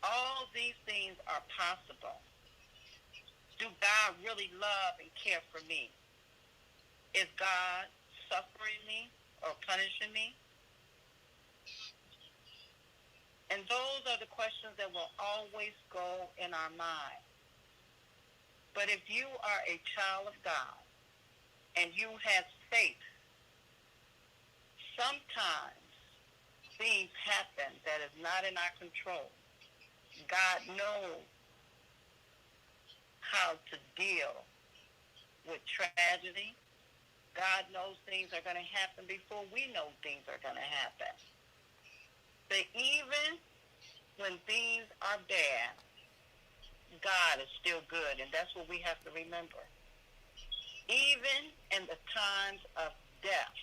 All these things are possible. Do God really love and care for me? Is God suffering me or punishing me? And those are the questions that will always go in our mind. But if you are a child of God and you have faith, sometimes things happen that is not in our control. God knows how to deal with tragedy. God knows things are going to happen before we know things are going to happen. But even when things are bad, God is still good, and that's what we have to remember. Even in the times of death,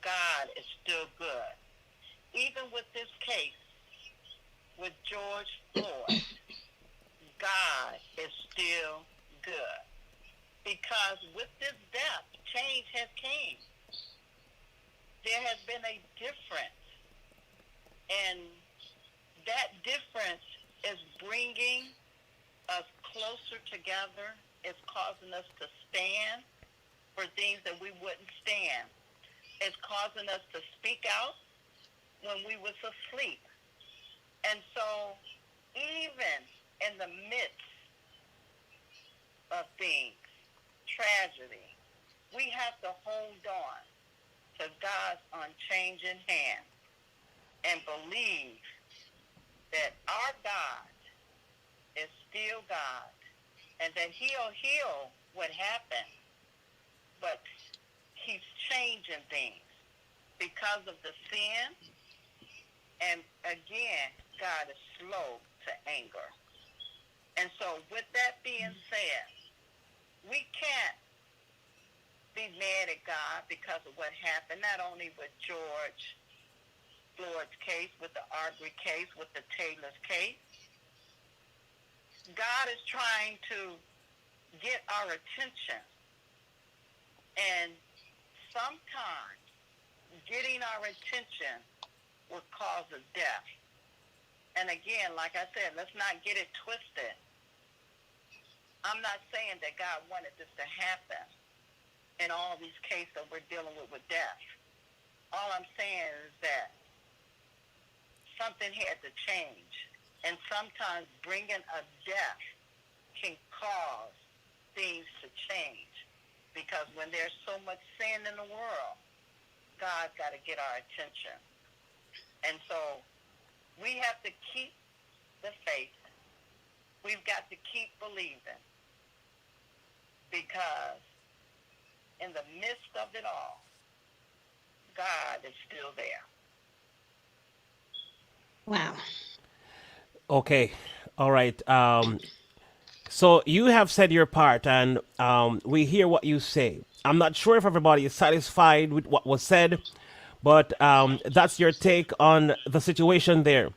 God is still good. Even with this case, with George Floyd, God is still good. Because with this death, change has came. There has been a difference. And that difference is bringing us closer together. It's causing us to stand for things that we wouldn't stand. It's causing us to speak out when we was asleep. And so even in the midst of things, tragedy, we have to hold on to God's unchanging hand and believe that our God is still God and that he'll heal what happened, but he's changing things because of the sin. And again, God is slow to anger. And so with that being said, we can't be mad at God because of what happened, not only with George Floyd's case, with the Arbery case, with the Taylor's case. God is trying to get our attention. And sometimes getting our attention will cause a death. And again, like I said, let's not get it twisted. I'm not saying that God wanted this to happen in all these cases that we're dealing with death. All I'm saying is that something had to change. And sometimes bringing a death can cause things to change. Because when there's so much sin in the world, God's got to get our attention. And so we have to keep the faith. We've got to keep believing. Because in the midst of it all, God is still there. Wow. Okay. All right. So you have said your part, and we hear what you say. I'm not sure if everybody is satisfied with what was said, but that's your take on the situation there.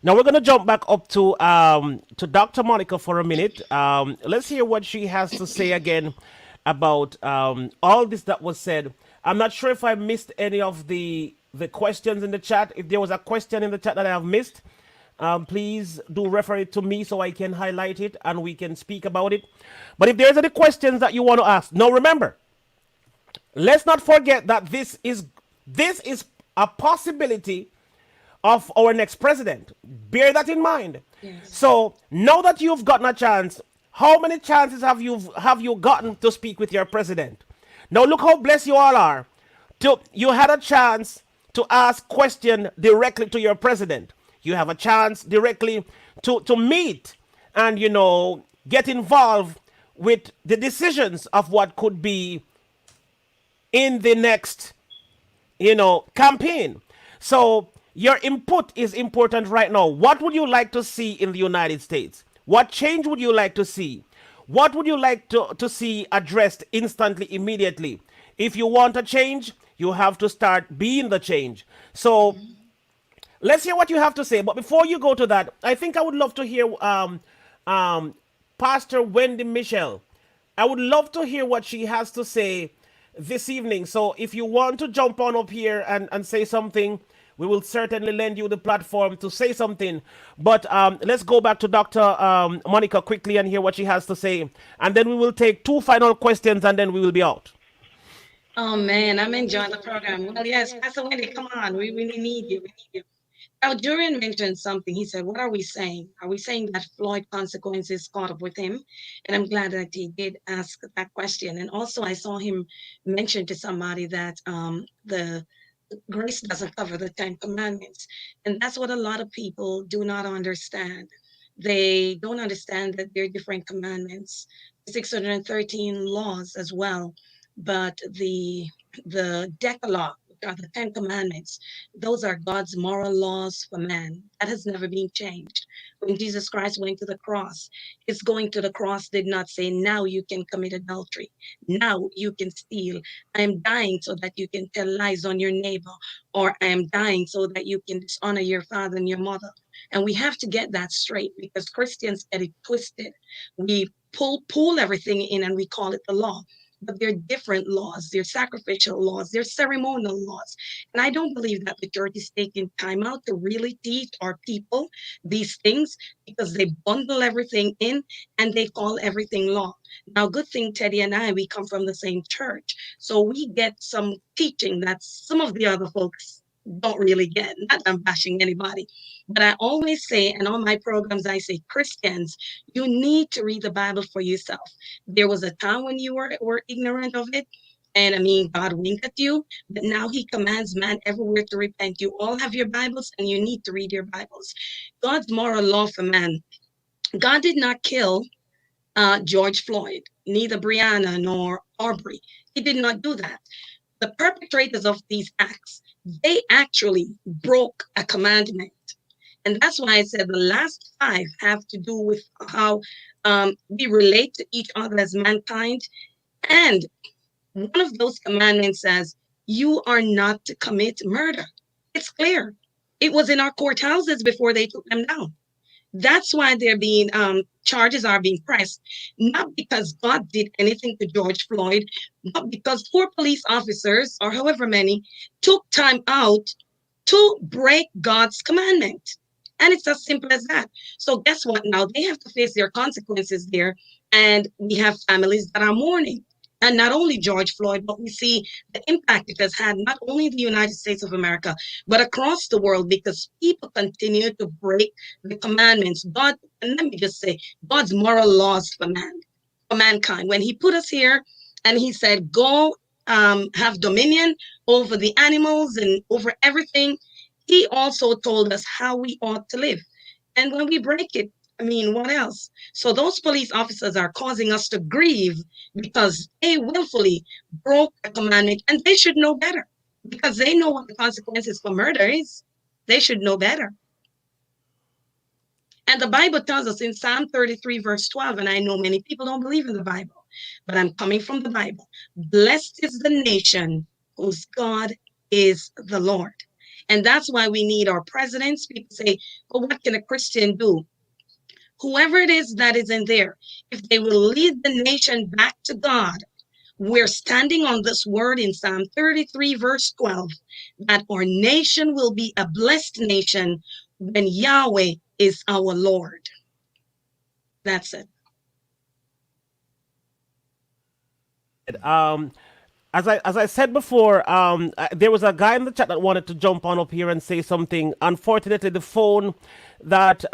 Now we're gonna jump back up to Dr. Monica for a minute. Let's hear what she has to say again about all this that was said. I'm not sure if I missed any of the questions in the chat. If there was a question in the chat that I have missed, please do refer it to me so I can highlight it and we can speak about it. But if there's any questions that you want to ask, now remember, let's not forget that this is a possibility of our next president. Bear that in mind. Yes. So now that you've gotten a chance, how many chances have you gotten to speak with your president? Now look how blessed you all are. You had a chance to ask question directly to your president. You have a chance directly to meet and get involved with the decisions of what could be in the next campaign. So your input is important right now. What would you like to see in the United States? What change would you like to see? What would you like to see addressed instantly, immediately? If you want a change, you have to start being the change. So let's hear what you have to say. But before you go to that, I think I would love to hear Pastor Wendy Michelle. I would love to hear what she has to say this evening. So if you want to jump on up here and say something, we will certainly lend you the platform to say something. But let's go back to Dr. Monica quickly and hear what she has to say. And then we will take 2 final questions and then we will be out. Oh man, I'm enjoying the program. Well, yes, Pastor Wendy, come on. We really need you. We need you. Now, Durian mentioned something. He said, what are we saying? Are we saying that Floyd consequences caught up with him? And I'm glad that he did ask that question. And also, I saw him mention to somebody that the grace doesn't cover the 10 commandments. And that's what a lot of people do not understand. They don't understand that there are different commandments, 613 laws as well. But the Decalogue, which are the 10 commandments, those are God's moral laws for man. That has never been changed. When Jesus Christ went to the cross, his going to the cross did not say, now you can commit adultery. Now you can steal. I am dying so that you can tell lies on your neighbor, or I am dying so that you can dishonor your father and your mother. And we have to get that straight because Christians get it twisted. We pull everything in and we call it the law. But they're different laws. They're sacrificial laws. They're ceremonial laws. And I don't believe that the church is taking time out to really teach our people these things because they bundle everything in and they call everything law. Now, good thing Teddy and I, we come from the same church. So we get some teaching that some of the other folks don't really get. Not that I'm bashing anybody. But I always say, and on my programs, I say, Christians, you need to read the Bible for yourself. There was a time when you were ignorant of it. And I mean, God winked at you, but now he commands man everywhere to repent. You all have your Bibles and you need to read your Bibles. God's moral law for man. God did not kill George Floyd, neither Breonna nor Aubrey. He did not do that. The perpetrators of these acts, they actually broke a commandment. And that's why I said the last 5 have to do with how we relate to each other as mankind. And one of those commandments says, you are not to commit murder. It's clear. It was in our courthouses before they took them down. That's why they're being charges are being pressed, not because God did anything to George Floyd, but because 4 police officers, or however many, took time out to break God's commandment. And it's as simple as that. So guess what? Now they have to face their consequences there. And we have families that are mourning. And not only George Floyd, but we see the impact it has had, not only in the United States of America, but across the world, because people continue to break the commandments. God, and let me just say, God's moral laws for mankind. When he put us here and he said, go have dominion over the animals and over everything, he also told us how we ought to live. And when we break it, I mean, what else? So those police officers are causing us to grieve because they willfully broke a commandment, and they should know better because they know what the consequences for murder is. They should know better. And the Bible tells us in Psalm 33, verse 12, and I know many people don't believe in the Bible, but I'm coming from the Bible. Blessed is the nation whose God is the Lord. And that's why we need our presidents. People say, well, what can a Christian do? Whoever it is that is in there, if they will lead the nation back to God, we're standing on this word in Psalm 33, verse 12, that our nation will be a blessed nation when Yahweh is our Lord. That's it. As I said before, there was a guy in the chat that wanted to jump on up here and say something. Unfortunately, the phone that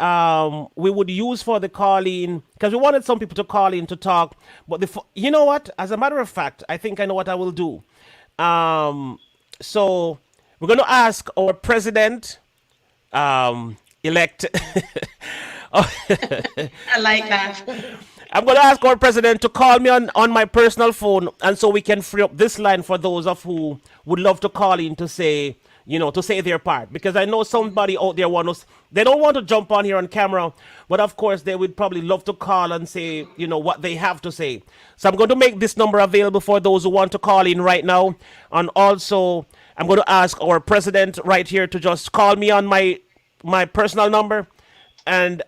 we would use for the call-in, because we wanted some people to call in to talk, but you know what? As a matter of fact, I think I know what I will do. So we're going to ask our president elect. I like that. I'm going to ask our president to call me on my personal phone, and so we can free up this line for those of who would love to call in to say, to say their part. Because I know somebody out there they don't want to jump on here on camera, but of course they would probably love to call and say, what they have to say. So I'm going to make this number available for those who want to call in right now. And also, I'm going to ask our president right here to just call me on my personal number. And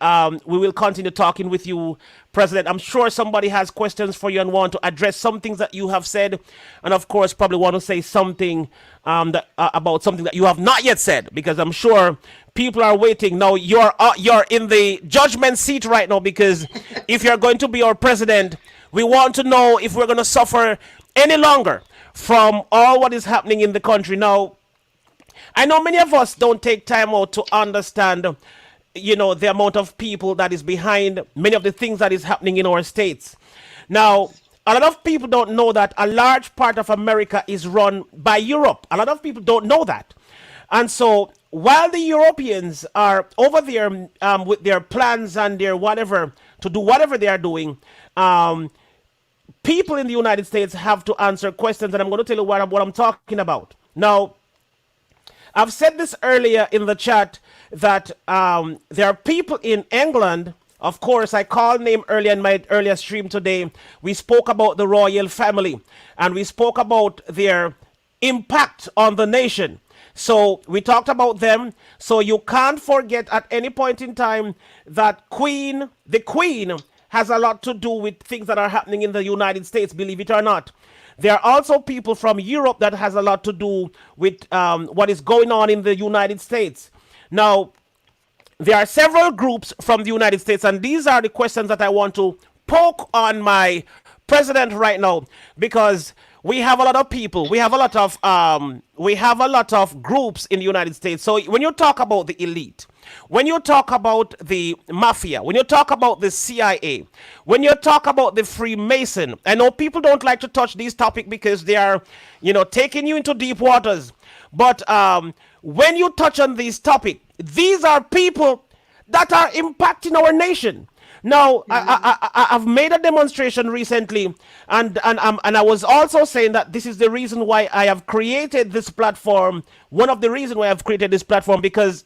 we will continue talking with you, President. I'm sure somebody has questions for you and want to address some things that you have said. And of course, probably want to say something about something that you have not yet said, because I'm sure people are waiting. Now, you're in the judgment seat right now, because if you're going to be our president, we want to know if we're going to suffer any longer from all what is happening in the country. Now, I know many of us don't take time out to understand the amount of people that is behind many of the things that is happening in our states. Now, a lot of people don't know that a large part of America is run by Europe. A lot of people don't know that. And so while the Europeans are over there with their plans and their whatever, to do whatever they are doing, people in the United States have to answer questions. And I'm going to tell you what I'm talking about. Now, I've said this earlier in the chat that there are people in England. Of course, I called name earlier in my earlier stream today. We spoke about the royal family, and we spoke about their impact on the nation. So we talked about them. So you can't forget at any point in time that the Queen has a lot to do with things that are happening in the United States, believe it or not. There are also people from Europe that has a lot to do with what is going on in the United States. Now, there are several groups from the United States, and these are the questions that I want to poke on my president right now, because we have a lot of people, we have a lot of groups in the United States. So when you talk about the elite, when you talk about the mafia, when you talk about the CIA, when you talk about the Freemason, I know people don't like to touch these topics because they are, taking you into deep waters. But when you touch on these topics, these are people that are impacting our nation. Now, I've made a demonstration recently, and I was also saying that this is the reason why I have created this platform. One of the reasons why I've created this platform, because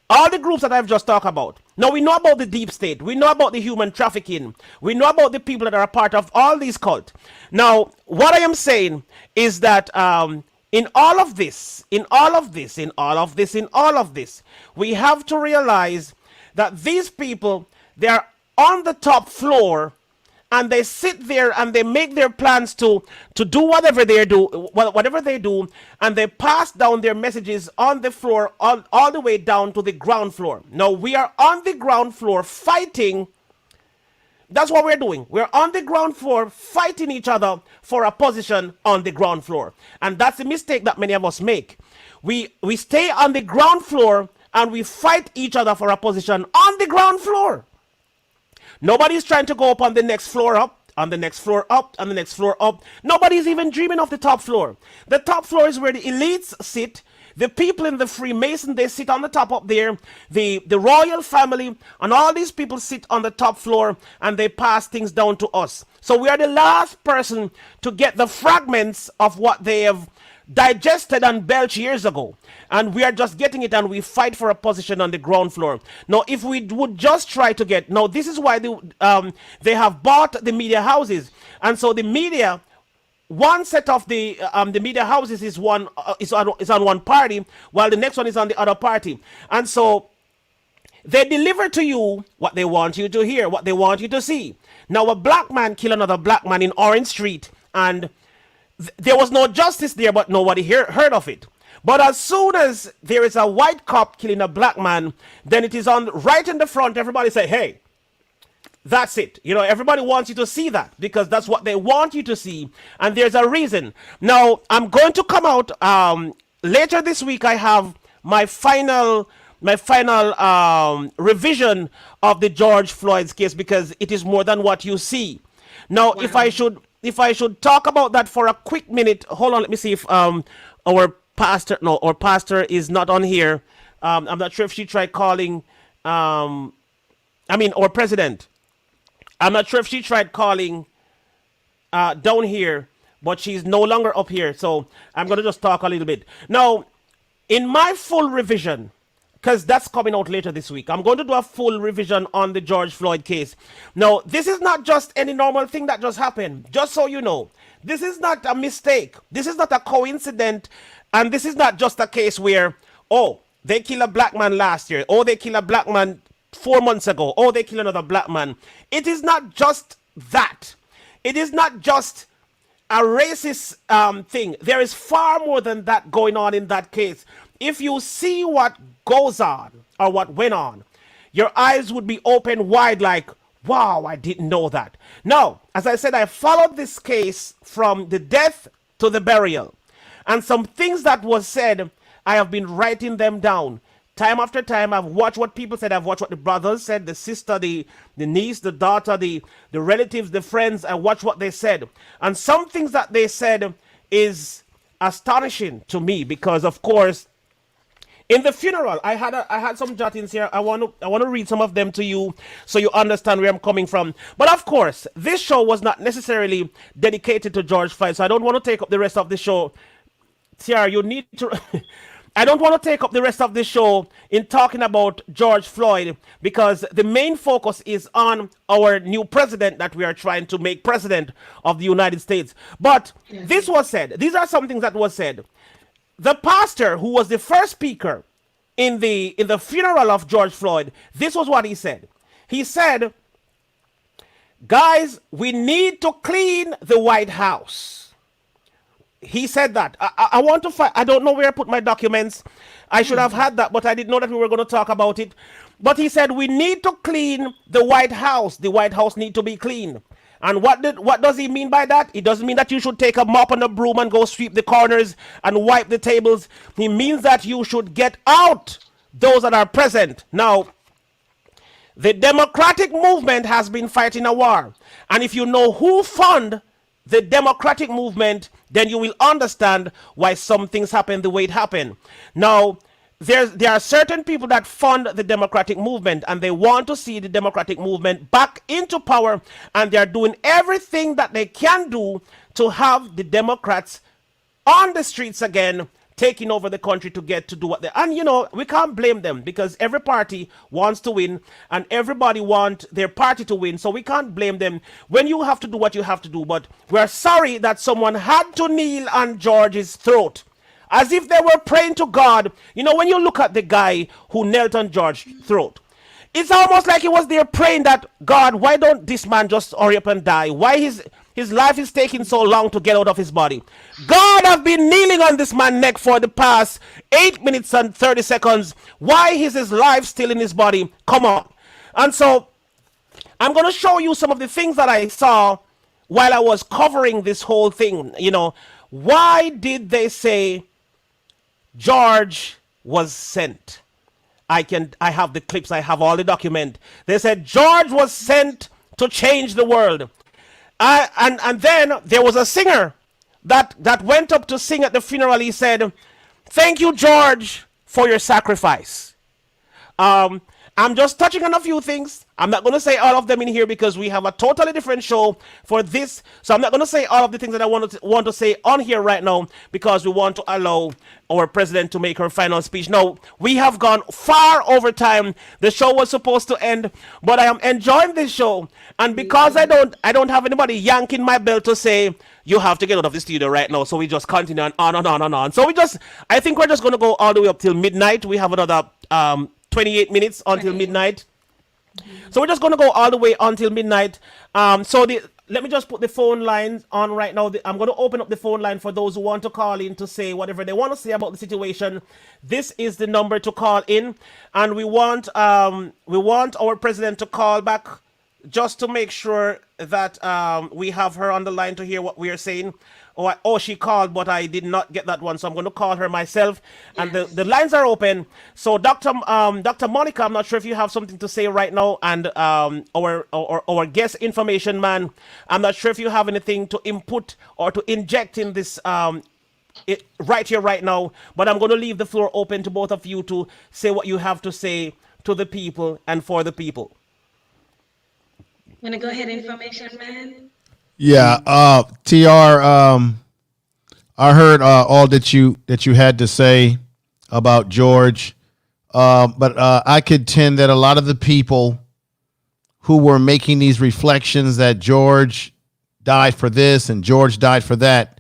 all the groups that I've just talked about. Now, we know about the deep state. We know about the human trafficking. We know about the people that are a part of all these cults. Now, what I am saying is that in all of this, we have to realize that these people, they are on the top floor, and they sit there and they make their plans to do whatever they do, and they pass down their messages on the floor, all the way down to the ground floor. Now, we are on the ground floor fighting. That's what we're doing. We're on the ground floor fighting each other for a position on the ground floor. And that's the mistake that many of us make. We stay on the ground floor and we fight each other for a position on the ground floor. Nobody's trying to go up on the next floor up, on the next floor up, on the next floor up. Nobody's even dreaming of the top floor. The top floor is where the elites sit. The people in the Freemason, they sit on the top up there. The royal family and all these people sit on the top floor, and they pass things down to us. So we are the last person to get the fragments of what they have digested and belched years ago. And we are just getting it, and we fight for a position on the ground floor. Now, if we would just try to get... Now, this is why they have bought the media houses. And so the media... One set of the media houses is on one party, while the next one is on the other party. And so they deliver to you what they want you to hear, what they want you to see. Now, a black man killed another black man in Orange Street, and there was no justice there, but nobody heard of it. But as soon as there is a white cop killing a black man, then it is on right in the front. Everybody say, hey, that's it. Everybody wants you to see that because that's what they want you to see. And there's a reason. Now, I'm going to come out later this week. I have my final revision of the George Floyd's case, because it is more than what you see. Now, wow. If I should talk about that for a quick minute, hold on. Let me see if our pastor is not on here. I'm not sure if she tried calling. Our president. I'm not sure if she tried calling down here, but she's no longer up here. So I'm going to just talk a little bit. Now, in my full revision, because that's coming out later this week, I'm going to do a full revision on the George Floyd case. Now, this is not just any normal thing that just happened. Just so you know, this is not a mistake. This is not a coincidence. And this is not just a case where, they killed a black man last year. They killed a black man 4 months ago. They killed another black man. It is not just that. It is not just a racist thing. There is far more than that going on in that case. If you see what goes on or what went on, your eyes would be open wide like, wow, I didn't know that. Now, as I said, I followed this case from the death to the burial. And some things that was said, I have been writing them down. Time after time, I've watched what people said. I've watched what the brothers said, the sister, the niece, the daughter, the relatives, the friends. I watched what they said. And some things that they said is astonishing to me because, of course, in the funeral, I had some jottings here. I want to read some of them to you so you understand where I'm coming from. But, of course, this show was not necessarily dedicated to George Floyd, so I don't want to take up the rest of the show. Tiara, you need to... I don't want to take up the rest of the show in talking about George Floyd because the main focus is on our new president that we are trying to make president of the United States. But this was said. These are some things that was said. the pastor who was the first speaker in the funeral of George Floyd, this was what he said. He said, guys, we need to clean the White House. He said that. I want to find, I don't know where I put my documents. I should have had that, but I didn't know that we were going to talk about it. But he said, we need to clean the White House. The White House need to be clean. And what does he mean by that? It doesn't mean that you should take a mop and a broom and go sweep the corners and wipe the tables. He means that you should get out those that are present. Now, the Democratic movement has been fighting a war. And if you know who fund the Democratic movement, then you will understand why some things happen the way it happened. Now, there are certain people that fund the Democratic movement, and they want to see the Democratic movement back into power, and they're doing everything that they can do to have the Democrats on the streets again, taking over the country to get to do what they... And, you know, we can't blame them because every party wants to win and everybody wants their party to win. So we can't blame them when you have to do what you have to do. But we're sorry that someone had to kneel on George's throat as if they were praying to God. You know, when you look at the guy who knelt on George's throat, it's almost like he was there praying that, God, why don't this man just hurry up and die? Why his life is taking so long to get out of his body? God have been kneeling on this man's neck for the past 8 minutes and 30 seconds. Why is his life still in his body? Come on. And so I'm going to show you some of the things that I saw while I was covering this whole thing. You know, why did they say George was sent? I have the clips, I have all the document. They said George was sent to change the world. And then there was a singer that went up to sing at the funeral. He said, thank you, George, for your sacrifice. I'm just touching on a few things. I'm not going to say all of them in here because we have a totally different show for this. So I'm not going to say all of the things that I want to say on here right now because we want to allow our president to make her final speech. No, we have gone far over time. The show was supposed to end, but I am enjoying this show. And because I don't have anybody yanking my belt to say, you have to get out of the studio right now. So we just continue on and on and on. So I think we're just going to go all the way up till midnight. We have another 28 minutes until midnight. So we're just going to go all the way until midnight. Let me just put the phone lines on right now. I'm going to open up the phone line for those who want to call in to say whatever they want to say about the situation. This is the number to call in, and we want our president to call back just to make sure that we have her on the line to hear what we are saying. Oh, she called, but I did not get that one, so I'm going to call her myself. And the lines are open. So, Dr. Monica, I'm not sure if you have something to say right now, and our guest information man, I'm not sure if you have anything to input or to inject in this right here, right now. But I'm going to leave the floor open to both of you to say what you have to say to the people and for the people. Want to go ahead, information man? Yeah, TR, I heard all that you had to say about George, but I contend that a lot of the people who were making these reflections that George died for this and George died for that,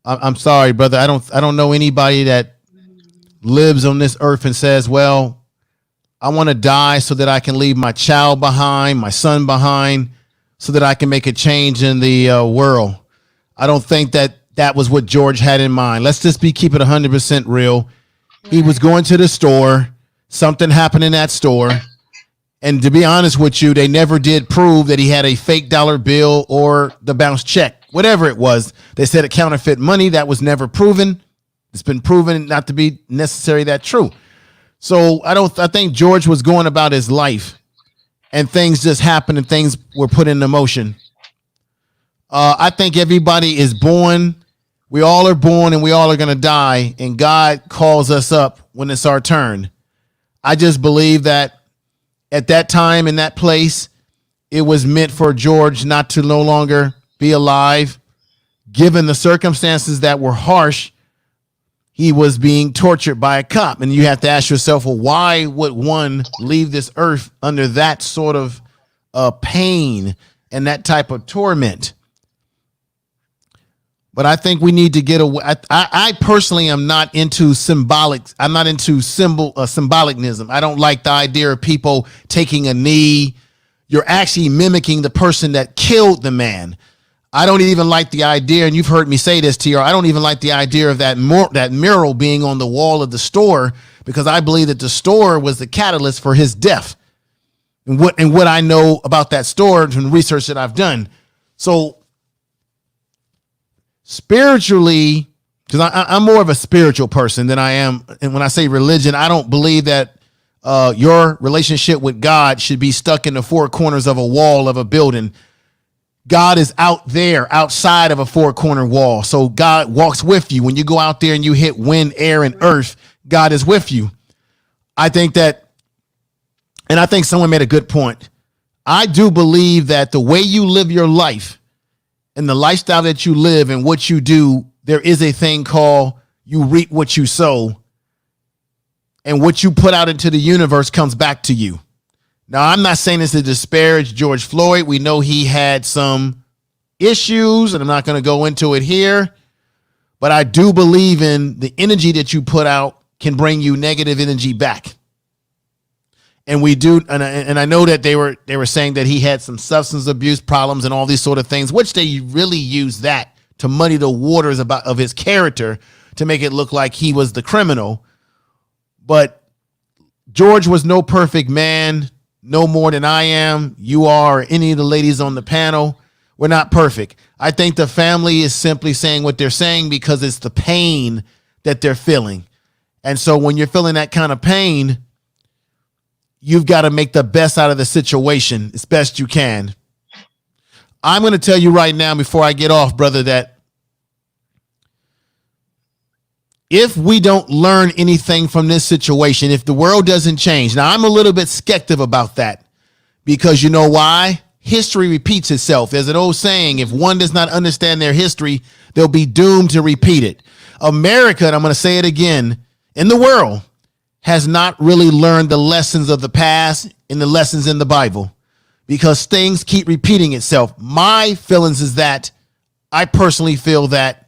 I'm sorry, brother, I don't know anybody that lives on this earth and says, well, I want to die so that I can leave my child behind, my son behind, so that I can make a change in the world. I don't think that was what George had in mind. Let's just keep it 100% real. He was going to the store. Something happened in that store. And to be honest with you, they never did prove that he had a fake dollar bill or the bounce check, whatever it was. They said it counterfeit money. That was never proven. It's been proven not to be necessarily that true. So I think George was going about his life. And things just happened and things were put into motion. I think everybody is born. We all are born and we all are going to die. And God calls us up when it's our turn. I just believe that at that time in that place, it was meant for George not to no longer be alive. Given the circumstances that were harsh, he was being tortured by a cop. And you have to ask yourself, well, why would one leave this earth under that sort of pain and that type of torment? But I think we need to get away. I personally am not into symbolic. I'm not into symbolicism. I don't like the idea of people taking a knee. You're actually mimicking the person that killed the man. I don't even like the idea, and you've heard me say this, TR, I don't even like the idea of that mural being on the wall of the store, because I believe that the store was the catalyst for his death. And what I know about that store from research that I've done. So spiritually, because I'm more of a spiritual person than I am, and when I say religion, I don't believe that your relationship with God should be stuck in the four corners of a wall of a building. God is out there, outside of a four-corner wall. So God walks with you. When you go out there and you hit wind, air, and earth, God is with you. I think that, and I think someone made a good point. I do believe that the way you live your life and the lifestyle that you live and what you do, there is a thing called you reap what you sow. And what you put out into the universe comes back to you. Now, I'm not saying this to disparage George Floyd. We know he had some issues, and I'm not going to go into it here. But I do believe in the energy that you put out can bring you negative energy back. And we do, and I know that they were saying that he had some substance abuse problems and all these sort of things, which they really use that to muddy the waters of his character to make it look like he was the criminal. But George was no perfect man. No more than I am, you are, or any of the ladies on the panel. We're not perfect. I think the family is simply saying what they're saying because it's the pain that they're feeling. And so when you're feeling that kind of pain, you've got to make the best out of the situation as best you can. I'm going to tell you right now before I get off, brother, that if we don't learn anything from this situation, if the world doesn't change, now I'm a little bit skeptical about that, because you know why? History repeats itself. There's an old saying, if one does not understand their history, they'll be doomed to repeat it. America, and I'm going to say it again, in the world, has not really learned the lessons of the past and the lessons in the Bible, because things keep repeating itself. My feelings is that I personally feel that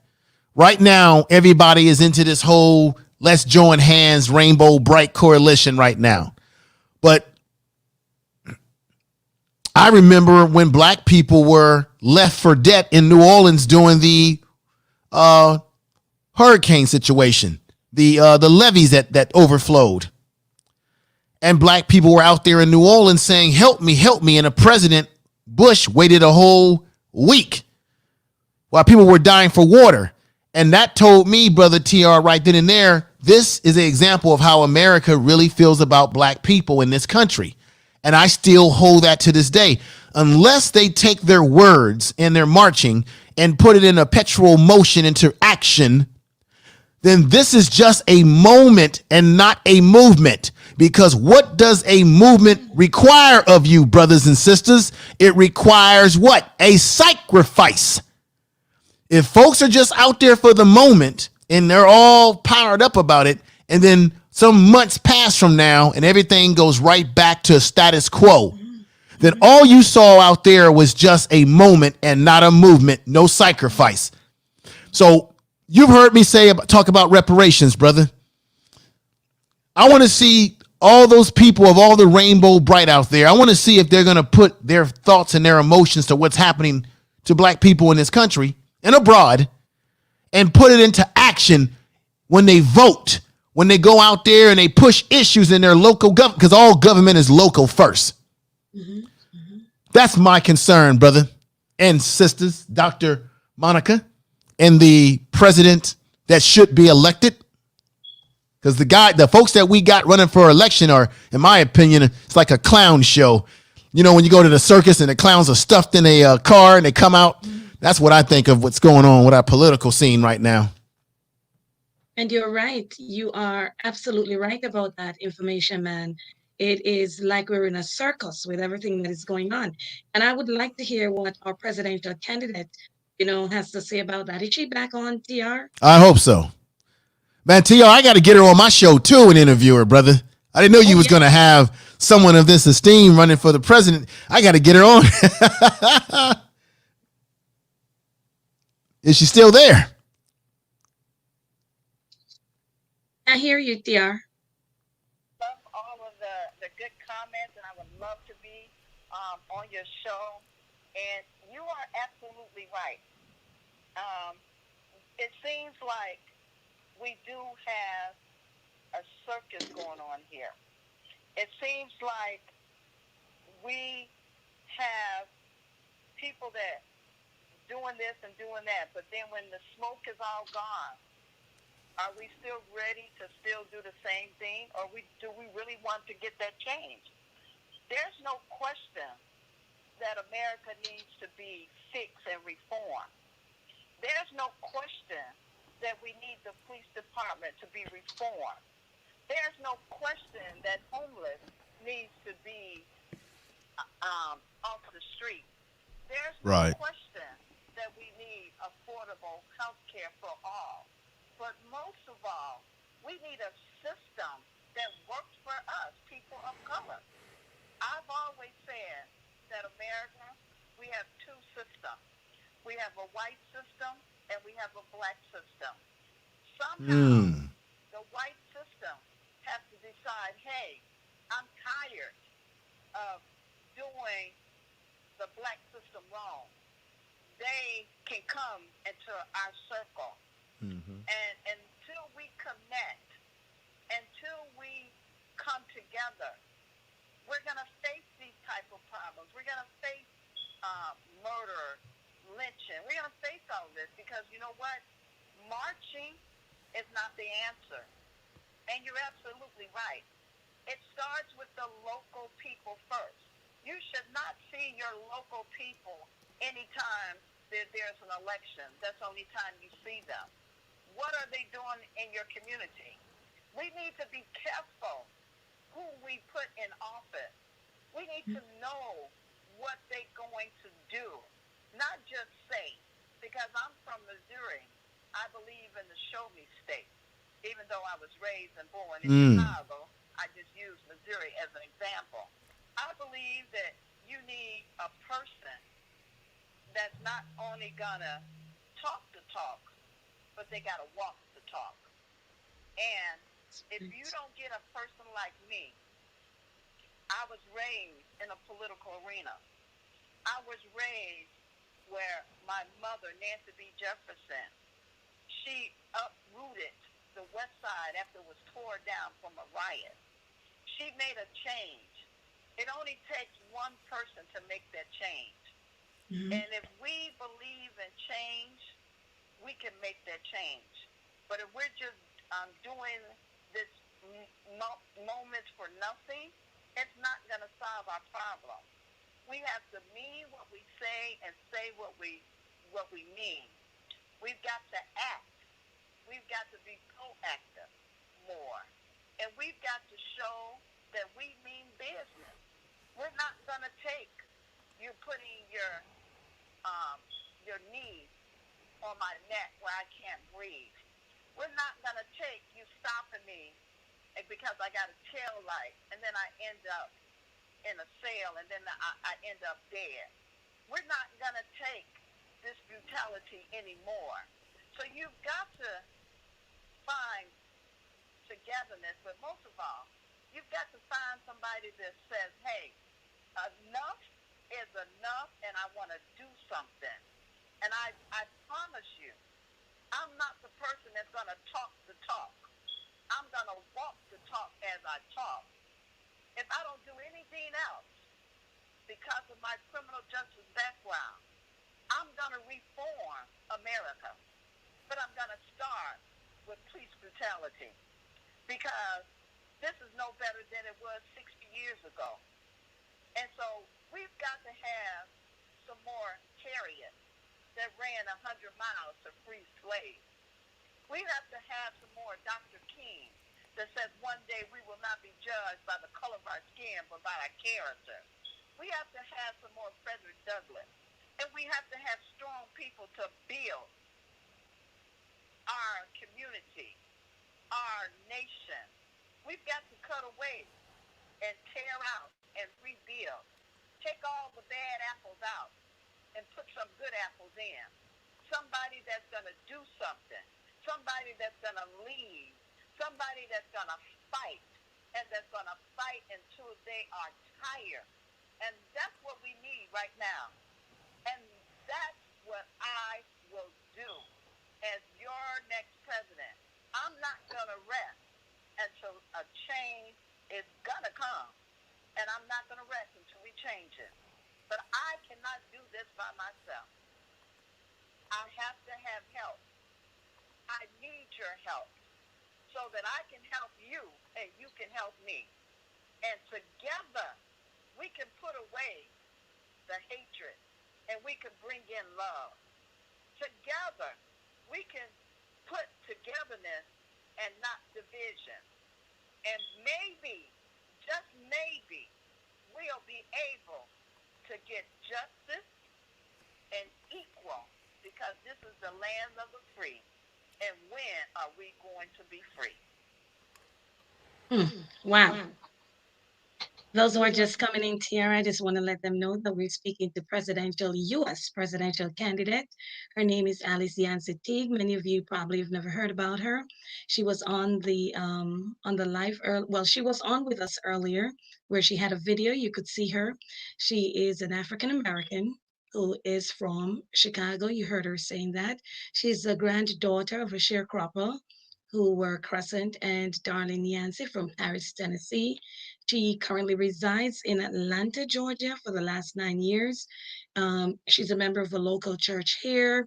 right now, everybody is into this whole let's join hands, rainbow bright coalition right now. But I remember when black people were left for dead in New Orleans during the hurricane situation, the levees that overflowed. And black people were out there in New Orleans saying, help me, help me. And the President Bush waited a whole week while people were dying for water. And that told me, brother TR, right then and there, this is an example of how America really feels about black people in this country. And I still hold that to this day. Unless they take their words and their marching and put it in a perpetual motion into action, then this is just a moment and not a movement. Because what does a movement require of you, brothers and sisters? It requires what? A sacrifice. If folks are just out there for the moment and they're all powered up about it, and then some months pass from now and everything goes right back to status quo, then all you saw out there was just a moment and not a movement, no sacrifice. So you've heard me talk about reparations, brother. I want to see all those people of all the rainbow bright out there. I want to see if they're going to put their thoughts and their emotions to what's happening to black people in this country and abroad, and put it into action when they vote, when they go out there and they push issues in their local government, because all government is local first. Mm-hmm. Mm-hmm. That's my concern, brother and sisters, Dr. Monica, and the president that should be elected. Because the folks that we got running for election are, in my opinion, it's like a clown show. You know, when you go to the circus and the clowns are stuffed in a car and they come out. That's what I think of what's going on with our political scene right now. And you're right. You are absolutely right about that information, man. It is like we're in a circus with everything that is going on. And I would like to hear what our presidential candidate, has to say about that. Is she back on, TR? I hope so. Man, TR, I got to get her on my show too and interview her, brother. I didn't know you was going to have someone of this esteem running for the president. I got to get her on. Is she still there? I hear you, TR. Love all of the good comments, and I would love to be on your show. And you are absolutely right. It seems like we do have a circus going on here. It seems like we have people that doing this and doing that, but then when the smoke is all gone, are we still ready to still do the same thing, or do we really want to get that change? There's no question that America needs to be fixed and reformed. There's no question that we need the police department to be reformed. There's no question that homeless needs to be off the street. There's no question that we need affordable health care for all. But most of all, we need a system that works for us, people of color. I've always said that America, we have two systems. We have a white system and we have a black system. Somehow, the white system has to decide, hey, I'm tired of doing the black system wrong. They can come into our circle. And until we connect, until we come together, we're going to face these type of problems. We're going to face murder, lynching. We're going to face all this because you know what? Marching is not the answer. And you're absolutely right. It starts with the local people first. You should not see your local people anytime there's an election. That's the only time you see them. What are they doing in your community? We need to be careful who we put in office. We need to know what they're going to do, not just say. Because I'm from Missouri, I believe in the show me state. Even though I was raised and born in Chicago, I just use Missouri as an example. I believe that you need a person that's not only gonna talk the talk, but they got to walk the talk. And if you don't get a person like me, I was raised in a political arena. I was raised where my mother, Nancy B. Jefferson, she uprooted the West Side after it was torn down from a riot. She made a change. It only takes one person to make that change. And if we believe in change, we can make that change. But if we're just doing this moments for nothing, it's not going to solve our problem. We have to mean what we say and say what we mean. We've got to act. We've got to be proactive more. And we've got to show that we mean business. We're not going to take you putting your knees on my neck where I can't breathe. We're not going to take you stopping me because I got a tail light and then I end up in a cell and then I end up dead. We're not going to take this brutality anymore. So you've got to find togetherness, but most of all, you've got to find somebody that says, hey, enough is enough and I want to do something. And I promise you, I'm not the person that's going to talk the talk. I'm going to walk the talk as I talk. If I don't do anything else, because of my criminal justice background, I'm going to reform America. But I'm going to start with police brutality. Because this is no better than it was 60 years ago. And so we've got to have some more chariots that ran 100 miles to free slaves. We have to have some more Dr. King that says one day we will not be judged by the color of our skin, but by our character. We have to have some more Frederick Douglass. And we have to have strong people to build our community, our nation. We've got to cut away and tear out and rebuild. Take all the bad apples out and put some good apples in. somebody that's going to do something, somebody that's going to lead, somebody that's going to fight, and that's going to fight until they are tired. And that's what we need right now. And that's what I will do as your next president. I'm not going to rest until a change is going to come. And I'm not going to rest until we change it. But I cannot do this by myself. I have to have help. I need your help so that I can help you and you can help me. And together we can put away the hatred and we can bring in love. Together we can put togetherness and not division. And maybe, just maybe, we'll be able to get justice and equal, because this is the land of the free. And when are we going to be free? Wow. Those who are just coming in here, I just want to let them know that we're speaking to U.S. presidential candidate. Her name is Yancy Teague. Many of you probably have never heard about her. She was on the live. Well, she was on with us earlier, where she had a video. You could see her. She is an African American who is from Chicago. You heard her saying that. She's the granddaughter of a sharecropper who were Crescent and Darling Yancy from Paris, Tennessee. She currently resides in Atlanta, Georgia for the last 9 years. She's a member of a local church here.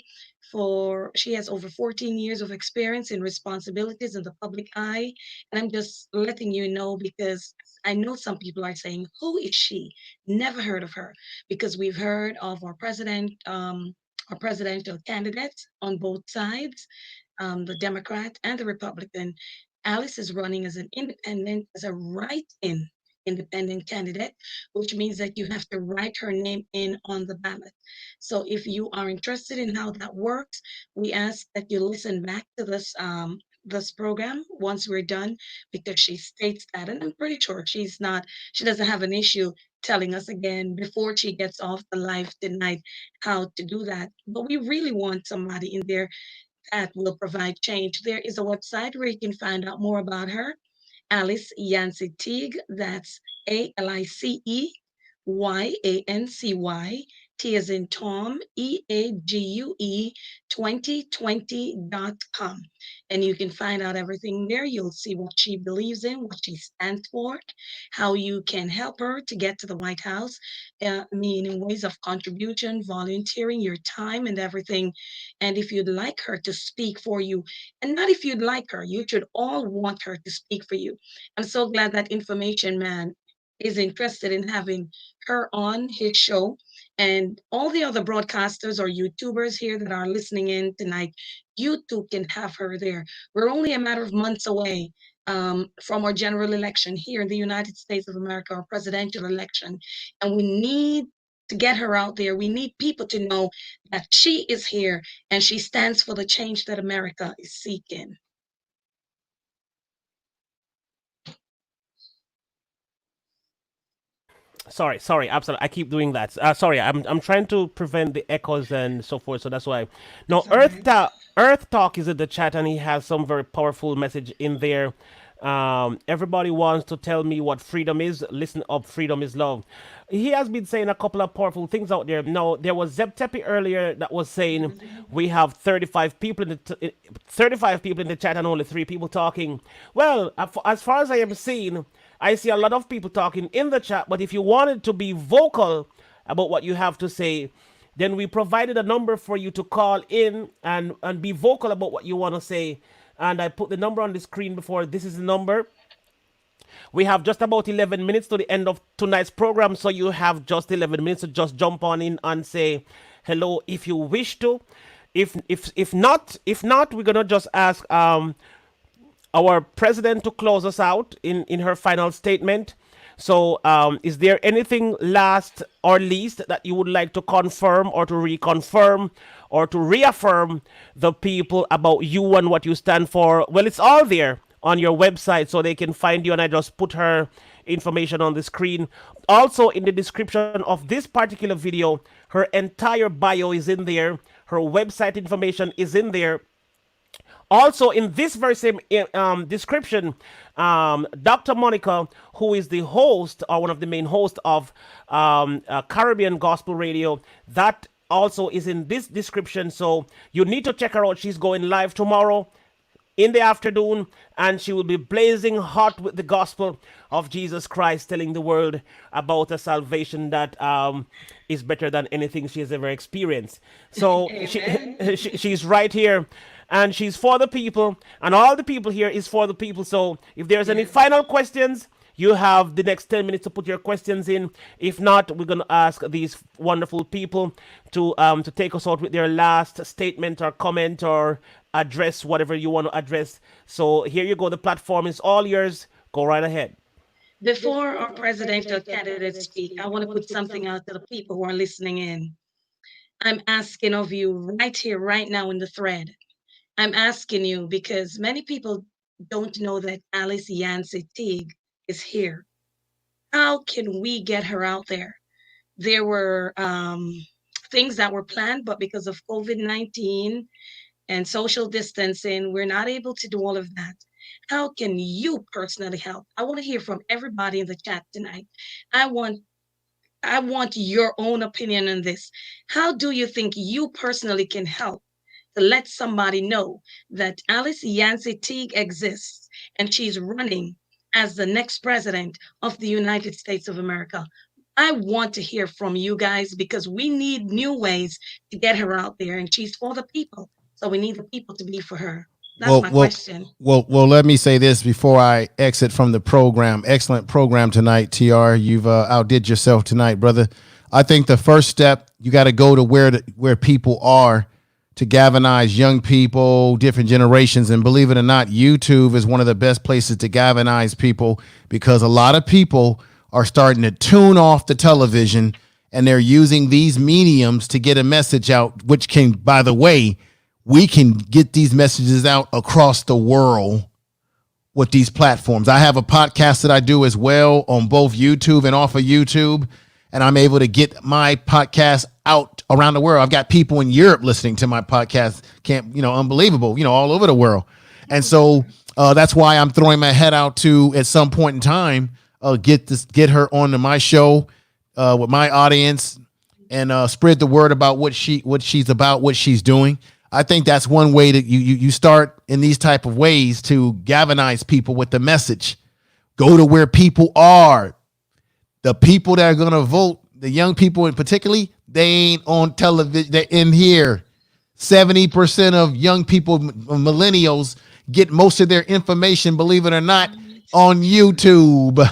She has over 14 years of experience in responsibilities in the public eye. And I'm just letting you know, because I know some people are saying, who is she? Never heard of her, because we've heard of our presidential candidates on both sides, the Democrat and the Republican. Alice is running as an independent, as a write-in independent candidate, which means that you have to write her name in on the ballot. So if you are interested in how that works, we ask that you listen back to this program once we're done, because she states that, and I'm pretty sure she doesn't have an issue telling us again before she gets off the live tonight how to do that. But we really want somebody in there that will provide change. There is a website where you can find out more about her. Alice Yancy Teague, that's ALICEYANCY, T as in Tom, EAGUE 2020.com. And you can find out everything there. You'll see what she believes in, what she stands for, how you can help her to get to the White House, meaning ways of contribution, volunteering, your time, and everything. And if you'd like her to speak for you, and not if you'd like her, you should all want her to speak for you. I'm so glad that Information Man is interested in having her on his show, and all the other broadcasters or YouTubers here that are listening in tonight, you too can have her there. We're only a matter of months away from our general election here in the United States of America, our presidential election, and we need to get her out there. We need people to know that she is here and she stands for the change that America is seeking. Sorry, absolutely. I keep doing that. Sorry, I'm trying to prevent the echoes and so forth. So that's why. No, Earth Talk is in the chat, and he has some very powerful message in there. Everybody wants to tell me what freedom is. Listen up, freedom is love. He has been saying a couple of powerful things out there. Now, there was Zeb Tepe earlier that was saying we have 35 people in the 35 people in the chat and only 3 people talking. Well, as far as I am seeing, I see a lot of people talking in the chat, but if you wanted to be vocal about what you have to say, then we provided a number for you to call in and be vocal about what you want to say. And I put the number on the screen before. This is the number. We have just about 11 minutes to the end of tonight's program, so you have just 11 minutes to just jump on in and say hello if you wish to. If not, we're gonna just ask our president to close us out in her final statement. So is there anything last or least that you would like to confirm or to reconfirm or to reaffirm the people about you and what you stand for? Well, it's all there on your website, so they can find you, and I just put her information on the screen. also in the description of this particular video, her entire bio is in there. Her website information is in there. Also, in this very same description, Dr. Monica, who is the host or one of the main hosts of Caribbean Gospel Radio, that also is in this description. So you need to check her out. She's going live tomorrow in the afternoon, and she will be blazing hot with the gospel of Jesus Christ, telling the world about a salvation that is better than anything she has ever experienced. So she's right here, and she's for the people, and all the people here is for the people. So if there's any final questions, you have the next 10 minutes to put your questions in. If not, we're going to ask these wonderful people to take us out with their last statement or comment or address whatever you want to address. So here you go. The platform is all yours. Go right ahead. Before our presidential candidates speak, I want to put something out to the people who are listening in. I'm asking of you right here, right now in the thread. I'm asking you because many people don't know that Alice Yancy Teague is here. How can we get her out there? There were things that were planned, but because of COVID-19 and social distancing, we're not able to do all of that. How can you personally help? I want to hear from everybody in the chat tonight. I want your own opinion on this. How do you think you personally can help to let somebody know that Alice Yancy Teague exists and she's running as the next president of the United States of America? I want to hear from you guys because we need new ways to get her out there, and she's for the people. So we need the people to be for her. That's my question. Well, let me say this before I exit from the program. Excellent program tonight, TR. You've outdid yourself tonight, brother. I think the first step, you got to go to where people are to galvanize young people, different generations. And believe it or not, YouTube is one of the best places to galvanize people because a lot of people are starting to tune off the television and they're using these mediums to get a message out, which can, by the way, we can get these messages out across the world with these platforms. I have a podcast that I do as well on both YouTube and off of YouTube, and I'm able to get my podcast out around the world. I've got people in Europe listening to my podcast. Unbelievable, all over the world. And so that's why I'm throwing my head out to, at some point in time, get her onto my show with my audience and spread the word about what she's about, what she's doing. I think that's one way that you start in these type of ways to galvanize people with the message. Go to where people are. The people that are going to vote, the young people in particularly, they ain't on television. They're in here. 70% of young people, millennials, get most of their information, believe it or not, on YouTube,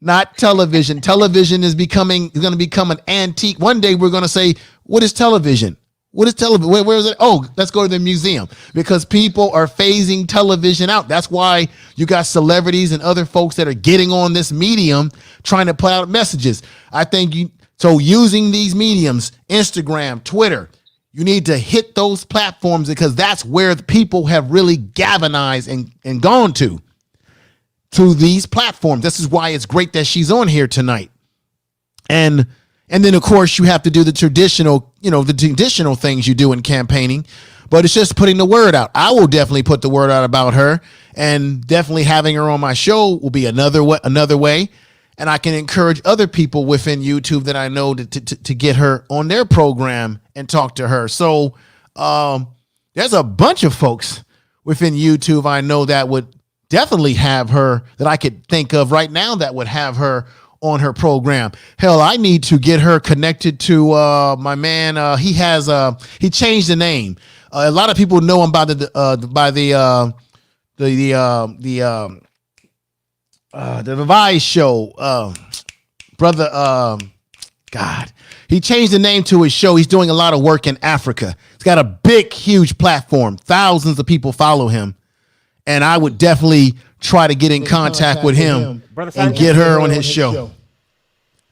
not television. Television is going to become an antique. One day we're going to say, what is television? What is television? Where is it? Oh, let's go to the museum, because people are phasing television out. That's why you got celebrities and other folks that are getting on this medium trying to put out messages. I think using these mediums, Instagram, Twitter, you need to hit those platforms because that's where the people have really galvanized and gone to these platforms. This is why it's great that she's on here tonight. And then, of course, you have to do the traditional things you do in campaigning, but it's just putting the word out. I will definitely put the word out about her, and definitely having her on my show will be another way. And I can encourage other people within YouTube that I know to get her on their program and talk to her. So there's a bunch of folks within YouTube I know that would definitely have her, that I could think of right now that would have her on her program. Hell, I need to get her connected to my man. He changed the name. A lot of people know him by the Revive show. Brother, God, he changed the name to his show. He's doing a lot of work in Africa. He's got a big, huge platform. Thousands of people follow him. And I would definitely try to get in contact with him and get her on his show.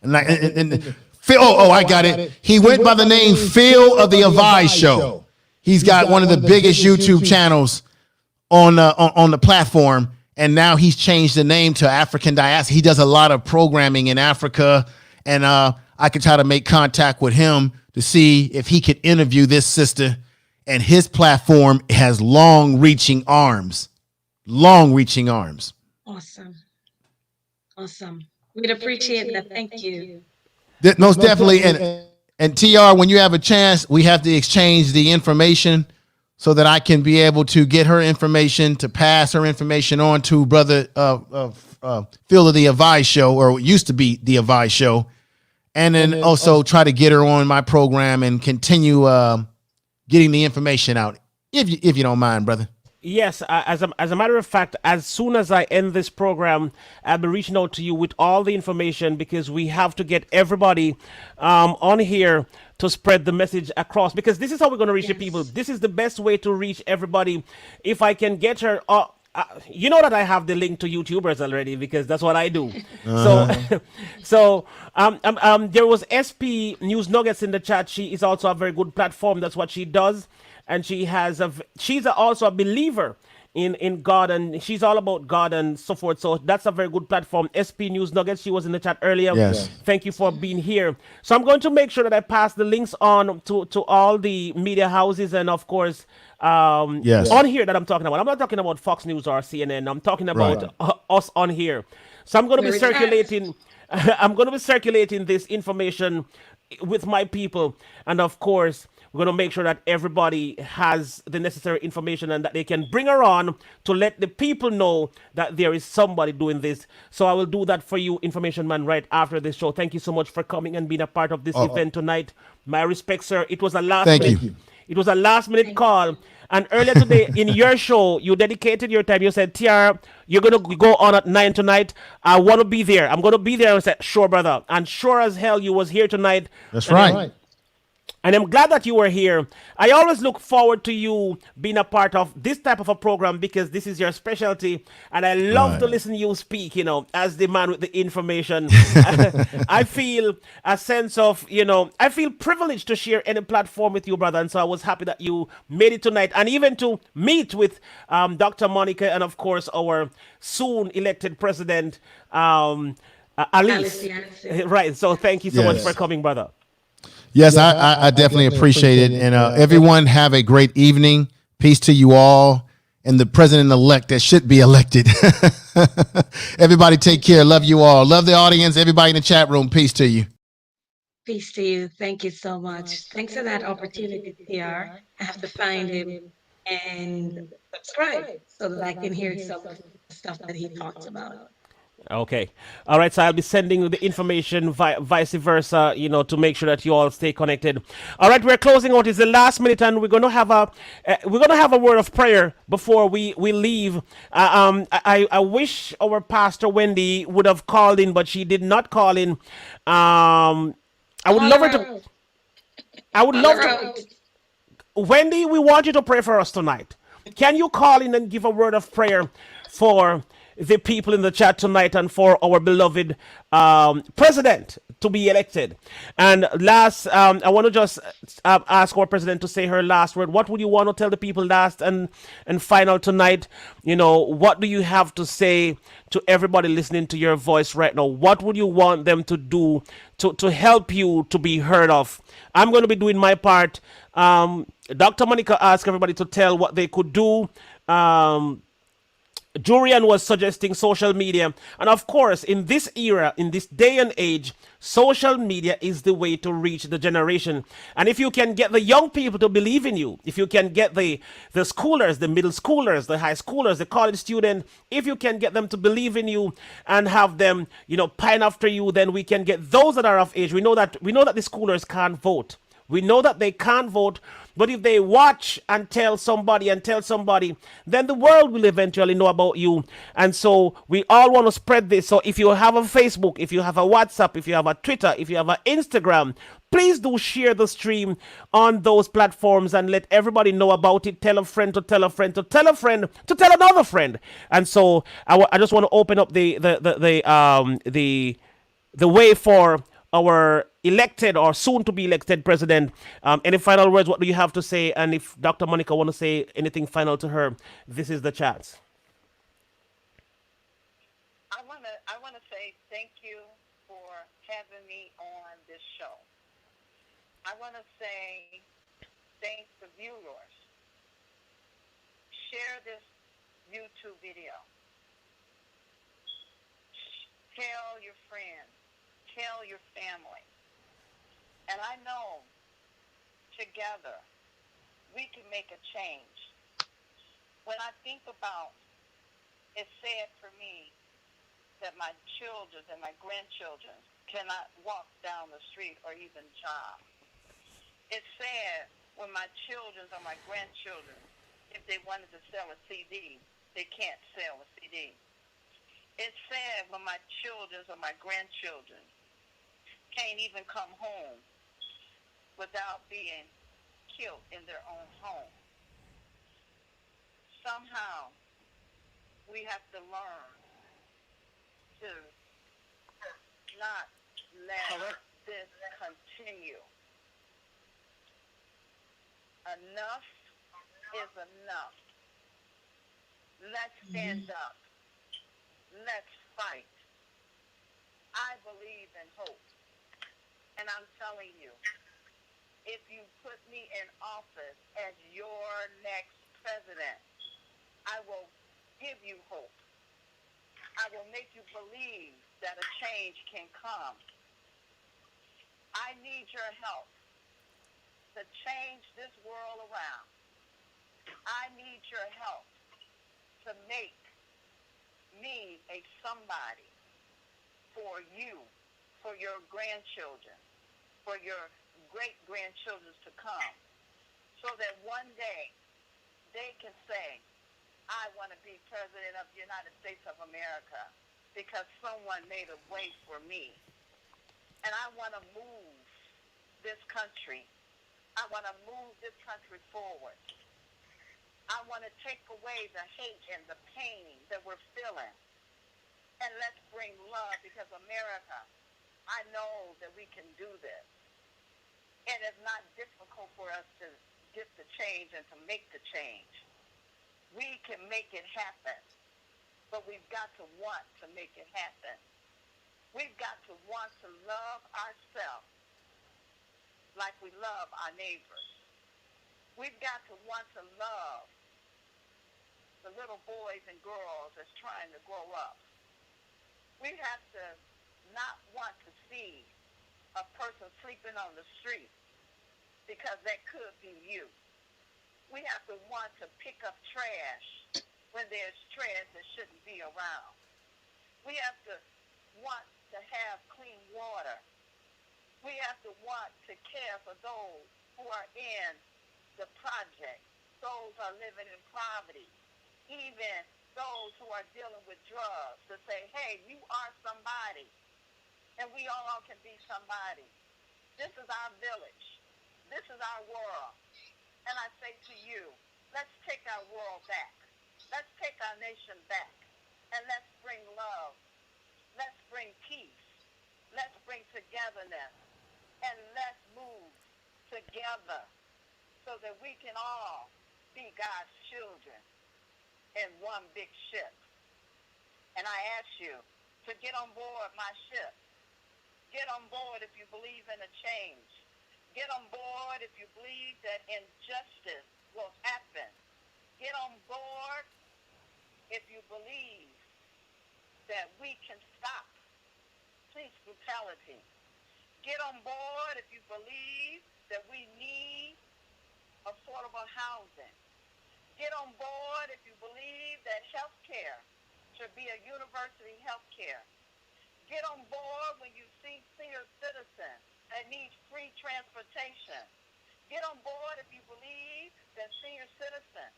And Phil, I got it. He went by the name Phil of the Avive Show. He's got one of the biggest YouTube channels on the platform, and now he's changed the name to African Diaspora. He does a lot of programming in Africa and I could try to make contact with him to see if he could interview this sister. And his platform has long-reaching arms. Long-reaching arms. Awesome. Awesome. We'd appreciate that. Thank you. Most definitely. And TR, when you have a chance, we have to exchange the information so that I can be able to get her information, to pass her information on to Brother Phil of the Avi Show, or it used to be the Avi Show. And then also try to get her on my program and continue getting the information out, if you don't mind, brother. Yes, as a matter of fact, as soon as I end this program, I'll be reaching out to you with all the information, because we have to get everybody on here to spread the message across, because this is how we're going to reach the people. This is the best way to reach everybody. If I can get her, you know that I have the link to YouTubers already, because that's what I do. So there was SP News Nuggets in the chat. She is also a very good platform. That's what she does. And she's also a believer in God, and she's all about God and so forth. So that's a very good platform. SP News Nuggets, she was in the chat earlier. Yes. Thank you for being here. So I'm going to make sure that I pass the links on to all the media houses, and of course, on here that I'm talking about. I'm not talking about Fox News or CNN. I'm talking about us on here. So I'm going to be circulating. I'm going to be circulating this information with my people, and of course, we're going to make sure that everybody has the necessary information and that they can bring her on to let the people know that there is somebody doing this. So I will do that for you, Information Man, right after this show. Thank you so much for coming and being a part of this event tonight. My respect, sir. It was a last minute. It was a last minute call. And earlier today in your show, you dedicated your time. You said, TR, you're going to go on at 9 tonight. I want to be there. I'm going to be there. I said, sure, brother. And sure as hell, you was here tonight. That's right. And I'm glad that you were here. I always look forward to you being a part of this type of a program, because this is your specialty. And I love to listen to you speak, as the man with the information. I feel a sense of, I feel privileged to share any platform with you, brother. And so I was happy that you made it tonight. And even to meet with Dr. Monica and, of course, our soon elected president, Alice. Right. So thank you so much for coming, brother. Yes, I definitely appreciate it. And everyone have a great evening. Peace to you all. And the president-elect that should be elected. Everybody take care. Love you all. Love the audience. Everybody in the chat room. Peace to you. Peace to you. Thank you so much. Thanks for that opportunity, TR. I have to find him and subscribe so that I can hear some of the stuff that he talks about. Okay. All right. So I'll be sending the information vice versa, to make sure that you all stay connected. All right. We're closing out. It's the last minute, and we're going to have a word of prayer before we leave. I wish our pastor Wendy would have called in, but she did not call in. I would love her to. I would love to. Wendy, we want you to pray for us tonight. Can you call in and give a word of prayer for the people in the chat tonight, and for our beloved president to be elected? And last, I want to just ask our president to say her last word. What would you want to tell the people last and final tonight? What do you have to say to everybody listening to your voice right now? What would you want them to do to help you to be heard of? I'm going to be doing my part. Dr. Monica asked everybody to tell what they could do. Jurian was suggesting social media. And of course, in this era, in this day and age, social media is the way to reach the generation. And if you can get the young people to believe in you, if you can get the schoolers, the middle schoolers, the high schoolers, the college student, if you can get them to believe in you and have them, pine after you, then we can get those that are of age. We know that the schoolers can't vote. We know that they can't vote, but if they watch and tell somebody, then the world will eventually know about you. And so we all want to spread this. So if you have a Facebook, if you have a WhatsApp, if you have a Twitter, if you have an Instagram, please do share the stream on those platforms and let everybody know about it. Tell a friend to tell a friend to tell a friend to tell another friend. And so I just want to open up the way for our elected or soon to be elected president. Any final words? What do you have to say? And if Dr. Monica want to say anything final to her, this is the chance. I want to say thank you for having me I want to say thanks to viewers. Share this YouTube video. Tell your friends. Tell your family. And I know together we can make a change. When I think about, it's sad for me that my children and my grandchildren cannot walk down the street or even jog. It's sad when my children or my grandchildren, if they wanted to sell a CD, they can't sell a CD. It's sad when my children or my grandchildren can't even come home without being killed in their own home. Somehow, we have to learn to not let this continue. Enough is enough. Let's stand up. Let's fight. I believe in hope. And I'm telling you, if you put me in office as your next president, I will give you hope. I will make you believe that a change can come. I need your help to change this world around. I need your help to make me a somebody for you, for your grandchildren, for your great-grandchildren to come, so that one day they can say, I want to be president of the United States of America because someone made a way for me. And I want to move this country. I want to move this country forward. I want to take away the hate and the pain that we're feeling. And let's bring love, because America, I know that we can do this. And it's not difficult for us to get the change and to make the change. We can make it happen, but we've got to want to make it happen. We've got to want to love ourselves like we love our neighbors. We've got to want to love the little boys and girls that's trying to grow up. We have to not want to see a person sleeping on the street, because that could be you. We have to want to pick up trash when there's trash that shouldn't be around. We have to want to have clean water. We have to want to care for those who are in the project, those who are living in poverty, even those who are dealing with drugs, to say, hey, you are somebody, and we all can be somebody. This is our village. This is our world. And I say to you, let's take our world back. Let's take our nation back. And let's bring love. Let's bring peace. Let's bring togetherness. And let's move together so that we can all be God's children in one big ship. And I ask you to get on board my ship. Get on board if you believe in a change. Get on board if you believe that injustice will happen. Get on board if you believe that we can stop police brutality. Get on board if you believe that we need affordable housing. Get on board if you believe that health care should be a university health care. Get on board when you see senior citizens that need free transportation. Get on board if you believe that senior citizens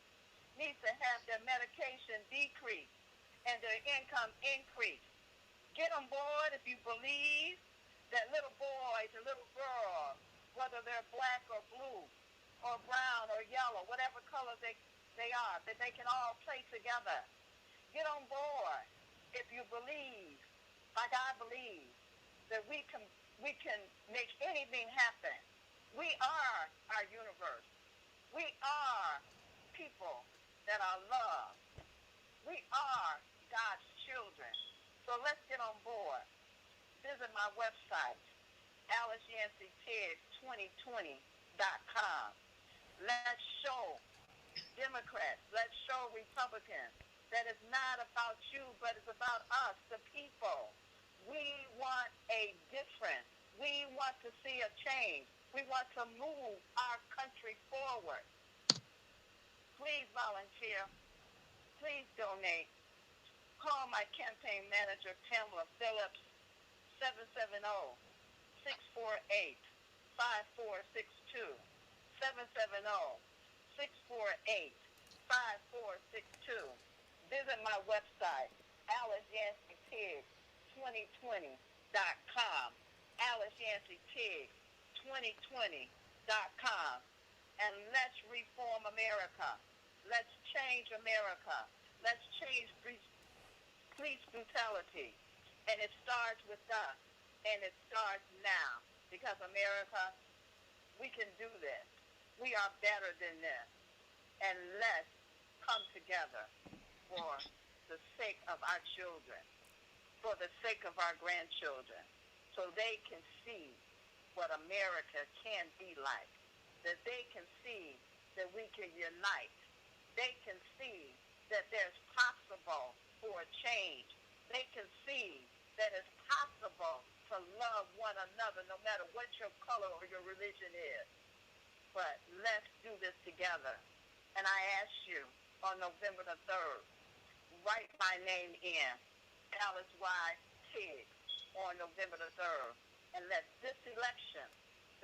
need to have their medication decreased and their income increased. Get on board if you believe that little boys and little girls, whether they're black or blue or brown or yellow, whatever color they are, that they can all play together. Get on board if you believe, like I believe, that we can make anything happen. We are our universe. We are people that are loved. We are God's children. So let's get on board. Visit my website, AliceYancyTeague2020.com. Let's show Democrats, let's show Republicans that it's not about you, but it's about us, the people. We want a difference. We want to see a change. We want to move our country forward. Please volunteer. Please donate. Call my campaign manager, Pamela Phillips, 770-648-5462. 770-648-5462. Visit my website, AliceYancyTeague2020.com. AliceYancyTeague2020.com. And let's reform America. Let's change America. Let's change police brutality. And it starts with us. And it starts now. Because America, we can do this. We are better than this. And let's come together for the sake of our children, for the sake of our grandchildren, so they can see what America can be like, that they can see that we can unite. They can see that there's possible for a change. They can see that it's possible to love one another no matter what your color or your religion is. But let's do this together. And I ask you on November the 3rd, write my name in, Alice Y. Teague, on November the 3rd. And let this election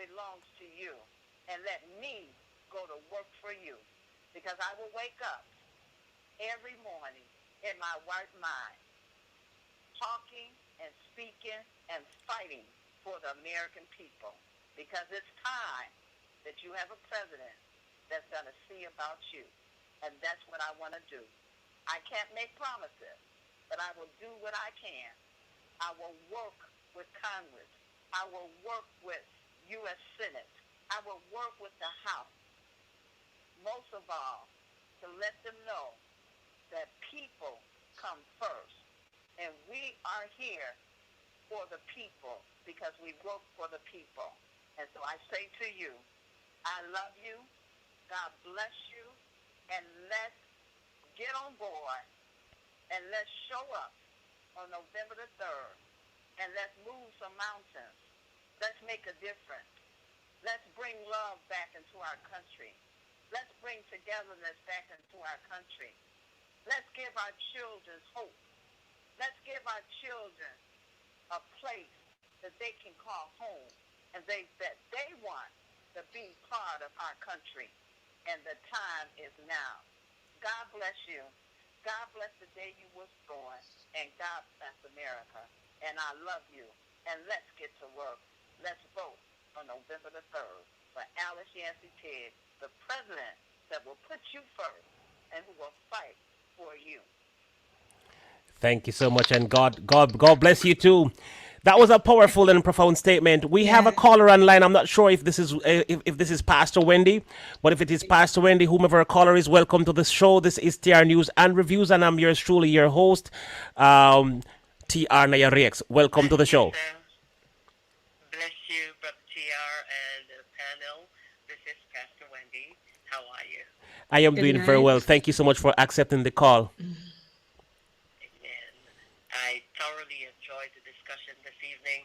belong to you. And let me go to work for you. Because I will wake up every morning in my right mind, talking and speaking and fighting for the American people. Because it's time that you have a president that's going to see about you. And that's what I want to do. I can't make promises, but I will do what I can. I will work with Congress. I will work with U.S. Senate. I will work with the House. Most of all, to let them know that people come first. And we are here for the people because we work for the people. And so I say to you, I love you. God bless you. And let's get on board and let's show up on November the 3rd. And let's move some mountains. Let's make a difference. Let's bring love back into our country. Let's bring togetherness back into our country. Let's give our children hope. Let's give our children a place that they can call home and that they want to be part of our country. And the time is now. God bless you. God bless the day you was born. And God bless America. And I love you. And let's get to work. Let's vote on November the 3rd for Alice Yancy Teague, the president that will put you first and who will fight for you. Thank you so much, and God bless you too. That was a powerful and profound statement. We have a caller online. I'm not sure if this is if this is Pastor Wendy, but if it is Pastor Wendy, whomever a caller is, welcome to the show. This is TR News and Reviews, and I'm yours truly, your host, TR NYERERE. Welcome to the show. Bless you, Brother TR and the panel. This is Pastor Wendy. How are you? I am doing very well. Thank you so much for accepting the call. I thoroughly enjoyed the discussion this evening,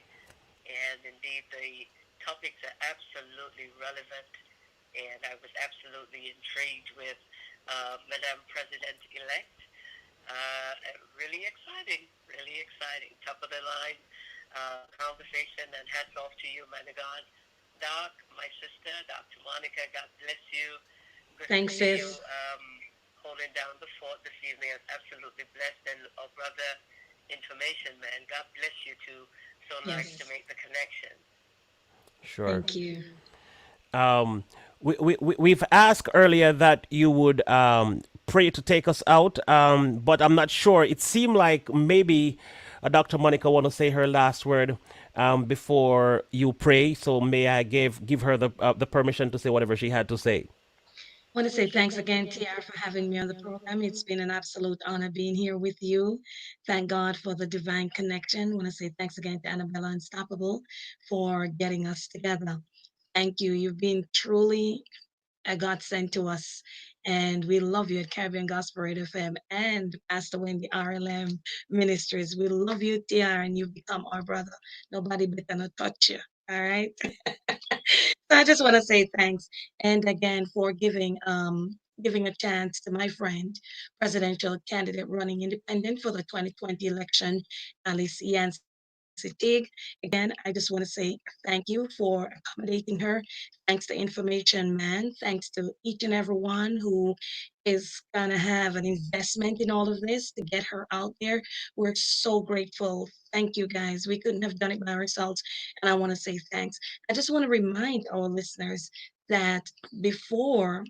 and indeed the topics are absolutely relevant, and I was absolutely intrigued with Madam President-elect. Really exciting, top of the line conversation, and hats off to you, man of God. Doc, my sister, Dr. Monica, God bless you. Good Thanks, to see sis. you holding down the fort this evening. I'm absolutely blessed, and brother, information, man. God bless you too. So nice to make the connection. Sure. Thank you. We've asked earlier that you would pray to take us out, but I'm not sure. It seemed like maybe Dr. Monica want to say her last word before you pray. So may I give her the permission to say whatever she had to say. Want to say thanks again, TR, for having me on the program. It's been an absolute honor being here with you. Thank God for the divine connection. Want to say thanks again to Annabella Unstoppable for getting us together. Thank you. You've been truly a God sent to us. And we love you at Caribbean Gospel Radio FM and Pastor Wendy RLM Ministries. We love you, TR, and you've become our brother. Nobody better not touch you. All right. So I just want to say thanks, and again for giving a chance to my friend, presidential candidate running independent for the 2020 election, Alice Yancy Teague. Again, I just want to say thank you for accommodating her. Thanks to Information Man. Thanks to each and every one who is going to have an investment in all of this to get her out there. We're so grateful. Thank you, guys. We couldn't have done it by ourselves. And I want to say thanks. I just want to remind our listeners that before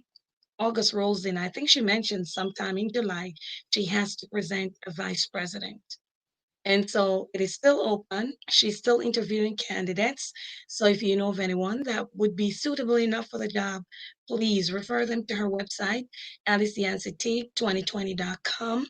August rolls in, I think she mentioned sometime in July, she has to present a vice president. And so it is still open. She's still interviewing candidates. So if you know of anyone that would be suitable enough for the job, please refer them to her website, AliceYancyT2020.com.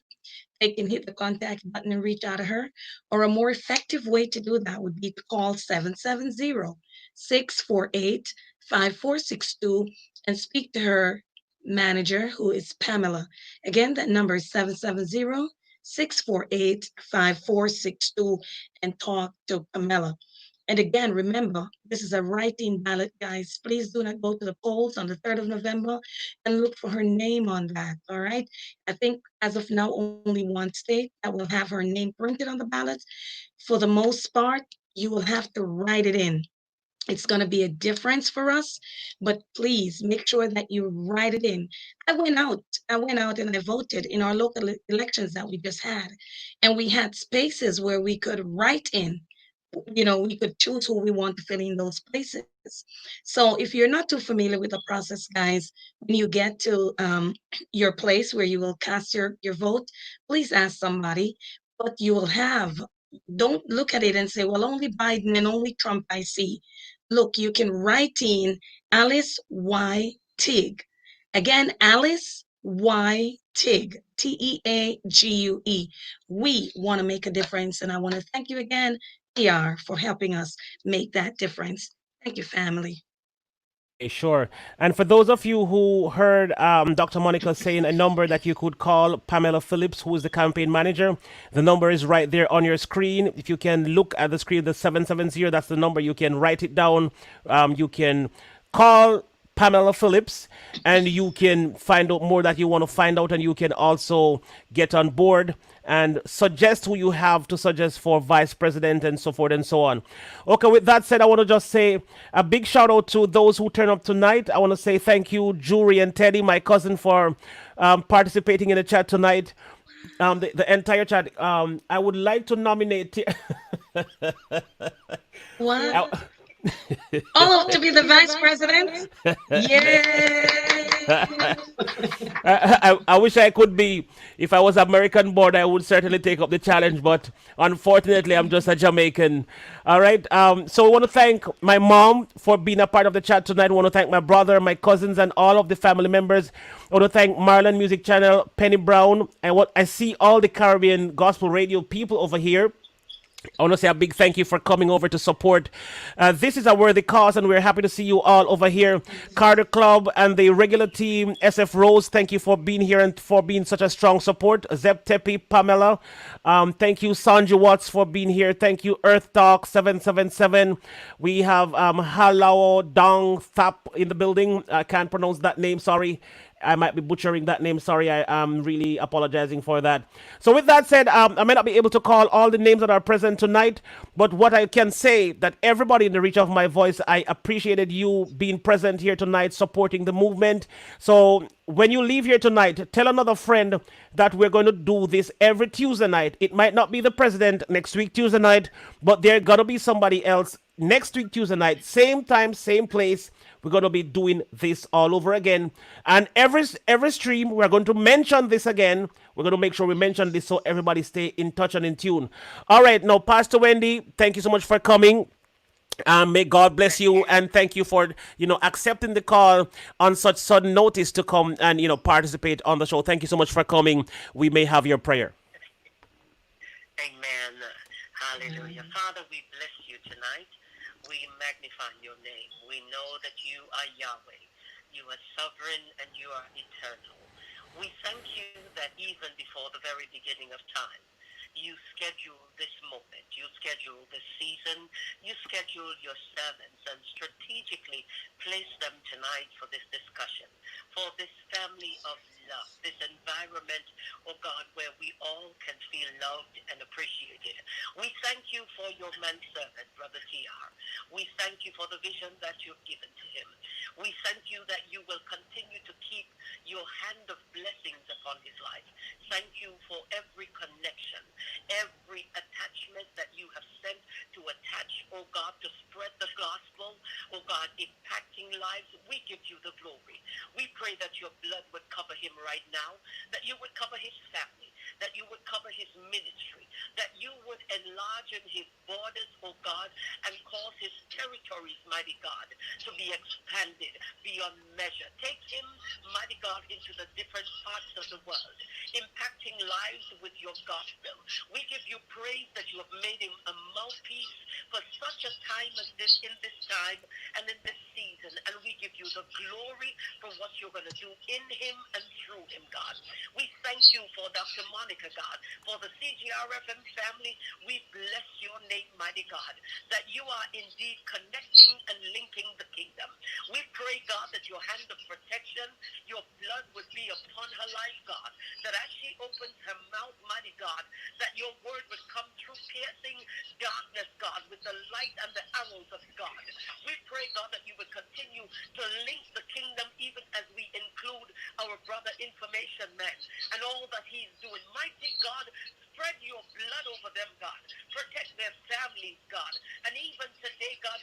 They can hit the contact button and reach out to her. Or a more effective way to do that would be to call 770-648-5462 and speak to her manager, who is Pamela. Again, that number is 770-648-5462, and talk to Pamela. And again, remember, this is a write-in ballot, guys. Please do not go to the polls on the 3rd of November and look for her name on that, all right? I think as of now, only one state that will have her name printed on the ballot. For the most part, you will have to write it in. It's going to be a difference for us, but please make sure that you write it in. I went out and I voted in our local elections that we just had, and we had spaces where we could write in. We could choose who we want to fill in those places. So if you're not too familiar with the process, guys, when you get to your place where you will cast your vote, please ask somebody. But you will have, don't look at it and say, well, only Biden and only Trump I see. Look, you can write in Alice Y. Tig. Again, Alice Y. Tig, Teague. We want to make a difference, and I want to thank you again, PR, for helping us make that difference. Thank you, family. Okay, sure. And for those of you who heard Dr. Monica saying a number that you could call Pamela Phillips, who is the campaign manager, the number is right there on your screen. If you can look at the screen, the 770, that's the number. You can write it down. You can call Pamela Phillips, and you can find out more that you want to find out, and you can also get on board and suggest who you have to suggest for vice president and so forth and so on. Okay, with that said, I want to just say a big shout out to those who turn up tonight. I want to say thank you, Jury and Teddy, my cousin, for participating in the chat tonight. The entire chat. I would like to nominate. What? Oh, to be the vice president? Yeah. I wish I could be. If I was American born, I would certainly take up the challenge, but unfortunately, I'm just a Jamaican. All right. So I want to thank my mom for being a part of the chat tonight. I want to thank my brother, my cousins, and all of the family members. I want to thank Marlon Music Channel, Penny Brown, and what I see all the Caribbean Gospel Radio people over here. I want to say a big thank you for coming over to support. This is a worthy cause, and we're happy to see you all over here. Carter Club and the regular team, SF Rose, thank you for being here and for being such a strong support. Zeb Tepe, Pamela, thank you. Sanju Watts for being here. Thank you. Earth Talk 777. We have Halao Dong Thap in the building. I can't pronounce that name, sorry. I might be butchering that name. Sorry, I am really apologizing for that. So with that said, I may not be able to call all the names that are present tonight, but what I can say that everybody in the reach of my voice, I appreciated you being present here tonight, supporting the movement. So when you leave here tonight, tell another friend that we're going to do this every Tuesday night. It might not be the president next week Tuesday night, but there's going to be somebody else next week Tuesday night, same time, same place. We're going to be doing this all over again. And every stream, we're going to mention this again. We're going to make sure we mention this so everybody stay in touch and in tune. All right, now, Pastor Wendy, thank you so much for coming. May God bless Thank you you. and thank you for accepting the call on such sudden notice to come and participate on the show. Thank you so much for coming. We may have your prayer. Amen. Hallelujah. Father, we bless you tonight. We magnify your name. We know that you are Yahweh. You are sovereign and you are eternal. We thank you that even before the very beginning of time, you schedule this moment, you schedule this season, you schedule your servants and strategically place them tonight for this discussion, for this family of love, this environment, oh God, where we all can feel loved and appreciated. We thank you for your manservant, Brother TR. We thank you for the vision that you've given to him. We thank you that you will continue to keep your hand of blessings upon his life. Thank you for every connection, every attachment that you have sent to attach, oh God, to spread the gospel, oh God, impacting lives. We give you the glory. We pray that your blood would cover him right now, that you would cover his family, that you would cover his ministry, that you would enlarge in his borders, oh God, and cause his territories, mighty God, to be expanded beyond measure. Take him, mighty God, into the different parts of the world, impacting lives with your gospel. We give you praise that you have made him a mouthpiece for such a time as this, in this time and in this season. And we give you the glory for what you're going to do in him and through him, God. We thank you for Dr. Monica, God, for the CGRFM family. We bless your name, mighty God, that you are indeed connecting and linking the kingdom. We pray, God, that your hand of protection, your blood would be upon her life, God, that as she opens her mouth, mighty God, that your word would come through piercing darkness, God, with the light and the arrows of God. We pray, God, that you would continue to link the kingdom even as we include our brother information man and all that he's doing. Mighty God, spread your blood over them, God. Protect their families, God. And even today, God,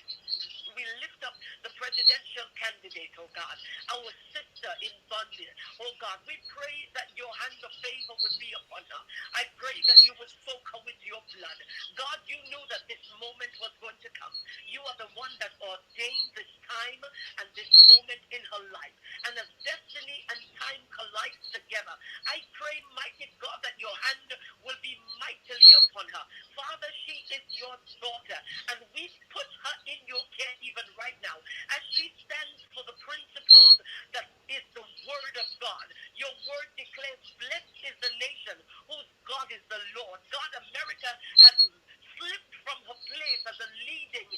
we lift up the presidential candidate, oh God, our sister in bondage. Oh God, we pray that your hand of favor would be upon her. I pray that you would soak her with your blood. God, you knew that this moment was going to come. You are the one that ordained this time and this moment in her life. And as destiny and time collides together, I pray, mighty God, that your hand will be mightily upon her. Father, she is your daughter, and we put her in your care even right now as she stands for the principles that is the word of God. Your word declares, blessed is the nation whose God is the Lord. God, America has slipped from her place as a leading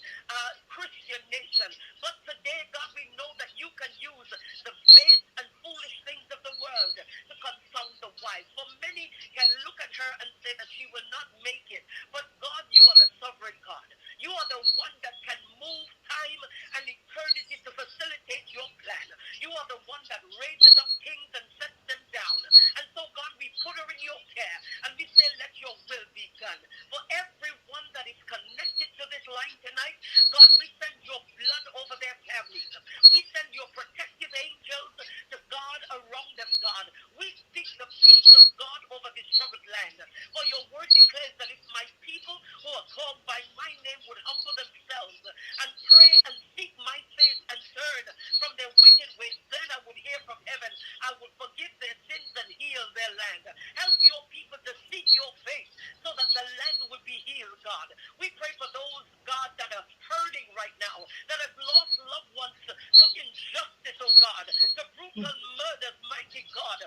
Christian nation. But today, God, we know that you can use the base and foolish things of the world to confound the wise. For many can look at her and say that she will not make it. But God, you are the sovereign God. You are the one that can move time and eternity to facilitate your plan. You are the one that raises up kings and sets them down. And so, God, we put her in your care and we say, let your will be done. For everyone that is connected to this line tonight, God, we send your blood over their families. We send your protective angels to God around them, God. We speak the peace of God over this troubled land. For your word declares that if my people who are called by my name would humble themselves and pray and seek my face and turn from their wicked ways, then I would hear from heaven. I would forgive their sins and heal their land. Help your people to seek your face so that the land will be healed, God. We pray for those, God, that are hurting right now, that have lost loved ones to injustice, oh God, to brutal murders, mighty God.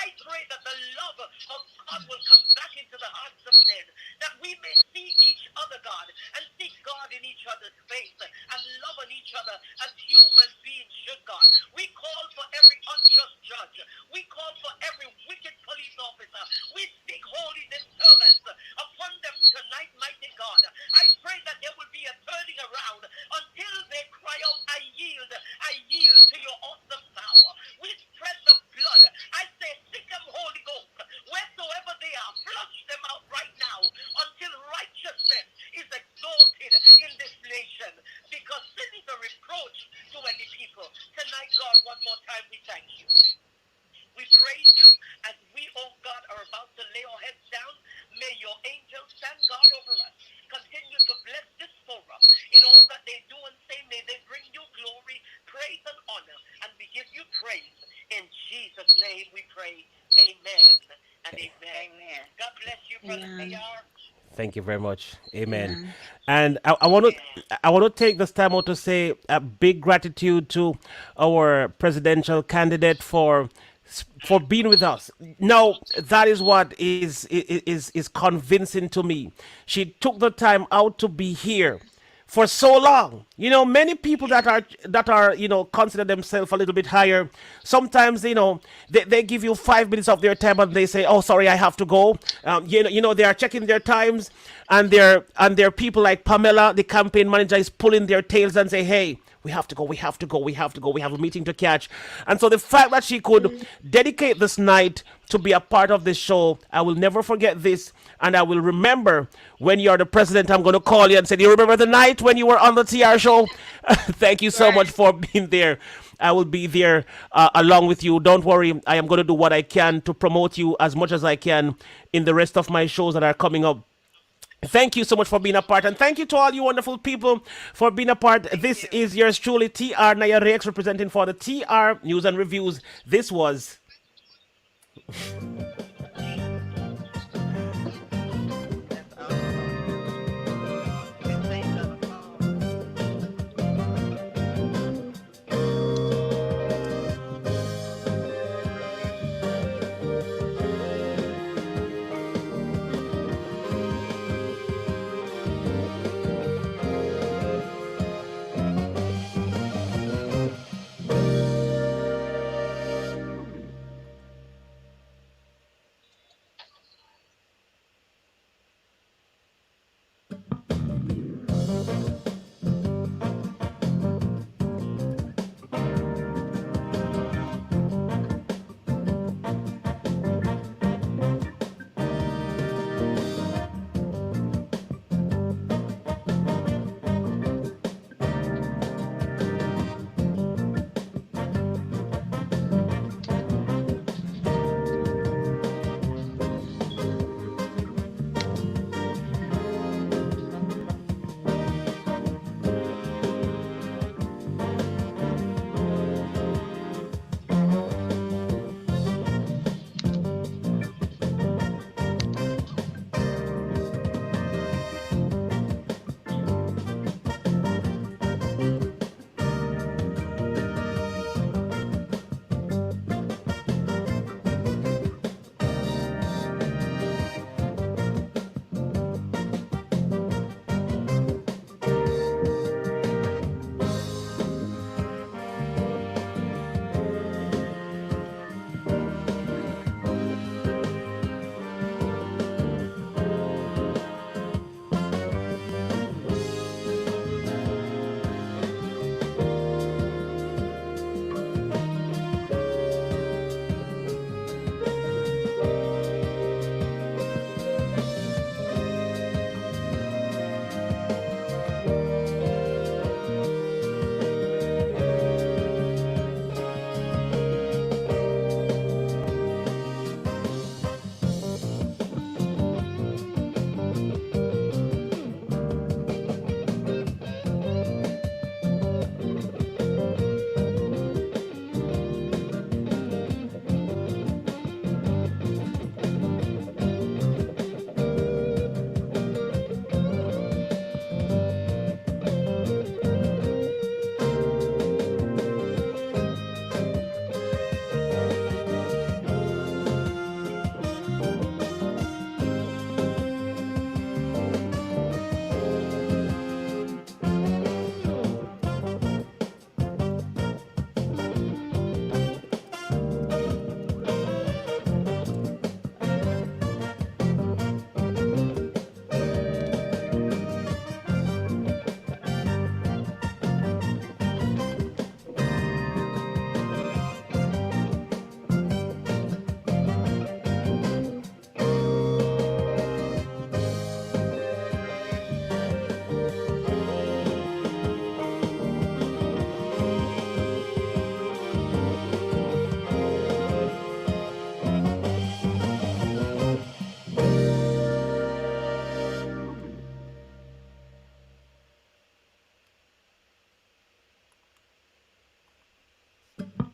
I pray that the love of God will come back into the hearts of men, that we may see each other, God, and see God in each other's face and love on each other as human beings should, God. We call for every unjust judge. We call for every wicked police officer. We speak holy disturbance upon them tonight, mighty God. I pray that there will be a turning around until they cry out, I yield to your awesome power. We spread the blood. I say, sick them, Holy Ghost, wheresoever they are, flush them out right now until righteousness is exalted in this nation, because sin is a reproach to any people. Tonight, God, one more time, we thank you. We praise you as we, oh God, are about to lay our heads down. May your angels stand guard over us. Continue to bless this forum in all that they they do and say, may they bring you glory, praise, and honor. And we give you praise. In Jesus' name we pray. Amen and amen. Amen. God bless you, Brother T.R. Thank you very much. Amen. Amen. And I want to take this time out to say a big gratitude to our presidential candidate for being with us. Now, that is what is convincing to me. She took the time out to be here for so long. You know, many people that are consider themselves a little bit higher. Sometimes they give you 5 minutes of their time and they say, "Oh, sorry, I have to go." They are checking their times, and their people like Pamela, the campaign manager, is pulling their tails and say, "Hey, we have to go, we have to go, we have to go, we have a meeting to catch." And so the fact that she could dedicate this night to be a part of this show, I will never forget this. And I will remember when you're the president, I'm going to call you and say, "Do you remember the night when you were on the TR show?" Thank you so much for being there. I will be there along with you. Don't worry. I am going to do what I can to promote you as much as I can in the rest of my shows that are coming up. Thank you so much for being a part, and thank you to all you wonderful people for being a part. This is yours truly, TR NYERERE, representing for the TR News and Reviews. This was